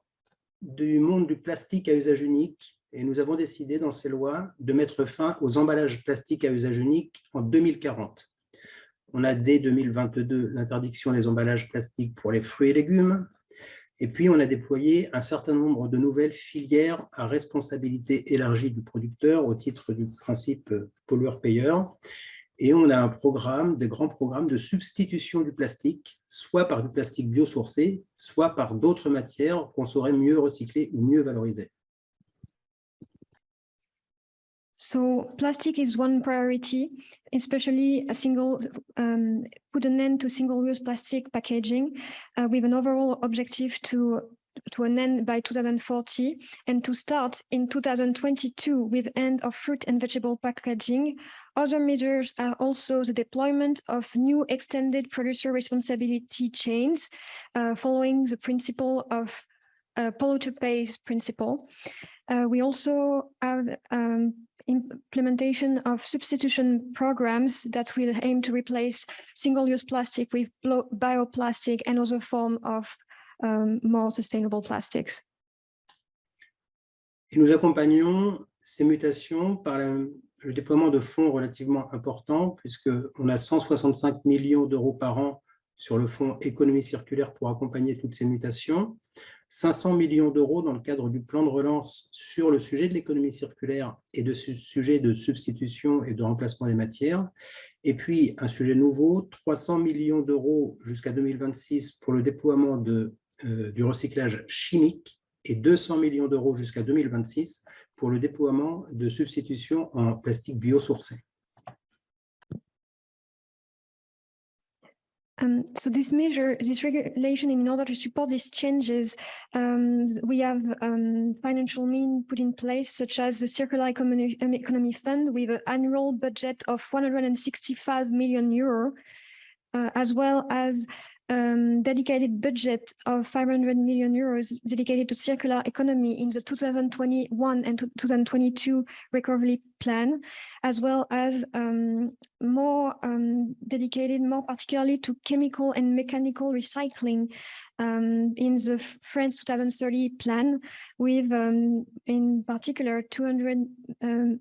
Speaker 15: du monde du plastique à usage unique et nous avons décidé dans ces lois de mettre fin aux emballages plastiques à usage unique en 2040. On a dès 2022 l'interdiction des emballages plastiques pour les fruits et légumes. Et puis, on a déployé un certain nombre de nouvelles filières à responsabilité élargie du producteur au titre du principe pollueur-payeur. Et on a un programme, des grands programmes de substitution du plastique, soit par du plastique biosourcé, soit par d'autres matières qu'on saurait mieux recycler ou mieux valoriser.
Speaker 16: So plastic is one priority, especially put an end to single-use plastic packaging with an overall objective to an end by 2040 and to start in 2022 with end of fruit and vegetable packaging. Other measures are also the deployment of new extended producer responsibility chains following the principle of polluter pays principle. We also have implementation of substitution programs that will aim to replace single-use plastic with bioplastic and other forms of more sustainable plastics.
Speaker 15: Et nous accompagnons ces mutations par le déploiement de fonds relativement importants, puisqu'on a 165 millions d'euros par an sur le fonds économie circulaire pour accompagner toutes ces mutations, 500 millions d'euros dans le cadre du plan de relance sur le sujet de l'économie circulaire et de ce sujet de substitution et de remplacement des matières. Et puis, un sujet nouveau, 300 millions d'euros jusqu'à 2026 pour le déploiement du recyclage chimique et 200 millions d'euros jusqu'à 2026 pour le déploiement de substitution en plastique biosourcé.
Speaker 16: So this regulation, in order to support these changes, we have financial means put in place, such as the Circular Economy Fund with an annual budget of 165 million euro, as well as dedicated budget of 500 million euros dedicated to circular economy in the 2021 and 2022 recovery plan, as well as more dedicated more particularly to chemical and mechanical recycling in the French 2030 plan, with in particular 200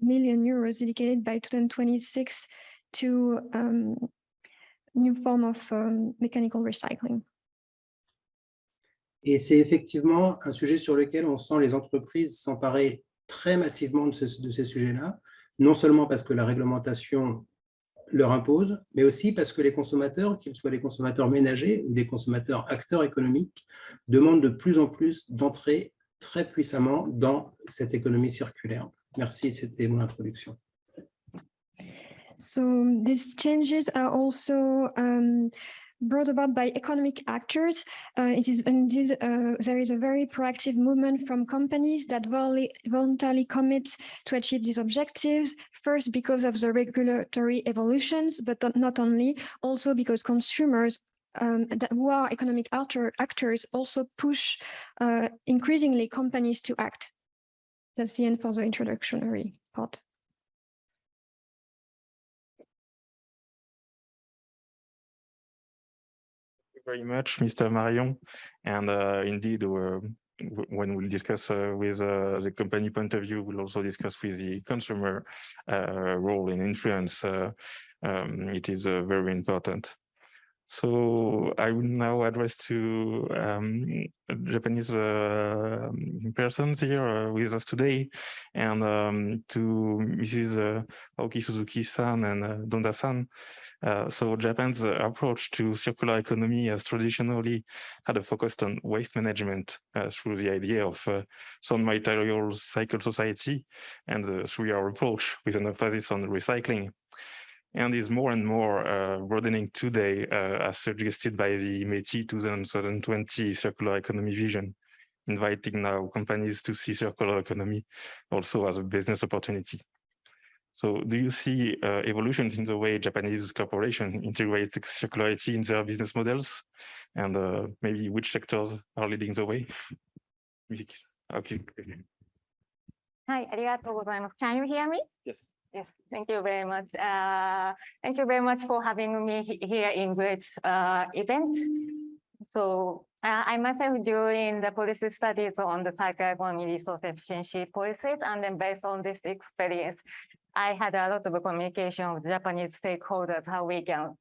Speaker 16: million euros dedicated by 2026 to new form of mechanical recycling.
Speaker 15: Et c'est effectivement un sujet sur lequel on sent les entreprises s'emparer très massivement de ces sujets-là, non seulement parce que la réglementation leur impose, mais aussi parce que les consommateurs, qu'ils soient des consommateurs ménagers ou des consommateurs acteurs économiques, demandent de plus en plus d'entrer très puissamment dans cette économie circulaire. Merci, c'était mon introduction.
Speaker 16: So these changes are also brought about by economic actors. It is indeed there is a very proactive movement from companies that voluntarily commit to achieve these objectives. First, because of the regulatory evolutions, but not only, also because consumers who are economic actors also push increasingly companies to act. That's the end for the introductory part.
Speaker 1: Very much, Mr. Marion. And indeed, when we'll discuss with the company point of view, we'll also discuss with the consumer role and influence. It is very important. So I will now address to Japanese persons here with us today, and to Mrs. Aoki Suzuki-san and Donda-san. So Japan's approach to circular economy has traditionally had a focus on waste management through the idea of sound materials cycle society, and the 3R approach with an emphasis on recycling, and is more and more broadening today, as suggested by the METI 2020 circular economy vision, inviting now companies to see circular economy also as a business opportunity. So do you see evolutions in the way Japanese corporations integrate circularity in their business models? And maybe which sectors are leading the way? Okay.
Speaker 17: はい、ありがとうございます。Can you hear me?
Speaker 1: Yes.
Speaker 17: Yes, thank you very much. Thank you very much for having me here in great event. So I myself doing the policy studies on the circular economy resource efficiency policies, and then based on this experience, I had a lot of communication with Japanese stakeholders how we can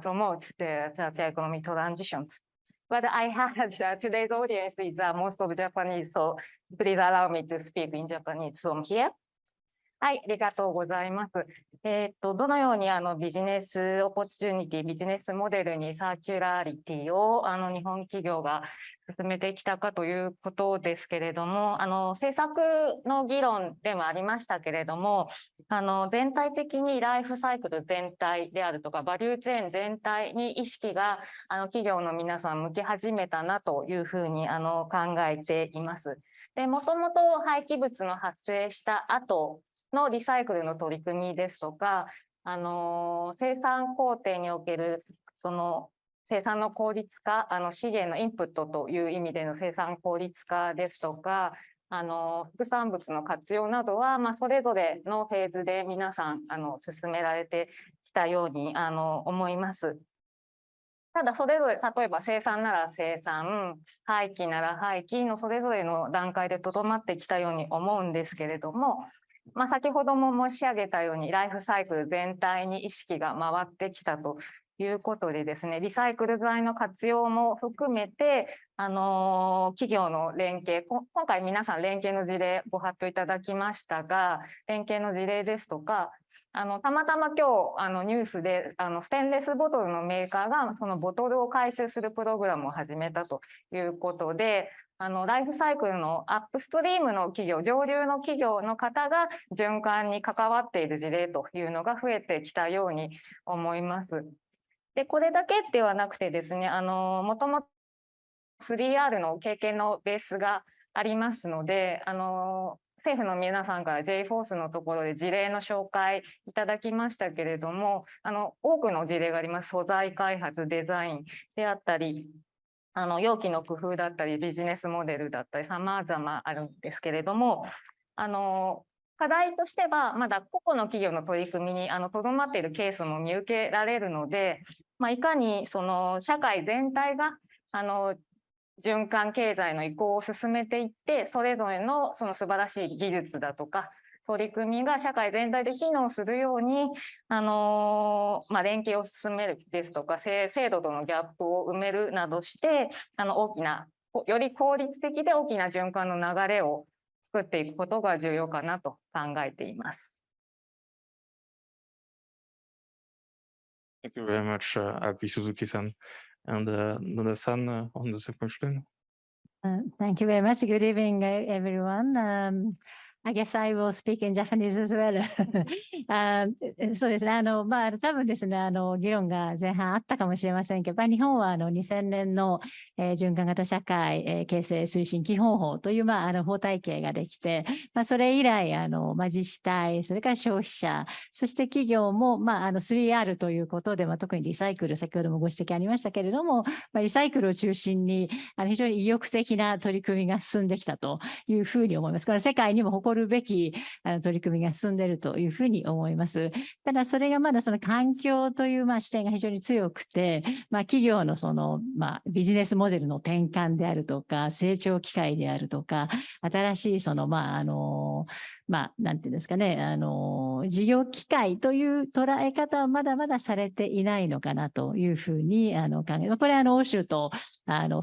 Speaker 17: promote the circular economy transitions. But I had today's audience is most of Japanese, so please allow me to speak in Japanese from here. はい、ありがとうございます。どのようにビジネスオポチュニティ、ビジネスモデルにサーキュラリティを日本企業が進めてきたかということですけれども、政策の議論でもありましたけれども、全体的にライフサイクル全体であるとか、バリューチェーン全体に意識が企業の皆さん向け始めたなというふうに考えています。で、もともと廃棄物の発生した後のリサイクルの取り組みですとか、生産工程におけるその生産の効率化、資源のインプットという意味での生産効率化ですとか、副産物の活用などは、それぞれのフェーズで皆さん進められてきたように思います。ただそれぞれ、例えば生産なら生産、廃棄なら廃棄のそれぞれの段階でとどまってきたように思うんですけれども、先ほども申し上げたようにライフサイクル全体に意識が回ってきたということでですね、リサイクル材の活用も含めて企業の連携、今回皆さん連携の事例ご発表いただきましたが、連携の事例ですとか、たまたま今日ニュースでステンレスボトルのメーカーがそのボトルを回収するプログラムを始めたということで、ライフサイクルのアップストリームの企業、上流の企業の方が循環に関わっている事例というのが増えてきたように思います。で、これだけではなくてですね、もともと 3R の経験のベースがありますので、政府の皆さんから J フォースのところで事例の紹介いただきましたけれども、多くの事例があります。素材開発、デザインであったり、容器の工夫だったり、ビジネスモデルだったり、様々あるんですけれども、課題としては、まだ個々の企業の取り組みにとどまっているケースも見受けられるので、いかにその社会全体が循環経済の移行を進めていって、それぞれのその素晴らしい技術だとか、取り組みが社会全体で機能するように、連携を進めるですとか、制度とのギャップを埋めるなどして、大きな、より効率的で大きな循環の流れを作っていくことが重要かなと考えています。
Speaker 1: Thank you very much, Aki Suzuki-san. And Nona-san, on the second question.
Speaker 18: Thank you very much. Good evening, everyone. I guess I will speak in Japanese as well. そうですね。多分ですね、議論が前半あったかもしれませんけど、日本は2000年の、循環型社会、形成推進基本法という、法体系ができて、それ以来、自治体、それから消費者、そして企業も、3R ということで、特にリサイクル、先ほどもご指摘ありましたけれども、リサイクルを中心に、非常に意欲的な取り組みが進んできたというふうに思います。これは世界にも誇るべき取り組みが進んでいるというふうに思います。ただそれがまだその環境という視点が非常に強くて、企業のそのビジネスモデルの転換であるとか、成長機会であるとか、新しいそのなんていうんですかね、事業機会という捉え方はまだまだされていないのかなというふうに考えます。これは欧州と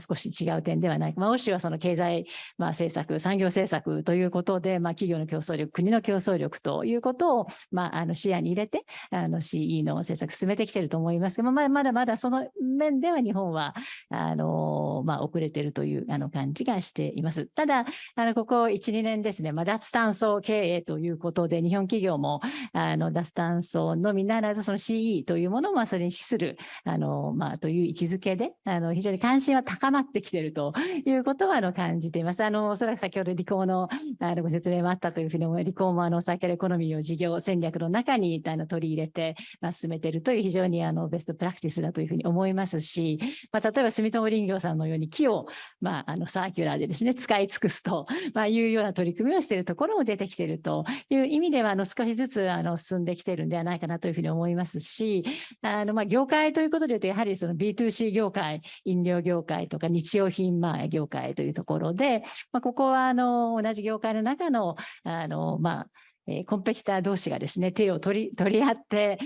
Speaker 18: 少し違う点ではない。欧州はその経済政策、産業政策ということで、企業の競争力、国の競争力ということを視野に入れてCE の政策進めてきていると思いますけど、まだまだその面では日本は遅れているという感じがしています。ただここ1、2年ですね、脱炭素経営ということで日本企業も
Speaker 13: 脱炭素のみならず、その CE というものもそれに資するという位置づけで非常に関心は高まってきているということは感じています。おそらく先ほど理工のご説明もあったというふうに思い、理工もサーキュラーエコノミーを事業戦略の中に取り入れて進めているという非常にベストプラクティスだというふうに思いますし、例えば住友林業さんのように木をサーキュラーでですね使い尽くすというような取り組みをしているところも出てきているという意味では少しずつ進んできているんではないかなというふうに思いますし、業界ということでいうとやはりその B2C 業界、飲料業界とか日用品業界というところで、ここは同じ業界の中のコンペティター同士がですね手を取り合って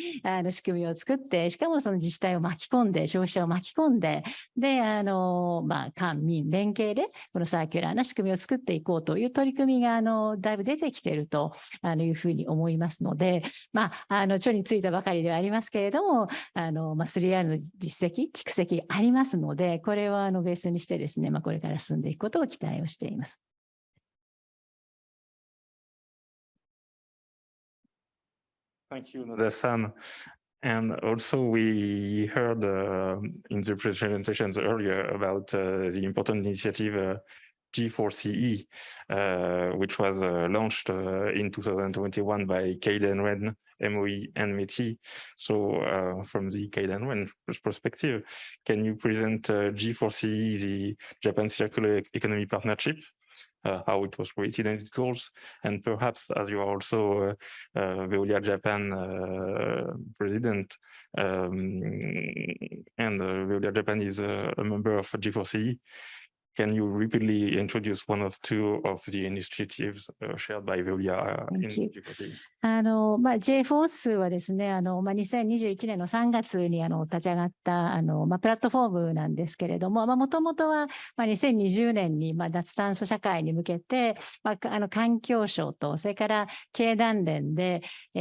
Speaker 13: 仕組みを作って、しかもその自治体を巻き込んで消費者を巻き込んで、で官民連携でこのサーキュラーな仕組みを作っていこうという取り組みがだいぶ出てきているというふうに思いますので、著についたばかりではありますけれども3R の実績蓄積ありますので、これをベースにしてですねこれから進んでいくことを期待をしています。
Speaker 1: Thank you, Noda-san. And also we heard in the presentations earlier about the important initiative G4CE, which was launched in 2021 by Keidanren, MOE, and METI. So from the Keidanren perspective, can you present G4CE, the Japan Circular Economy Partnership, how it was created and its goals, and perhaps as you are also Veolia Japan president, and Veolia Japan is a member of G4CE, can you rapidly introduce one or two of the initiatives shared by Veolia in G4CE?
Speaker 13: J-FORCE はですね、2021年の3月に立ち上がったプラットフォームなんですけれども、もともとは2020年に脱炭素社会に向けて、環境省とそれから経団連で、ど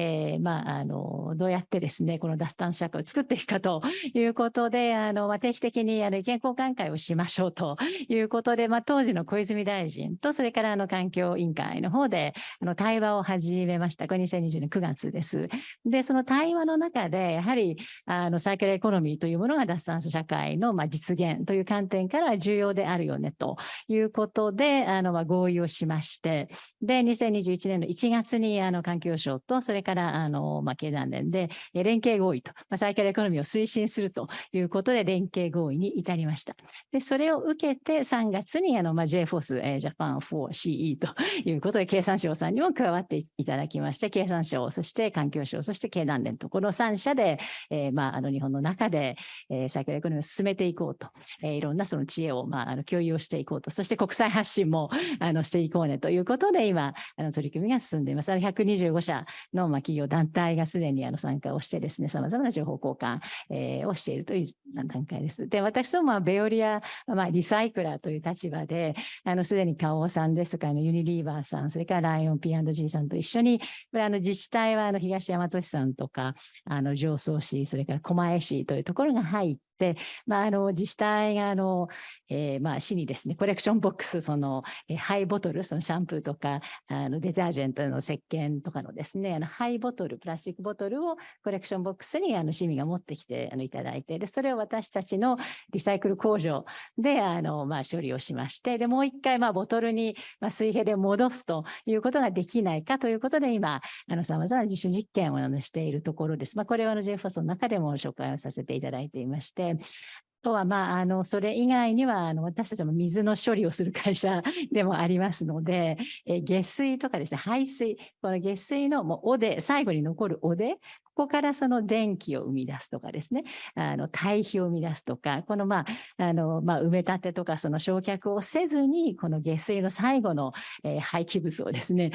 Speaker 13: うやってですね、この脱炭素社会を作っていくかということで、定期的に意見交換会をしましょうということで、当時の小泉大臣とそれから環境委員会の方で対話を始めました。これ2020年9月です。で、その対話の中で、やはりサーキュラーエコノミーというものが脱炭素社会の実現という観点から重要であるよねということで合意をしまして、で、2021年の1月に環境省とそれから経団連で連携合意と、サーキュラーエコノミーを推進するということで連携合意に至りました。で、それを受けて3月にJ-FORCE Japan for CE ということで経産省さんにも加わっていただきまして、経産省、そして環境省、そして経団連と、この3社で、日本の中で、サーキュラーエコノミーを進めていこうと、いろんなその知恵を、共有をしていこうと、そして国際発信もしていこうねということで、今、取り組みが進んでいます。125社の企業団体がすでに参加をしてですね、さまざまな情報交換、をしているという段階です。で、私どもベオリア、リサイクラーという立場で、すでに花王さんですとか、ユニリーバーさん、それからライオン P&G さんと一緒に、自治体は東大和市さんとか常総市、それから狛江市というところが入って、自治体が市にですねコレクションボックス、そのハイボトル、そのシャンプーとかデタージェントの石鹸とかのですねハイボトル、プラスチックボトルをコレクションボックスに市民が持ってきていただいて、でそれを私たちのリサイクル工場で処理をしまして、でもう一回ボトルに水平で戻すということができないかということで今さまざまな実証実験をしているところです。これはJ-FORCEの中でも紹介をさせていただいていまして、あとはそれ以外には私たちも水の処理をする会社でもありますので、下水とかですね、排水、この下水の汚泥、最後に残る汚泥、ここからその電気を生み出すとかですね、堆肥を生み出すとか、この埋め立てとかその焼却をせずに、この下水の最後の廃棄物をですね、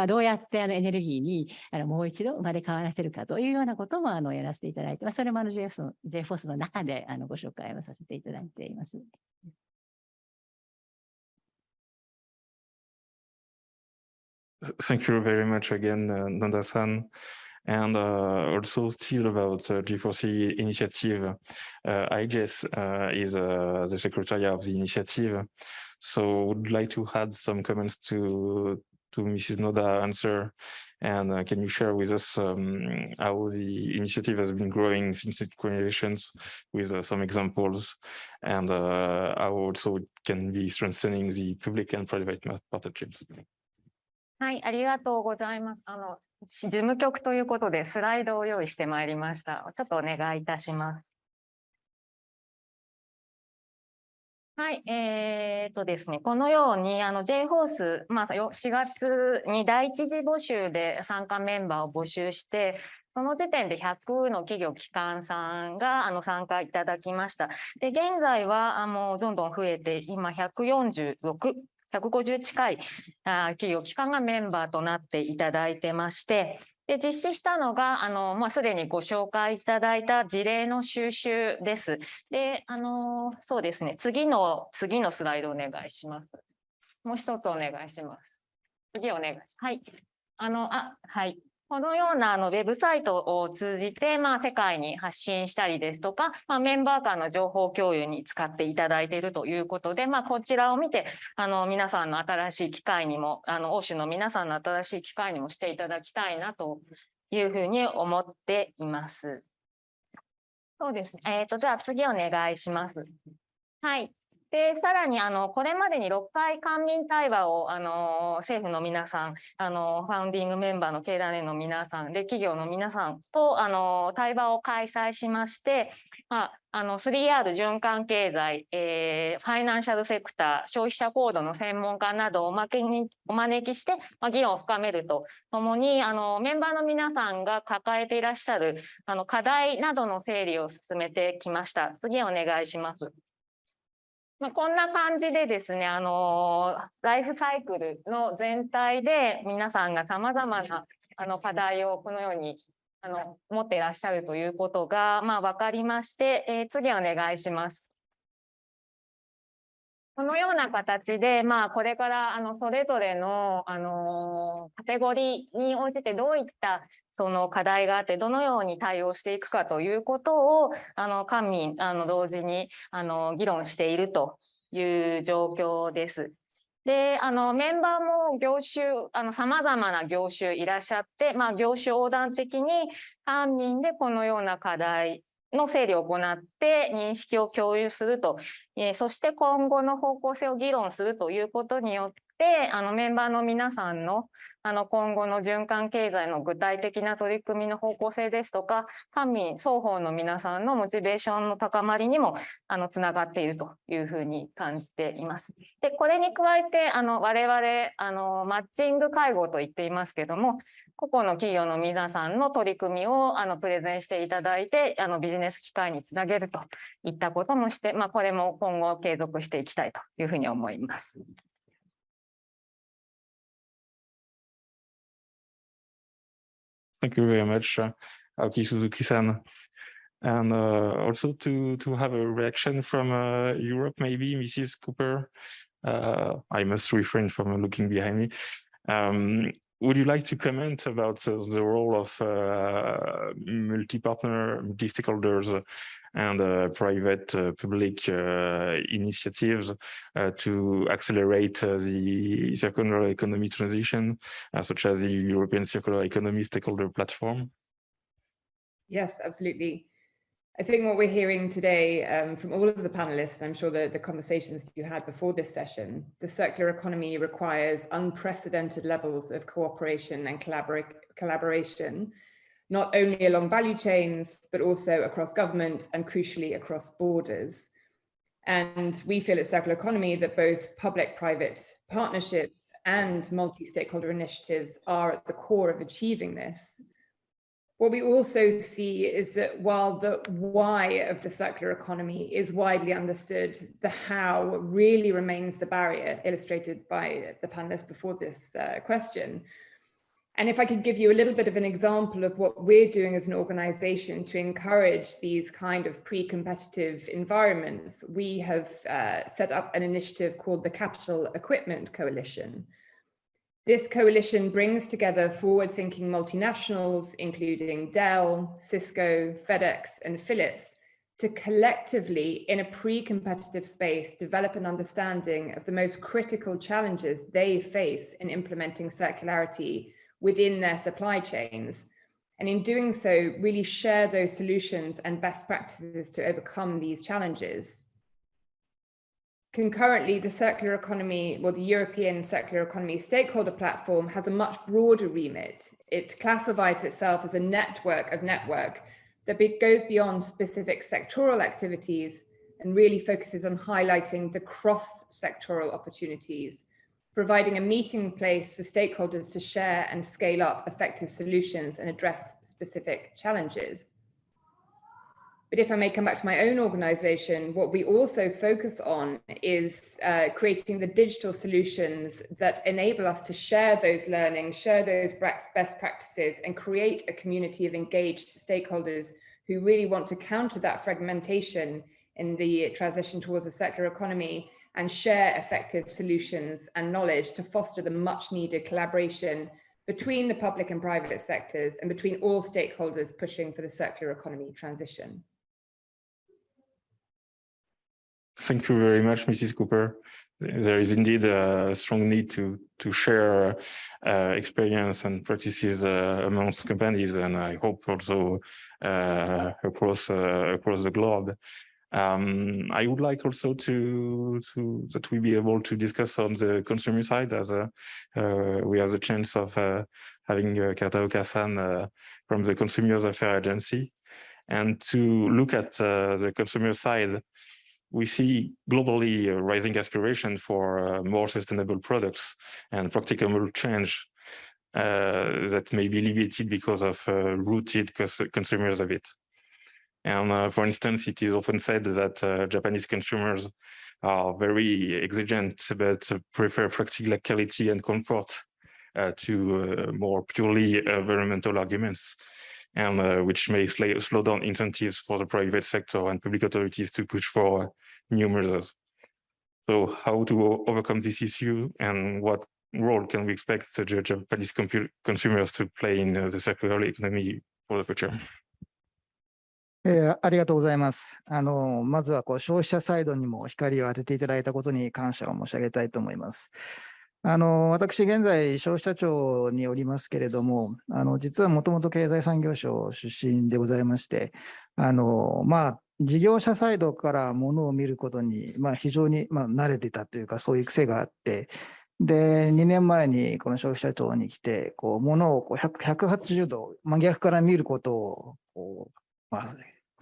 Speaker 13: どうやってエネルギーにもう一度生まれ変わらせるかというようなこともやらせていただいて、それもJ-FORCEの中でご紹介をさせていただいています。
Speaker 1: Thank you very much again, Nanda-san. And also still about G4C initiative, IGES is the secretary of the initiative. So would like to add some comments to Mrs. Noda's answer. And can you share with us how the initiative has been growing since its creations with some examples, and how also it can be strengthening the public and private partnerships?
Speaker 17: はい、ありがとうございます。事務局ということでスライドを用意してまいりました。ちょっとお願いいたします。はい、ですね、このようにJ ホース、4月に第一次募集で参加メンバーを募集して、その時点で100の企業機関さんが参加いただきました。で、現在はもうどんどん増えて、今146、150近い企業機関がメンバーとなっていただいてまして、で実施したのがすでにご紹介いただいた事例の収集です。でそうですね、次のスライドお願いします。もう一つお願いします。次お願いします。はい。はい。このようなウェブサイトを通じて、世界に発信したりですとか、メンバー間の情報共有に使っていただいているということで、こちらを見て皆さんの新しい機会にも欧州の皆さんの新しい機会にもしていただきたいなというふうに思っています。そうですね。じゃあ次お願いします。はい。でさらにこれまでに6回官民対話を政府の皆さん、ファウンディングメンバーの経団連の皆さんで企業の皆さんと対話を開催しまして、3R 循環経済、ファイナンシャルセクター、消費者行動の専門家などをお招きして、議論を深めるとともにメンバーの皆さんが抱えていらっしゃる課題などの整理を進めてきました。次お願いします。こんな感じでですね、ライフサイクルの全体で皆さんがさまざまな課題をこのように持っていらっしゃるということが分かりまして、次お願いします。このような形で、これからそれぞれのカテゴリーに応じてどういったその課題があってどのように対応していくかということを官民同時に議論しているという状況です。でメンバーも業種さまざまな業種いらっしゃって、業種横断的に官民でこのような課題の整理を行って認識を共有すると、そして今後の方向性を議論するということによってメンバーの皆さんの今後の循環経済の具体的な取り組みの方向性ですとか、官民双方の皆さんのモチベーションの高まりにもつながっているというふうに感じています。でこれに加えて我々マッチング会合と言っていますけども、個々の企業の皆さんの取り組みをプレゼンしていただいてビジネス機会につなげるといったこともして、これも今後継続していきたいというふうに思います。
Speaker 1: Thank you very much, Aoki Suzuki-san. And also to have a reaction from Europe, maybe, Mrs. Cooper. I must refrain from looking behind me. Would you like to comment about the role of multi-partner, multi-stakeholders and private public initiatives to accelerate the circular economy transition, such as the European Circular Economy Stakeholder Platform?
Speaker 14: Yes, absolutely. I think what we're hearing today from all of the panelists, and I'm sure the conversations you had before this session, the circular economy requires unprecedented levels of cooperation and collaboration, not only along value chains, but also across government and crucially across borders. And we feel at Circular Economy that both public-private partnerships and multi-stakeholder initiatives are at the core of achieving this. What we also see is that while the why of the circular economy is widely understood, the how really remains the barrier, illustrated by the panelists before this question. And if I could give you a little bit of an example of what we're doing as an organization to encourage these kind of pre-competitive environments, we have set up an initiative called the Capital Equipment Coalition. This coalition brings together forward-thinking multinationals, including Dell, Cisco, FedEx, and Philips, to collectively, in a pre-competitive space, develop an understanding of the most critical challenges they face in implementing circularity within their supply chains. And in doing so, really share those solutions and best practices to overcome these challenges. Concurrently, the circular economy, well, the European Circular Economy Stakeholder Platform has a much broader remit. It classifies itself as a network of network that goes beyond specific sectoral activities and really focuses on highlighting the cross-sectoral opportunities, providing a meeting place for stakeholders to share and scale up effective solutions and address specific challenges. But if I may come back to my own organization, what we also focus on is creating the digital solutions that enable us to share those learnings, share those best practices, and create a community of engaged stakeholders who really want to counter that fragmentation in the transition towards a circular economy and share effective solutions and knowledge to foster the much needed collaboration between the public and private sectors and between all stakeholders pushing for the circular economy transition.
Speaker 1: Thank you very much, Mrs. Cooper. There is indeed a strong need to share experience and practices amongst companies, and I hope also across the globe. I would like also that we be able to discuss on the consumer side, as we have the chance of having Katao Kassan from the Consumers Affairs Agency, and to look at the consumer side. We see globally rising aspiration for more sustainable products and practicable change that may be limited because of rooted consumers of it. And for instance, it is often said that Japanese consumers are very exigent, but prefer practicality and comfort to more purely environmental arguments, and which may slow down incentives for the private sector and public authorities to push for new measures. So how to overcome this issue, and what role can we expect the Japanese consumers to play in the circular economy for the future?
Speaker 3: ありがとうございます。まずは消費者サイドにも光を当てていただいたことに感謝を申し上げたいと思います。私、現在、消費者庁におりますけれども、実はもともと経済産業省出身でございまして、事業者サイドからものを見ることに、非常に慣れてたというか、そういう癖があって、で、2年前にこの消費者庁に来て、ものを180度真逆から見ることを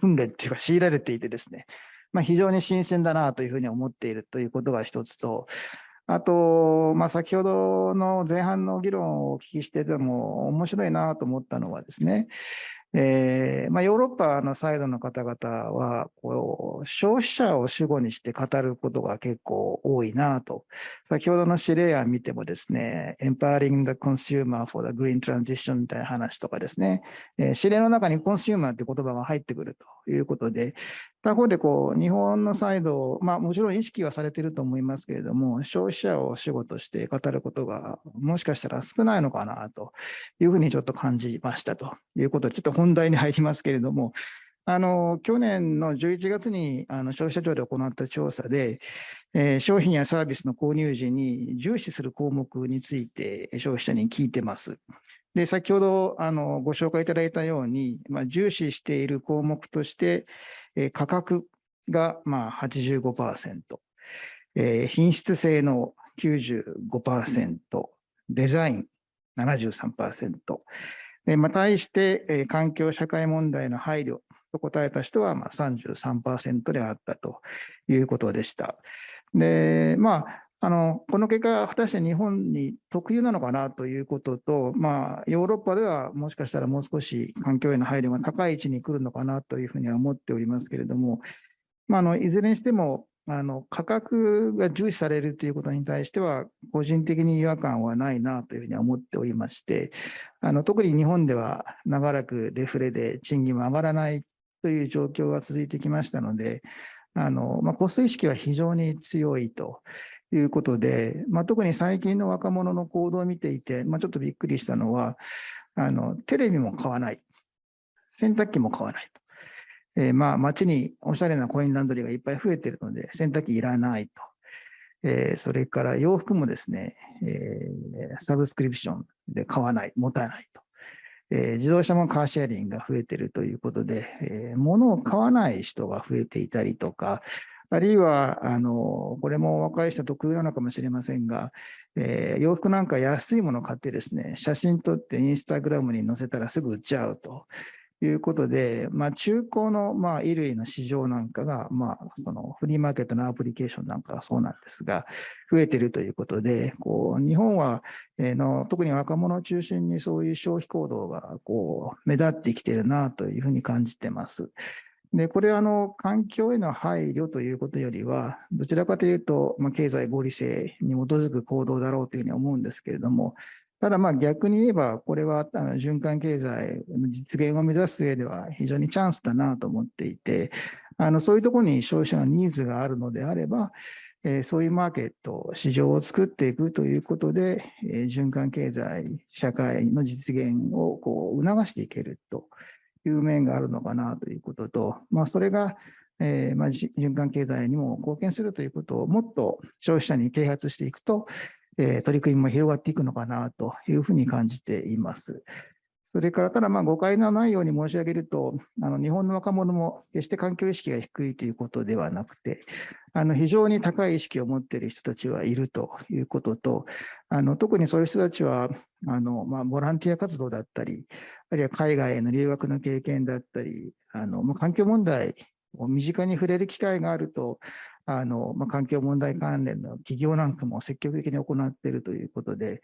Speaker 3: 訓練っていうか強いられていてですね、非常に新鮮だなというふうに思っているということが一つと、あと、先ほどの前半の議論をお聞きしてても面白いなと思ったのはですね、ヨーロッパのサイドの方々は消費者を主語にして語ることが結構多いなと。先ほどの指令案見てもですね、Empowering the Consumer for the Green Transition みたいな話とかですね、指令の中にコンシューマーって言葉が入ってくるということで、他方で日本のサイド、もちろん意識はされていると思いますけれども、消費者を主語として語ることがもしかしたら少ないのかなというふうにちょっと感じましたということで、ちょっと本題に入りますけれども、去年の11月に消費者庁で行った調査で、商品やサービスの購入時に重視する項目について消費者に聞いてます。で、先ほどご紹介いただいたように、重視している項目として、価格が85%、品質性能 95%、デザイン 73%、対して環境社会問題の配慮と答えた人は33% であったということでした。で、この結果は果たして日本に特有なのかなということと、ヨーロッパではもしかしたらもう少し環境への配慮が高い位置に来るのかなというふうには思っておりますけれども、いずれにしても価格が重視されるということに対しては、個人的に違和感はないなというふうに思っておりまして、特に日本では長らくデフレで賃金も上がらないという状況が続いてきましたので、コスト意識は非常に強いということで、特に最近の若者の行動を見ていて、ちょっとびっくりしたのは、テレビも買わない、洗濯機も買わない街におしゃれなコインランドリーがいっぱい増えているので、洗濯機いらないと。それから洋服もですね、サブスクリプションで買わない、持たないと。自動車もカーシェアリングが増えているということで、物を買わない人が増えていたりとか、あるいは、これも若い人特有なのかもしれませんが、洋服なんか安いものを買ってですね、写真撮ってインスタグラムに載せたらすぐ売っちゃうということで、中古の衣類の市場なんかが、そのフリーマーケットのアプリケーションなんかはそうなんですが、増えているということで、日本は、特に若者を中心にそういう消費行動が目立ってきているなというふうに感じています。で、これは環境への配慮ということよりは、どちらかというと、経済合理性に基づく行動だろうというふうに思うんですけれども、ただ逆に言えば、これは循環経済の実現を目指す上では非常にチャンスだなと思っていて、そういうところに消費者のニーズがあるのであれば、そういうマーケット、市場を作っていくということで、循環経済、社会の実現を促していけるという面があるのかなということと、それが、循環経済にも貢献するということをもっと消費者に啓発していくと、取り組みも広がっていくのかなというふうに感じています。それから、ただ誤解のないように申し上げると、日本の若者も決して環境意識が低いということではなくて、非常に高い意識を持っている人たちはいるということと、特にそういう人たちは、ボランティア活動だったり、あるいは海外への留学の経験だったり、環境問題を身近に触れる機会があると、環境問題関連の企業なんかも積極的に行っているということで、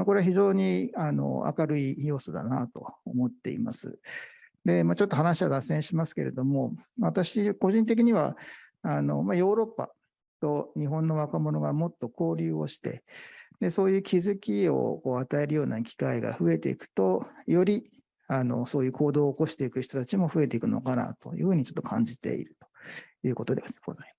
Speaker 3: これは非常に明るい要素だなと思っています。で、ちょっと話は脱線しますけれども、私個人的にはヨーロッパと日本の若者がもっと交流をして、でそういう気づきを与えるような機会が増えていくと、よりそういう行動を起こしていく人たちも増えていくのかなというふうにちょっと感じているということでございます。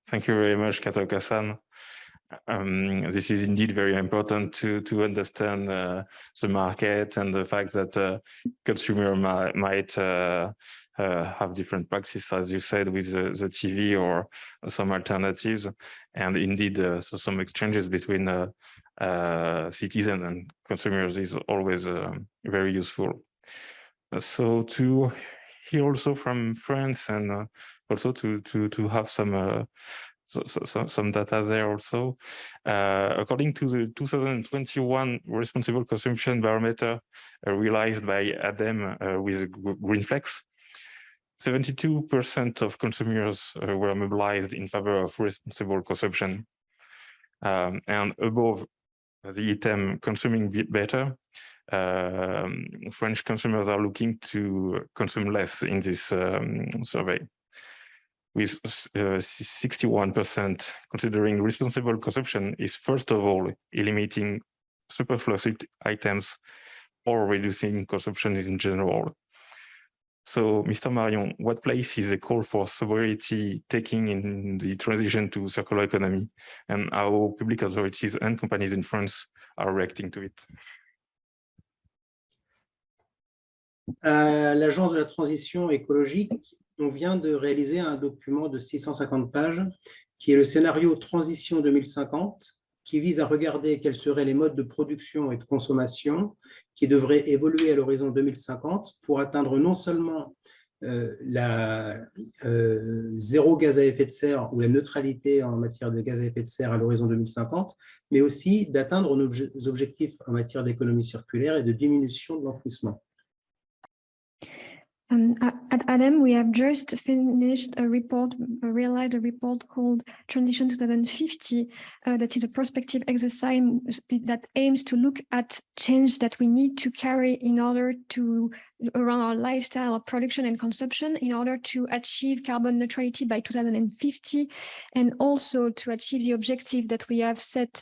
Speaker 1: Thank you very much, Kataoka-san. This is indeed very important to understand the market and the fact that consumer might have different practices, as you said, with the TV or some alternatives, and indeed, so some exchanges between citizens and consumers is always very useful. So to hear also from France and also to have some data there also. According to the 2021 Responsible Consumption Barometer realized by ADEME with GreenFlex, 72% of consumers were mobilized in favor of responsible consumption. And above the item consuming better, French consumers are looking to consume less in this survey, with 61% considering responsible consumption is first of all eliminating superfluous items or reducing consumption in general. So, Mr. Marion, what place is the call for sobriety taking in the transition to circular economy, and how public authorities and companies in France are reacting to it?
Speaker 15: L'Agence de la transition écologique, on vient de réaliser un document de 650 pages qui est le scénario transition 2050, qui vise à regarder quels seraient les modes de production et de consommation qui devraient évoluer à l'horizon 2050 pour atteindre non seulement la zéro gaz à effet de serre ou la neutralité en matière de gaz à effet de serre à l'horizon 2050, mais aussi d'atteindre nos objectifs en matière d'économie circulaire et de diminution de l'enfouissement.
Speaker 16: At ADEME, we have just finished realized a report called Transition 2050, that is a prospective exercise that aims to look at change that we need to carry in order to around our lifestyle of production and consumption in order to achieve carbon neutrality by 2050, and also to achieve the objective that we have set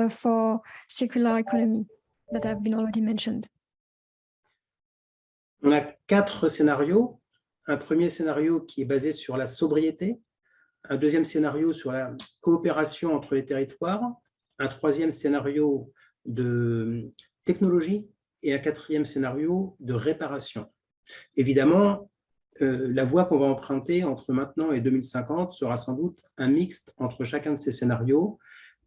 Speaker 16: for circular economy that have been already mentioned.
Speaker 15: On a 4 scénarios. Un premier scénario qui est basé sur la sobriété, un deuxième scénario sur la coopération entre les territoires, un troisième scénario de technologie et un quatrième scénario de réparation. Évidemment, la voie qu'on va emprunter entre maintenant et 2050 sera sans doute un mixte entre chacun de ces scénarios,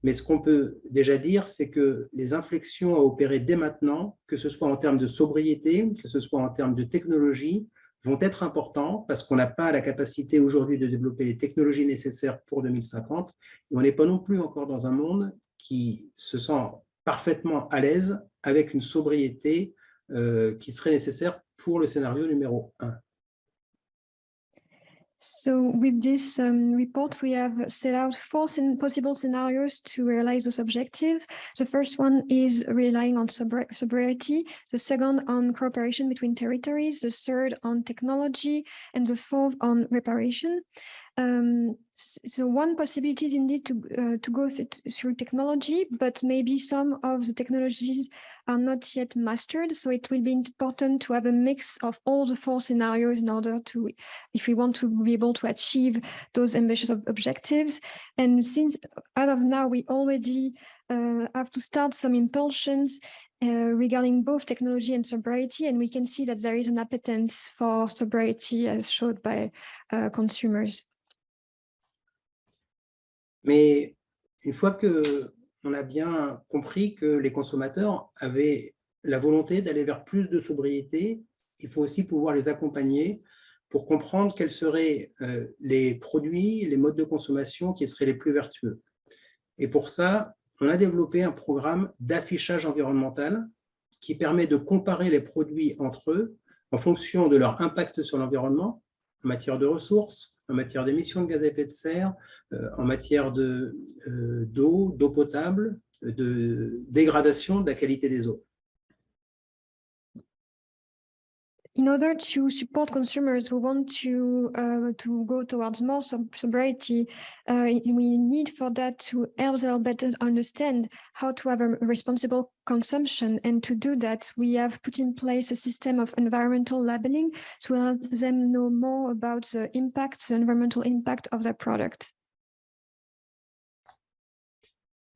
Speaker 15: mais ce qu'on peut déjà dire, c'est que les inflexions à opérer dès maintenant, que ce soit en termes de sobriété, que ce soit en termes de technologie, vont être importants parce qu'on n'a pas la capacité aujourd'hui de développer les technologies nécessaires pour 2050. Et on n'est pas non plus encore dans un monde qui se sent parfaitement à l'aise avec une sobriété qui serait nécessaire pour le scénario numéro 1.
Speaker 16: So with this report, we have set out four possible scenarios to realize those objectives. The first one is relying on sobriety, the second on cooperation between territories, the third on technology, and the fourth on reparation. So one possibility is indeed to go through technology, but maybe some of the technologies are not yet mastered. So it will be important to have a mix of all the four scenarios in order to, if we want to be able to achieve those ambitious objectives. And since as of now, we already have to start some impulsions regarding both technology and sobriety, and we can see that there is an appetite for sobriety as showed by consumers.
Speaker 15: Mais une fois qu'on a bien compris que les consommateurs avaient la volonté d'aller vers plus de sobriété, il faut aussi pouvoir les accompagner pour comprendre quels seraient les produits, les modes de consommation qui seraient les plus vertueux. Et pour ça, on a développé un programme d'affichage environnemental qui permet de comparer les produits entre eux en fonction de leur impact sur l'environnement, en matière de ressources, en matière d'émissions de gaz à effet de serre, en matière d'eau potable, de dégradation de la qualité des eaux.
Speaker 16: In order to support consumers who want to go towards more sobriety, we need for that to help them better understand how to have a responsible consumption. And to do that, we have put in place a system of environmental labeling to help them know more about the environmental impact of their products.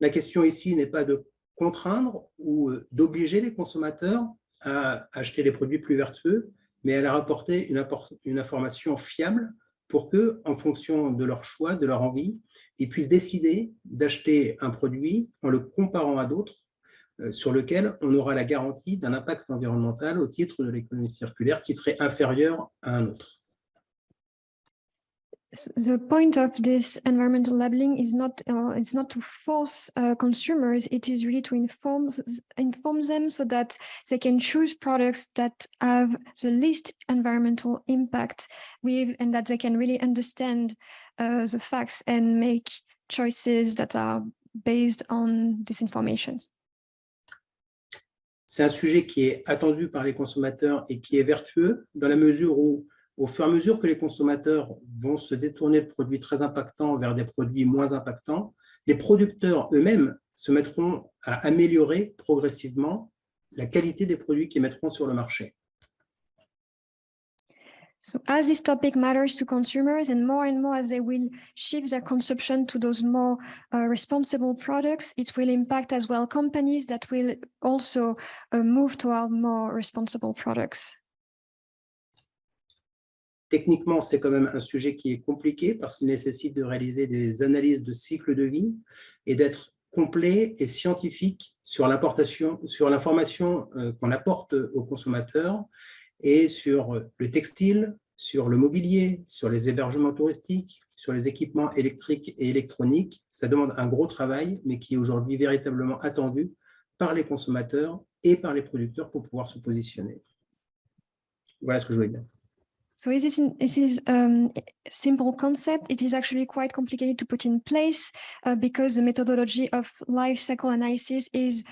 Speaker 15: La question ici n'est pas de contraindre ou d'obliger les consommateurs à acheter des produits plus vertueux, mais à leur apporter une information fiable pour que, en fonction de leur choix, de leur envie, ils puissent décider d'acheter un produit en le comparant à d'autres sur lequel on aura la garantie d'un impact environnemental au titre de l'économie circulaire qui serait inférieur à un autre.
Speaker 16: The point of this environmental labeling is not it's not to force consumers. It is really to inform them so that they can choose products that have the least environmental impact and that they can really understand the facts and make choices that are based on this information.
Speaker 15: C'est un sujet qui est attendu par les consommateurs et qui est vertueux dans la mesure où, au fur et à mesure que les consommateurs vont se détourner de produits très impactants vers des produits moins impactants, les producteurs eux-mêmes se mettront à améliorer progressivement la qualité des produits qu'ils mettront sur le marché.
Speaker 16: So as this topic matters to consumers and more as they will shift their consumption to those more responsible products, it will impact as well companies that will also move toward more responsible products.
Speaker 15: Techniquement, c'est quand même un sujet qui est compliqué parce qu'il nécessite de réaliser des analyses de cycle de vie et d'être complet et scientifique sur l'information qu'on apporte aux consommateurs et sur le textile, sur le mobilier, sur les hébergements touristiques, sur les équipements électriques et électroniques. Ça demande un gros travail, mais qui est aujourd'hui véritablement attendu par les consommateurs et par les producteurs pour pouvoir se positionner. Voilà ce que je voulais dire.
Speaker 16: So this is a simple concept. It is actually quite complicated to put in place because the methodology of life cycle analysis is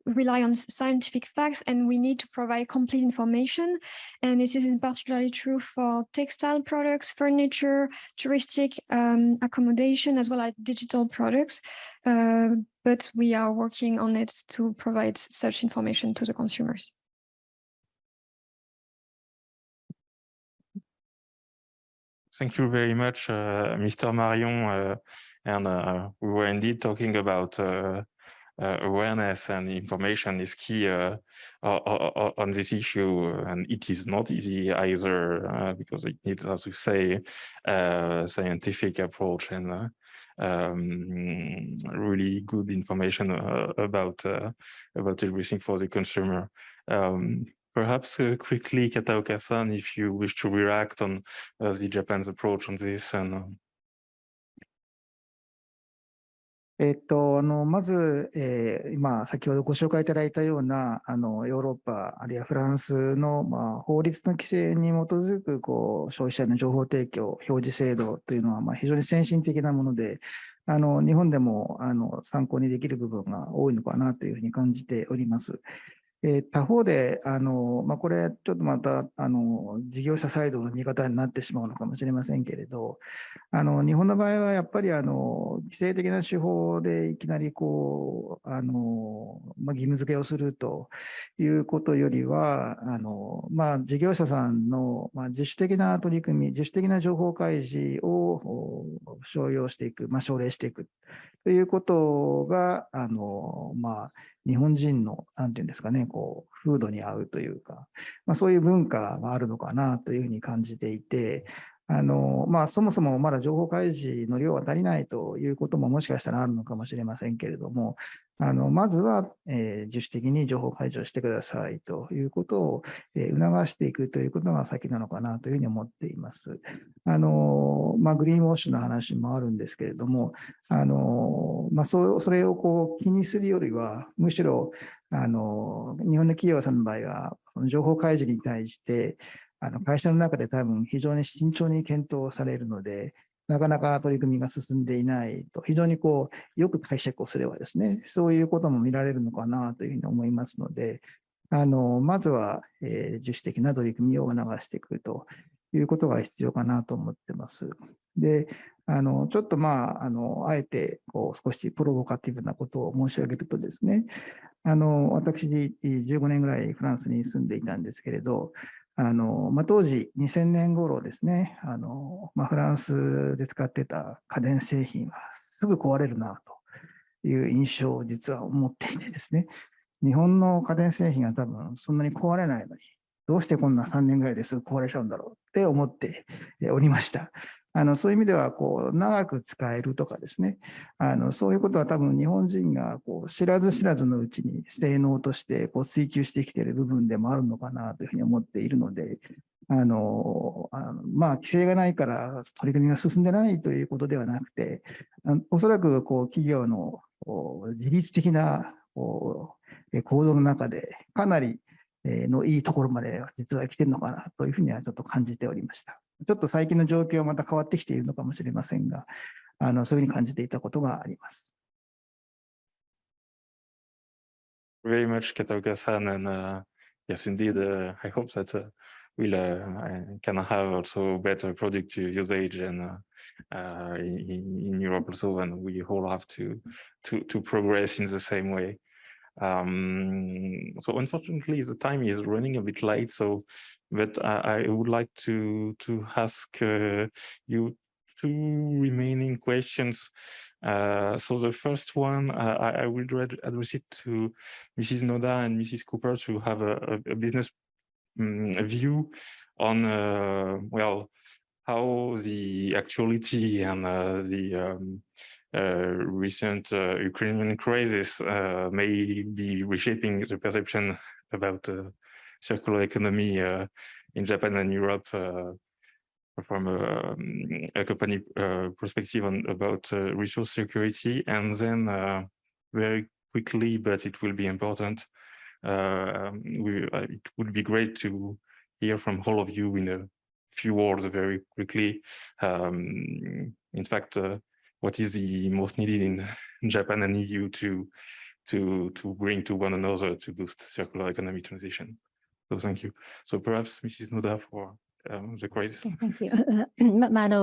Speaker 16: rely on scientific facts, and we need to provide complete information. And this is particularly true for textile products, furniture, touristic accommodation, as well as digital products. But we are working on it to provide such information to the consumers.
Speaker 1: Thank you very much, Mr. Marion. We were indeed talking about awareness and information is key on this issue, and it is not easy either because it needs, as you say, scientific approach and really good information about everything for the consumer. Perhaps quickly, Kataoka-san, if you wish to react on the Japan's approach on this and.
Speaker 3: まず、今、先ほどご紹介いただいたようなヨーロッパ、あるいはフランスの、法律の規制に基づく消費者の情報提供、表示制度というのは、非常に先進的なもので、日本でも参考にできる部分が多いのかなというふうに感じております。他方で、これ、ちょっとまた事業者サイドの見方になってしまうのかもしれませんけれど、日本の場合はやっぱり規制的な手法でいきなり義務付けをするということよりは、事業者さんの自主的な取り組み、自主的な情報開示を奨励していくということが、日本人の、なんていうんですかね、風土に合うというか、そういう文化があるのかなというふうに感じていて、そもそもまだ情報開示の量は足りないということももしかしたらあるのかもしれませんけれども、まずは、自主的に情報開示をしてくださいということを、促していくということが先なのかなというふうに思っています。グリーンウォッシュの話もあるんですけれども、それを気にするよりは、むしろ日本の企業さんの場合は、情報開示に対して、会社の中で多分非常に慎重に検討されるので、なかなか取り組みが進んでいないと、非常によく解釈をすればですね、そういうことも見られるのかなというふうに思いますので、まずは、自主的な取り組みを促していくということが必要かなと思ってます。で、ちょっとあえて少しプロボカティブなことを申し上げるとですね、私、15年ぐらいフランスに住んでいたんですけれど、当時2000年頃ですね、フランスで使ってた家電製品はすぐ壊れるなという印象を実は持っていてですね、日本の家電製品は多分そんなに壊れないのに、どうしてこんな3年ぐらいですぐ壊れちゃうんだろうって思っておりました。そういう意味では長く使えるとかですね、そういうことは多分日本人が知らず知らずのうちに性能として追求してきている部分でもあるのかなというふうに思っているので、規制がないから取り組みが進んでないということではなくて、おそらく企業の自律的な行動の中でかなりのいいところまで実は来ているのかなというふうにはちょっと感じておりました。ちょっと最近の状況はまた変わってきているのかもしれませんが、そういうふうに感じていたことがあります。
Speaker 1: Very much, Kataoka-san, and yes, indeed, I hope that we'll can have also better product usage and in Europe also, and we all have to progress in the same way. So unfortunately, the time is running a bit late. But I would like to ask you two remaining questions. So the first one, I will address it to Mrs. Noda and Mrs. Cooper to have a business view on how the actuality and the recent Ukrainian crisis may be reshaping the perception about circular economy in Japan and Europe from a company perspective about resource security. And then very quickly, but it will be important, it would be great to hear from all of you in a few words very quickly. In fact, what is the most needed in Japan and EU to bring to one another to boost circular economy transition? So thank you. So perhaps Mrs. Noda for the crisis.
Speaker 18: Thank you.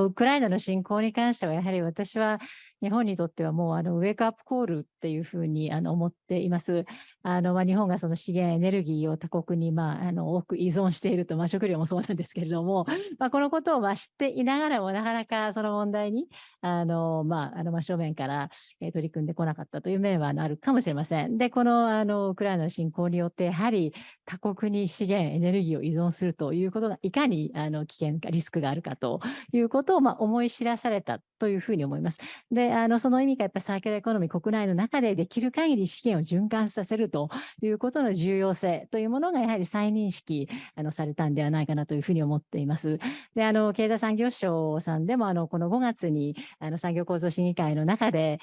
Speaker 18: ウクライナの侵攻に関しては、やはり私は日本にとってはもうウェイクアップコールっていうふうに思っています。日本がその資源エネルギーを他国に多く依存していると、食料もそうなんですけれども、このことを知っていながらもなかなかその問題に真正面から取り組んでこなかったという面はあるかもしれません。で、このウクライナの侵攻によってやはり他国に資源エネルギーを依存するということがいかに危険かリスクがあるかということを思い知らされたというふうに思います。で、その意味がやっぱりサーキュラーエコノミー国内の中でできる限り資源を循環させるということの重要性というものがやはり再認識されたんではないかなというふうに思っています。で、経済産業省さんでもこの5月に産業構造審議会の中で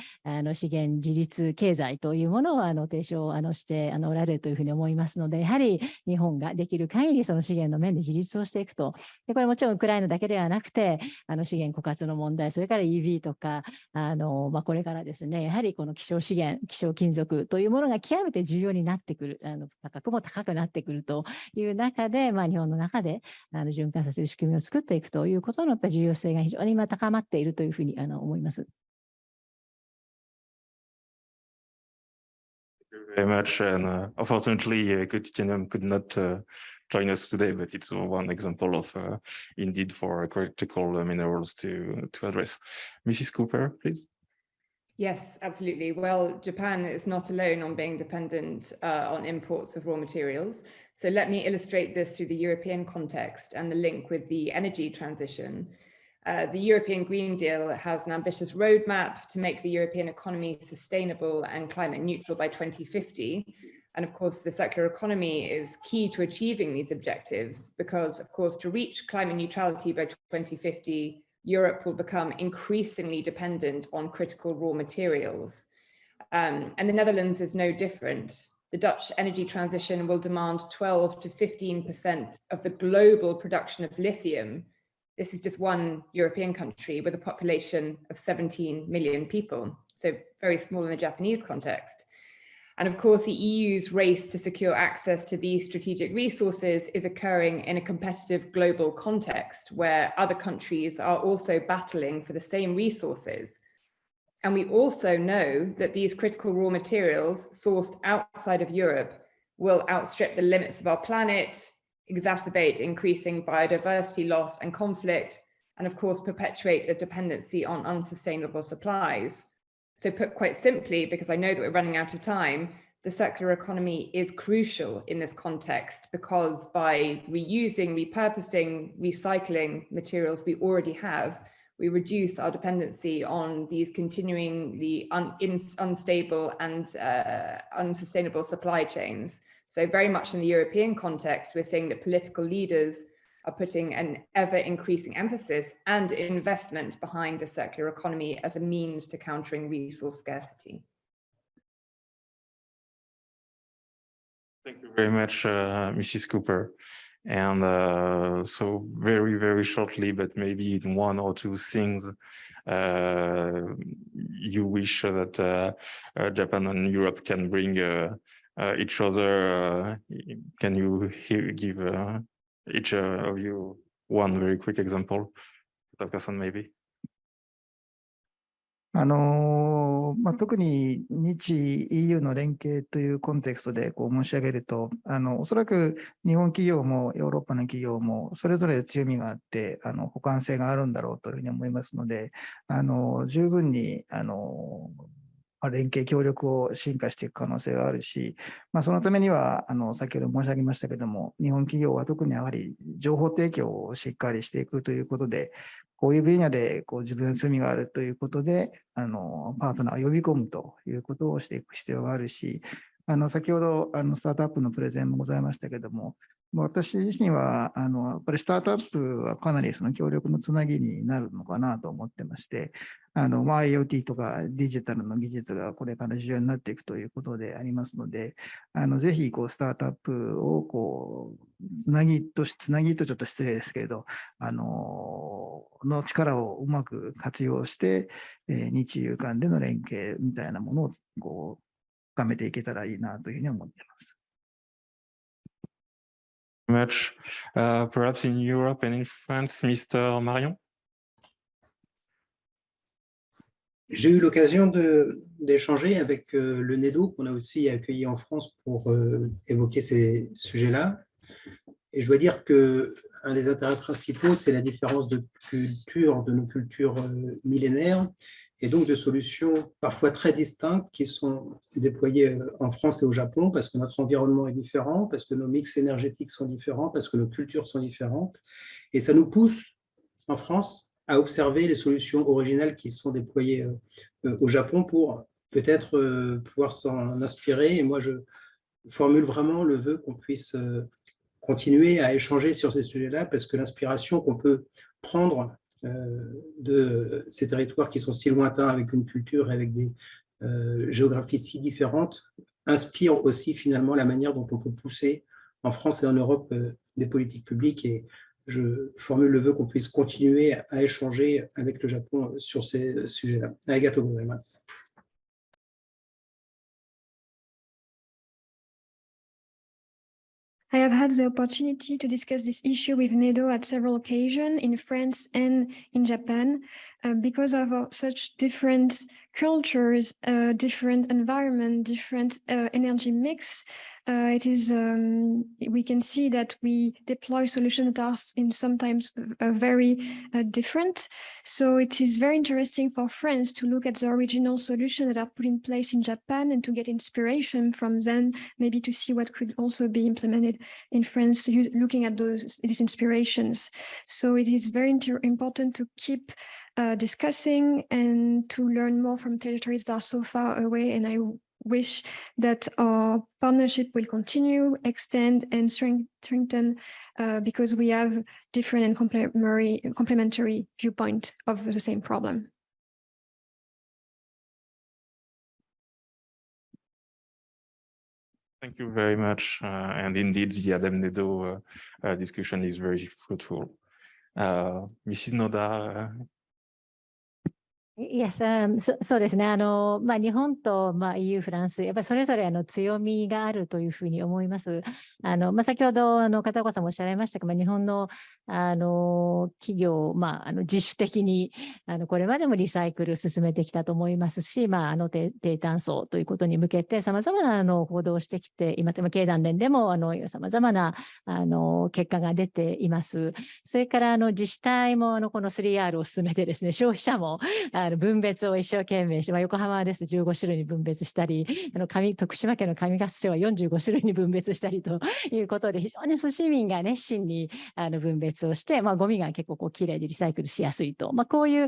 Speaker 18: 資源自立経済というものを提唱しておられるというふうに思いますので、やはり日本ができる限りその資源の面で自立をしていくと。で、これもちろんウクライナだけではなくて資源枯渇の問題、それから EV とかこれからですね、やはりこの希少資源、希少金属というものが極めて重要になってくる、価格も高くなってくるという中で、日本の中で循環させる仕組みを作っていくということのやっぱり重要性が非常に今高まっているというふうに思います。
Speaker 1: Very much, and unfortunately, Titanium could not join us today, but it's one example of indeed for critical minerals to address. Mrs. Cooper, please.
Speaker 14: Yes, absolutely. Well, Japan is not alone on being dependent on imports of raw materials. So let me illustrate this through the European context and the link with the energy transition. The European Green Deal has an ambitious roadmap to make the European economy sustainable and climate neutral by 2050. And of course, the circular economy is key to achieving these objectives because, of course, to reach climate neutrality by 2050, Europe will become increasingly dependent on critical raw materials. And the Netherlands is no different. The Dutch energy transition will demand 12 to 15% of the global production of lithium. This is just one European country with a population of 17 million people, so very small in the Japanese context. And of course, the EU's race to secure access to these strategic resources is occurring in a competitive global context where other countries are also battling for the same resources. And we also know that these critical raw materials sourced outside of Europe will outstrip the limits of our planet, exacerbate increasing biodiversity loss and conflict, and of course, perpetuate a dependency on unsustainable supplies. So put quite simply, because I know that we're running out of time, the circular economy is crucial in this context because by reusing, repurposing, recycling materials we already have, we reduce our dependency on these continuingly unstable and unsustainable supply chains. So very much in the European context, we're seeing that political leaders are putting an ever-increasing emphasis and investment behind the circular economy as a means to countering resource scarcity.
Speaker 1: Thank you very much, Mrs. Cooper. And so very, very shortly, but maybe in one or two things, you wish that Japan and Europe can bring each other. Can you give each of you one very quick example? Taka-san, maybe.
Speaker 3: 特に日 EU の連携というコンテクストで申し上げると、おそらく日本企業もヨーロッパの企業もそれぞれ強みがあって、補完性があるんだろうというふうに思いますので、十分に連携協力を進化していく可能性があるし、そのためには先ほど申し上げましたけども、日本企業は特にやはり情報提供をしっかりしていくということで、こういう分野で自分の罪があるということでパートナーを呼び込むということをしていく必要があるし、先ほどスタートアップのプレゼンもございましたけども、私自身はやっぱりスタートアップはかなりその協力のつなぎになるのかなと思ってまして、IoT とかデジタルの技術がこれから重要になっていくということでありますので、ぜひスタートアップをつなぎとちょっと失礼ですけれど、の力をうまく活用して、日EU間での連携みたいなものを深めていけたらいいなというふうに思っています。
Speaker 1: Much, perhaps in Europe and in France, Mr. Marion.
Speaker 15: J'ai eu l'occasion d'échanger avec le NEDO, qu'on a aussi accueilli en France pour évoquer ces sujets-là. Et je dois dire qu'un des intérêts principaux, c'est la différence de culture, de nos cultures millénaires, et donc de solutions parfois très distinctes qui sont déployées en France et au Japon, parce que notre environnement est différent, parce que nos mix énergétiques sont différents, parce que nos cultures sont différentes. Et ça nous pousse, en France, à observer les solutions originales qui sont déployées au Japon pour peut-être pouvoir s'en inspirer. Et moi, je formule vraiment le vœu qu'on puisse continuer à échanger sur ces sujets-là, parce que l'inspiration qu'on peut prendre de ces territoires qui sont si lointains, avec une culture et avec des géographies si différentes, inspire aussi finalement la manière dont on peut pousser en France et en Europe des politiques publiques. Et je formule le vœu qu'on puisse continuer à échanger avec le Japon sur ces sujets-là. Arigatou gozaimasu.
Speaker 16: I have had the opportunity to discuss this issue with NEDO at several occasions in France and in Japan because of such different cultures, different environment, different energy mix. It is we can see that we deploy solutions that are sometimes very different. So it is very interesting for France to look at the original solutions that are put in place in Japan and to get inspiration from them, maybe to see what could also be implemented in France, looking at these inspirations. So it is very important to keep discussing and to learn more from territories that are so far away. And I wish that our partnership will continue, extend, and strengthen because we have different and complementary viewpoints of the same problem.
Speaker 1: Thank you very much. And indeed, the ADEM-NEDO discussion is very fruitful. Mrs. Noda.
Speaker 18: Yes, そうですね。日本と、EU、フランス、やっぱりそれぞれ強みがあるというふうに思います。先ほど片岡さんもおっしゃられましたが、日本の企業、自主的にこれまでもリサイクル進めてきたと思いますし、低炭素ということに向けてさまざまな行動をしてきています。経団連でもさまざまな結果が出ています。それから自治体もこの 3R を進めてですね、消費者も分別を一生懸命して、横浜です15種類に分別したり、徳島県の上勝町は45種類に分別したりということで、非常に市民が熱心に分別をして、ゴミが結構きれいにリサイクルしやすいと、こういう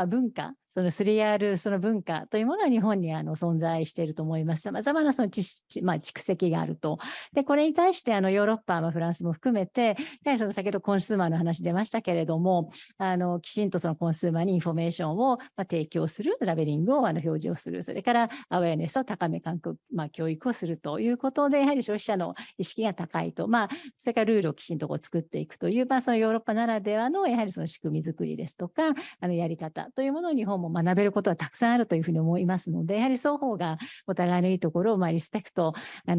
Speaker 18: 文化、その 3R その文化というものは日本に存在していると思います。さまざまな蓄積があると。で、これに対してヨーロッパ、フランスも含めて、やはり先ほどコンスーマーの話出ましたけれども、きちんとそのコンスーマーにインフォメーションを提供する、ラベリングを表示をする、それからアウェアネスを高め教育をするということで、やはり消費者の意識が高いと、それからルールをきちんと作っていくという、そのヨーロッパならではのやはりその仕組み作りですとか、やり方というものを日本も学べることはたくさんあるというふうに思いますので、やはり双方がお互いのいいところをリスペクト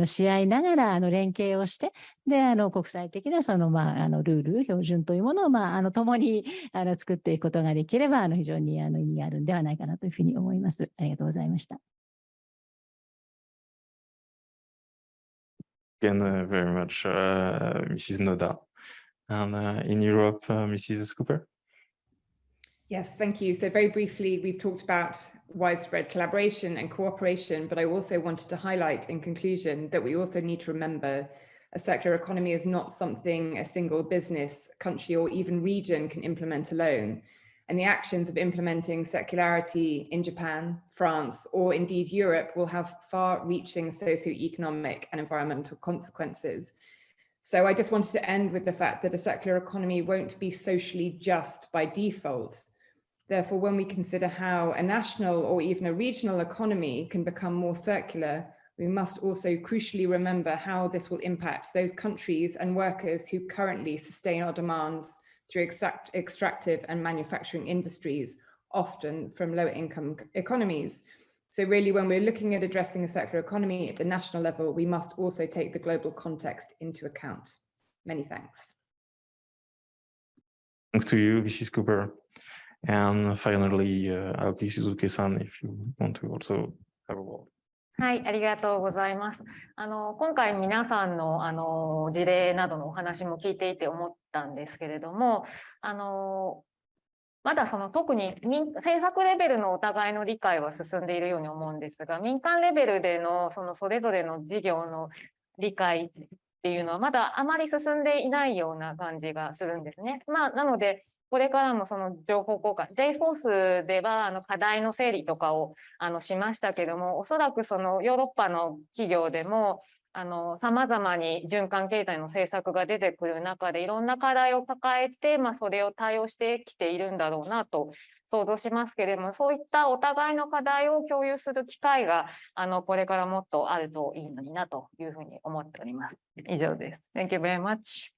Speaker 18: し合いながら連携をして、で国際的なそのルール標準というものを共に作っていくことができれば非常に意味があるんではないかなというふうに思います。ありがとうございました。
Speaker 1: Again, very much, Mrs. Noda. And in Europe, Mrs. Cooper.
Speaker 14: Yes, thank you. So very briefly, we've talked about widespread collaboration and cooperation, but I also wanted to highlight in conclusion that we also need to remember a circular economy is not something a single business, country, or even region can implement alone. And the actions of implementing circularity in Japan, France, or indeed Europe will have far-reaching socioeconomic and environmental consequences. So I just wanted to end with the fact that a circular economy won't be socially just by default. Therefore, when we consider how a national or even a regional economy can become more circular, we must also crucially remember how this will impact those countries and workers who currently sustain our demands through extractive and manufacturing industries, often from lower income economies. So really, when we're looking at addressing a circular economy at the national level, we must also take the global context into account. Many thanks.
Speaker 1: Thanks to you, Mrs. Cooper. And finally, Aoki Suzuki-san, if you want to also have a word.
Speaker 17: はい、ありがとうございます。今回皆さんの事例などのお話も聞いていて思ったんですけれども、まだ特に政策レベルのお互いの理解は進んでいるように思うんですが、民間レベルでのそれぞれの事業の理解っていうのはまだあまり進んでいないような感じがするんですね。なのでこれからも情報交換、J フォースでは課題の整理とかをしましたけども、おそらくヨーロッパの企業でもさまざまに循環経済の政策が出てくる中でいろんな課題を抱えて、それを対応してきているんだろうなと想像しますけれども、そういったお互いの課題を共有する機会がこれからもっとあるといいのになというふうに思っております。以上です。Thank you very much.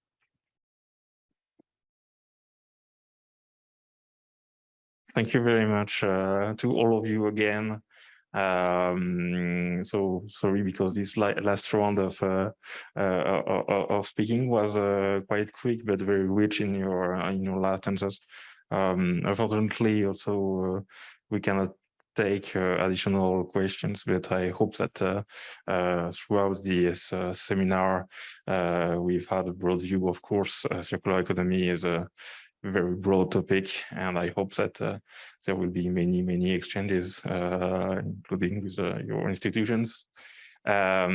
Speaker 1: Thank you very much to all of you again. So sorry because this last round of speaking was quite quick but very rich in your last answers. Unfortunately, also we cannot take additional questions, but I hope that throughout this seminar we've had a broad view. Of course, circular economy is a very broad topic, and I hope that there will be many exchanges, including with your institutions. So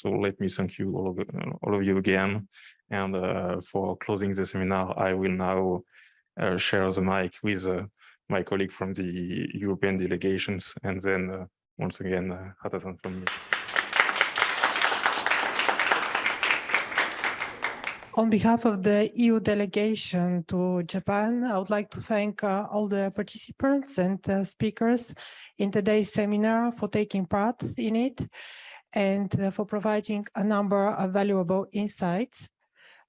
Speaker 1: let me thank you all of you again. And for closing the seminar, I will now share the mic with my colleague from the European delegations, and then once again, Hata-san from me.
Speaker 19: On behalf of the EU delegation to Japan, I would like to thank all the participants and speakers in today's seminar for taking part in it and for providing a number of valuable insights.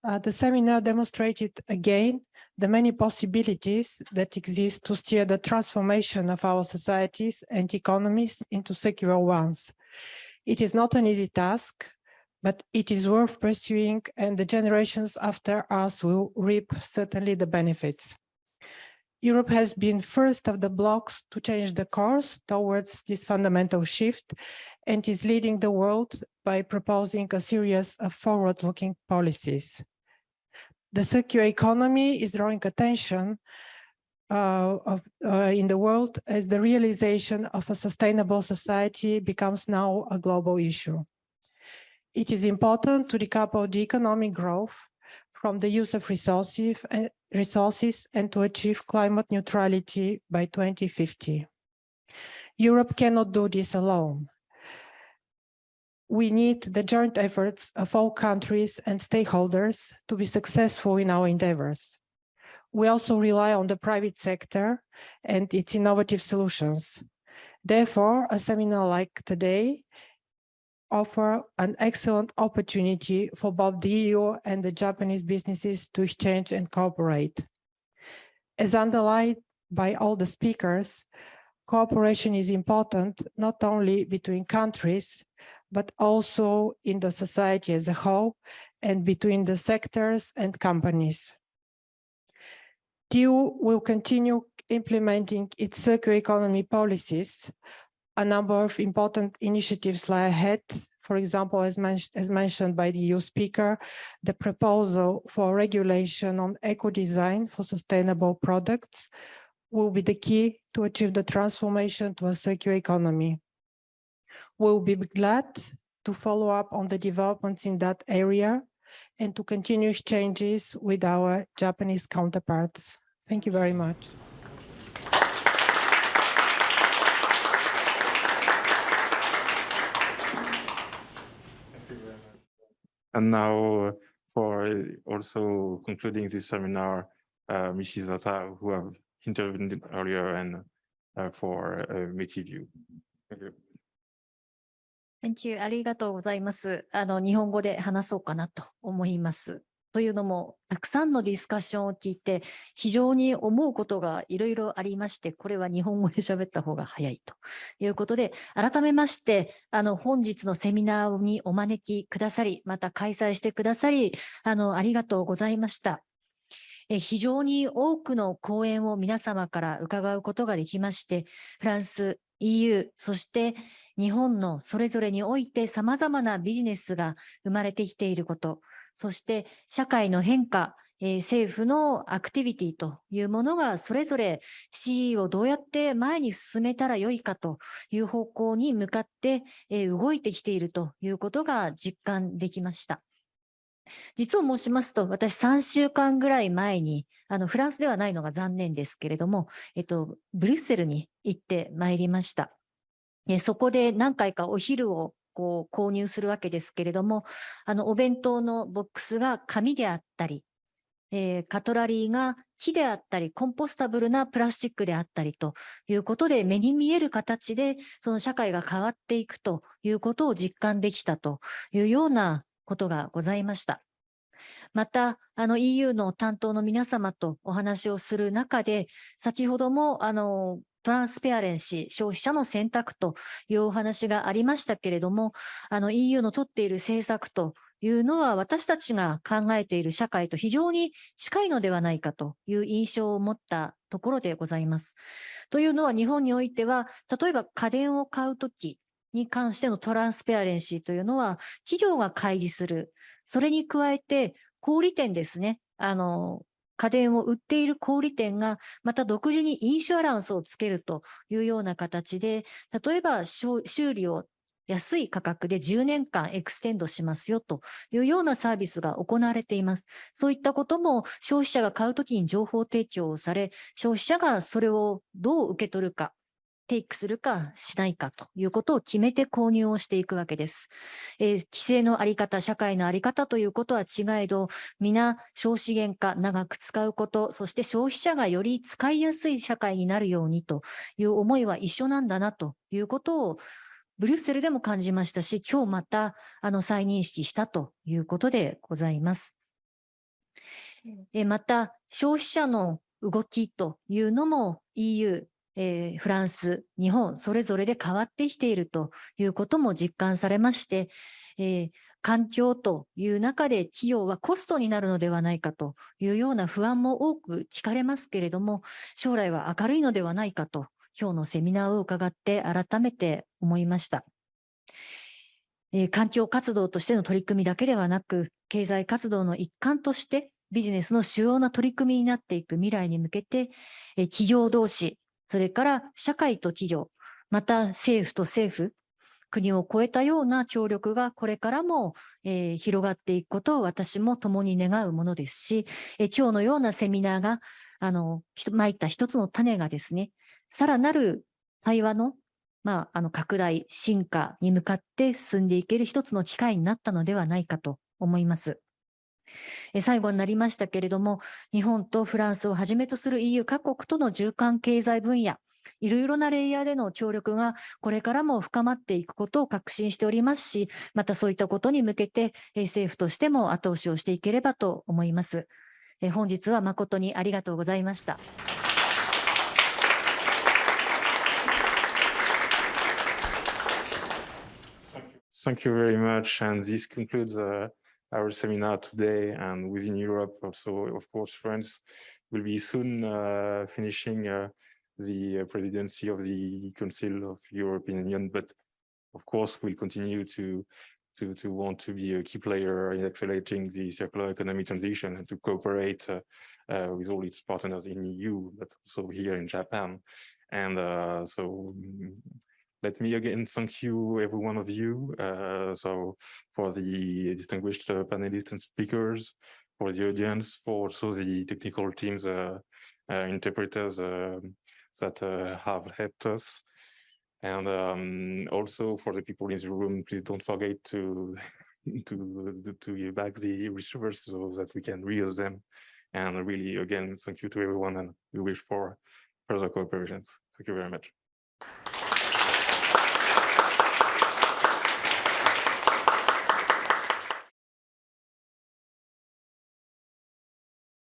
Speaker 19: The seminar demonstrated again the many possibilities that exist to steer the transformation of our societies and economies into secure ones. It is not an easy task, but it is worth pursuing, and the generations after us will reap certainly the benefits. Europe has been first of the blocs to change the course towards this fundamental shift and is leading the world by proposing a series of forward-looking policies. The circular economy is drawing attention in the world as the realization of a sustainable society becomes now a global issue. It is important to decouple the economic growth from the use of resources and to achieve climate neutrality by 2050. Europe cannot do this alone. We need the joint efforts of all countries and stakeholders to be successful in our endeavors. We also rely on the private sector and its innovative solutions. Therefore, a seminar like today offers an excellent opportunity for both the EU and the Japanese businesses to exchange and cooperate. As underlined by all the speakers, cooperation is important not only between countries, but also in the society as a whole and between the sectors and companies. The EU will continue implementing its circular economy policies. A number of important initiatives lie ahead. For example, as mentioned by the EU speaker, the proposal for regulation on eco-design for sustainable products will be the key to achieve the transformation to a circular economy. We'll be glad to follow up on the developments in that area and to continue exchanges with our Japanese counterparts. Thank you very much.
Speaker 1: And now for also concluding this seminar, Mrs. Ota, who have intervened earlier, and for Metiview. Thank you.
Speaker 8: Thank you. ありがとうございます。日本語で話そうかなと思います。というのも、たくさんのディスカッションを聞いて、非常に思うことがいろいろありまして、これは日本語で喋った方が早いということで、改めまして、本日のセミナーにお招きくださり、また開催してくださり、ありがとうございました。非常に多くの講演を皆様から伺うことができまして、フランス、EU、そして日本のそれぞれにおいて様々なビジネスが生まれてきていること、そして社会の変化、政府のアクティビティというものがそれぞれ CE をどうやって前に進めたらよいかという方向に向かって動いてきているということが実感できました。実を申しますと、私3週間ぐらい前に、フランスではないのが残念ですけれども、ブリュッセルに行ってまいりました。そこで何回かお昼を購入するわけですけれども、お弁当のボックスが紙であったり、カトラリーが木であったり、コンポスタブルなプラスチックであったりということで、目に見える形でその社会が変わっていくということを実感できたというようなことがございました。また、EU の担当の皆様とお話をする中で、先ほどもトランスペアレンシー、消費者の選択というお話がありましたけれども、EU の取っている政策というのは私たちが考えている社会と非常に近いのではないかという印象を持ったところでございます。というのは日本においては、例えば家電を買うときに関してのトランスペアレンシーというのは企業が開示する。それに加えて小売店ですね。家電を売っている小売店がまた独自にインシュアランスをつけるというような形で、例えば修理を安い価格で10年間エクステンドしますよというようなサービスが行われています。そういったことも消費者が買うときに情報提供をされ、消費者がそれをどう受け取るか、テイクするかしないかということを決めて購入をしていくわけです。規制のあり方、社会のあり方ということは違えど、皆少資源化、長く使うこと、そして消費者がより使いやすい社会になるようにという思いは一緒なんだなということをブリュッセルでも感じましたし、今日また再認識したということでございます。また、消費者の動きというのも EU、フランス、日本、それぞれで変わってきているということも実感されまして、環境という中で企業はコストになるのではないかというような不安も多く聞かれますけれども、将来は明るいのではないかと、今日のセミナーを伺って改めて思いました。環境活動としての取り組みだけではなく、経済活動の一環としてビジネスの主要な取り組みになっていく未来に向けて、企業同士、それから社会と企業、また政府と政府、国を超えたような協力がこれからも、広がっていくことを私も共に願うものですし、今日のようなセミナーがまいた一つの種がですね、さらなる対話の、拡大、進化に向かって進んでいける一つの機会になったのではないかと思います。最後になりましたけれども、日本とフランスをはじめとする EU 各国との循環経済分野、いろいろなレイヤーでの協力がこれからも深まっていくことを確信しておりますし、またそういったことに向けて政府としても後押しをしていければと思います。本日は誠にありがとうございました。
Speaker 1: Thank you very much. And this concludes our seminar today. And within Europe, also, of course, France will be soon finishing the presidency of the Council of European Union. But of course, we'll continue to want to be a key player in accelerating the circular economy transition and to cooperate with all its partners in EU, but also here in Japan. And so let me again thank you, every one of you, so for the distinguished panelists and speakers, for the audience, for also the technical teams, interpreters that have helped us. And also for the people in the room, please don't forget to give back the receivers so that we can reuse them. And really, again, thank you to everyone, and we wish for further cooperations. Thank you very much.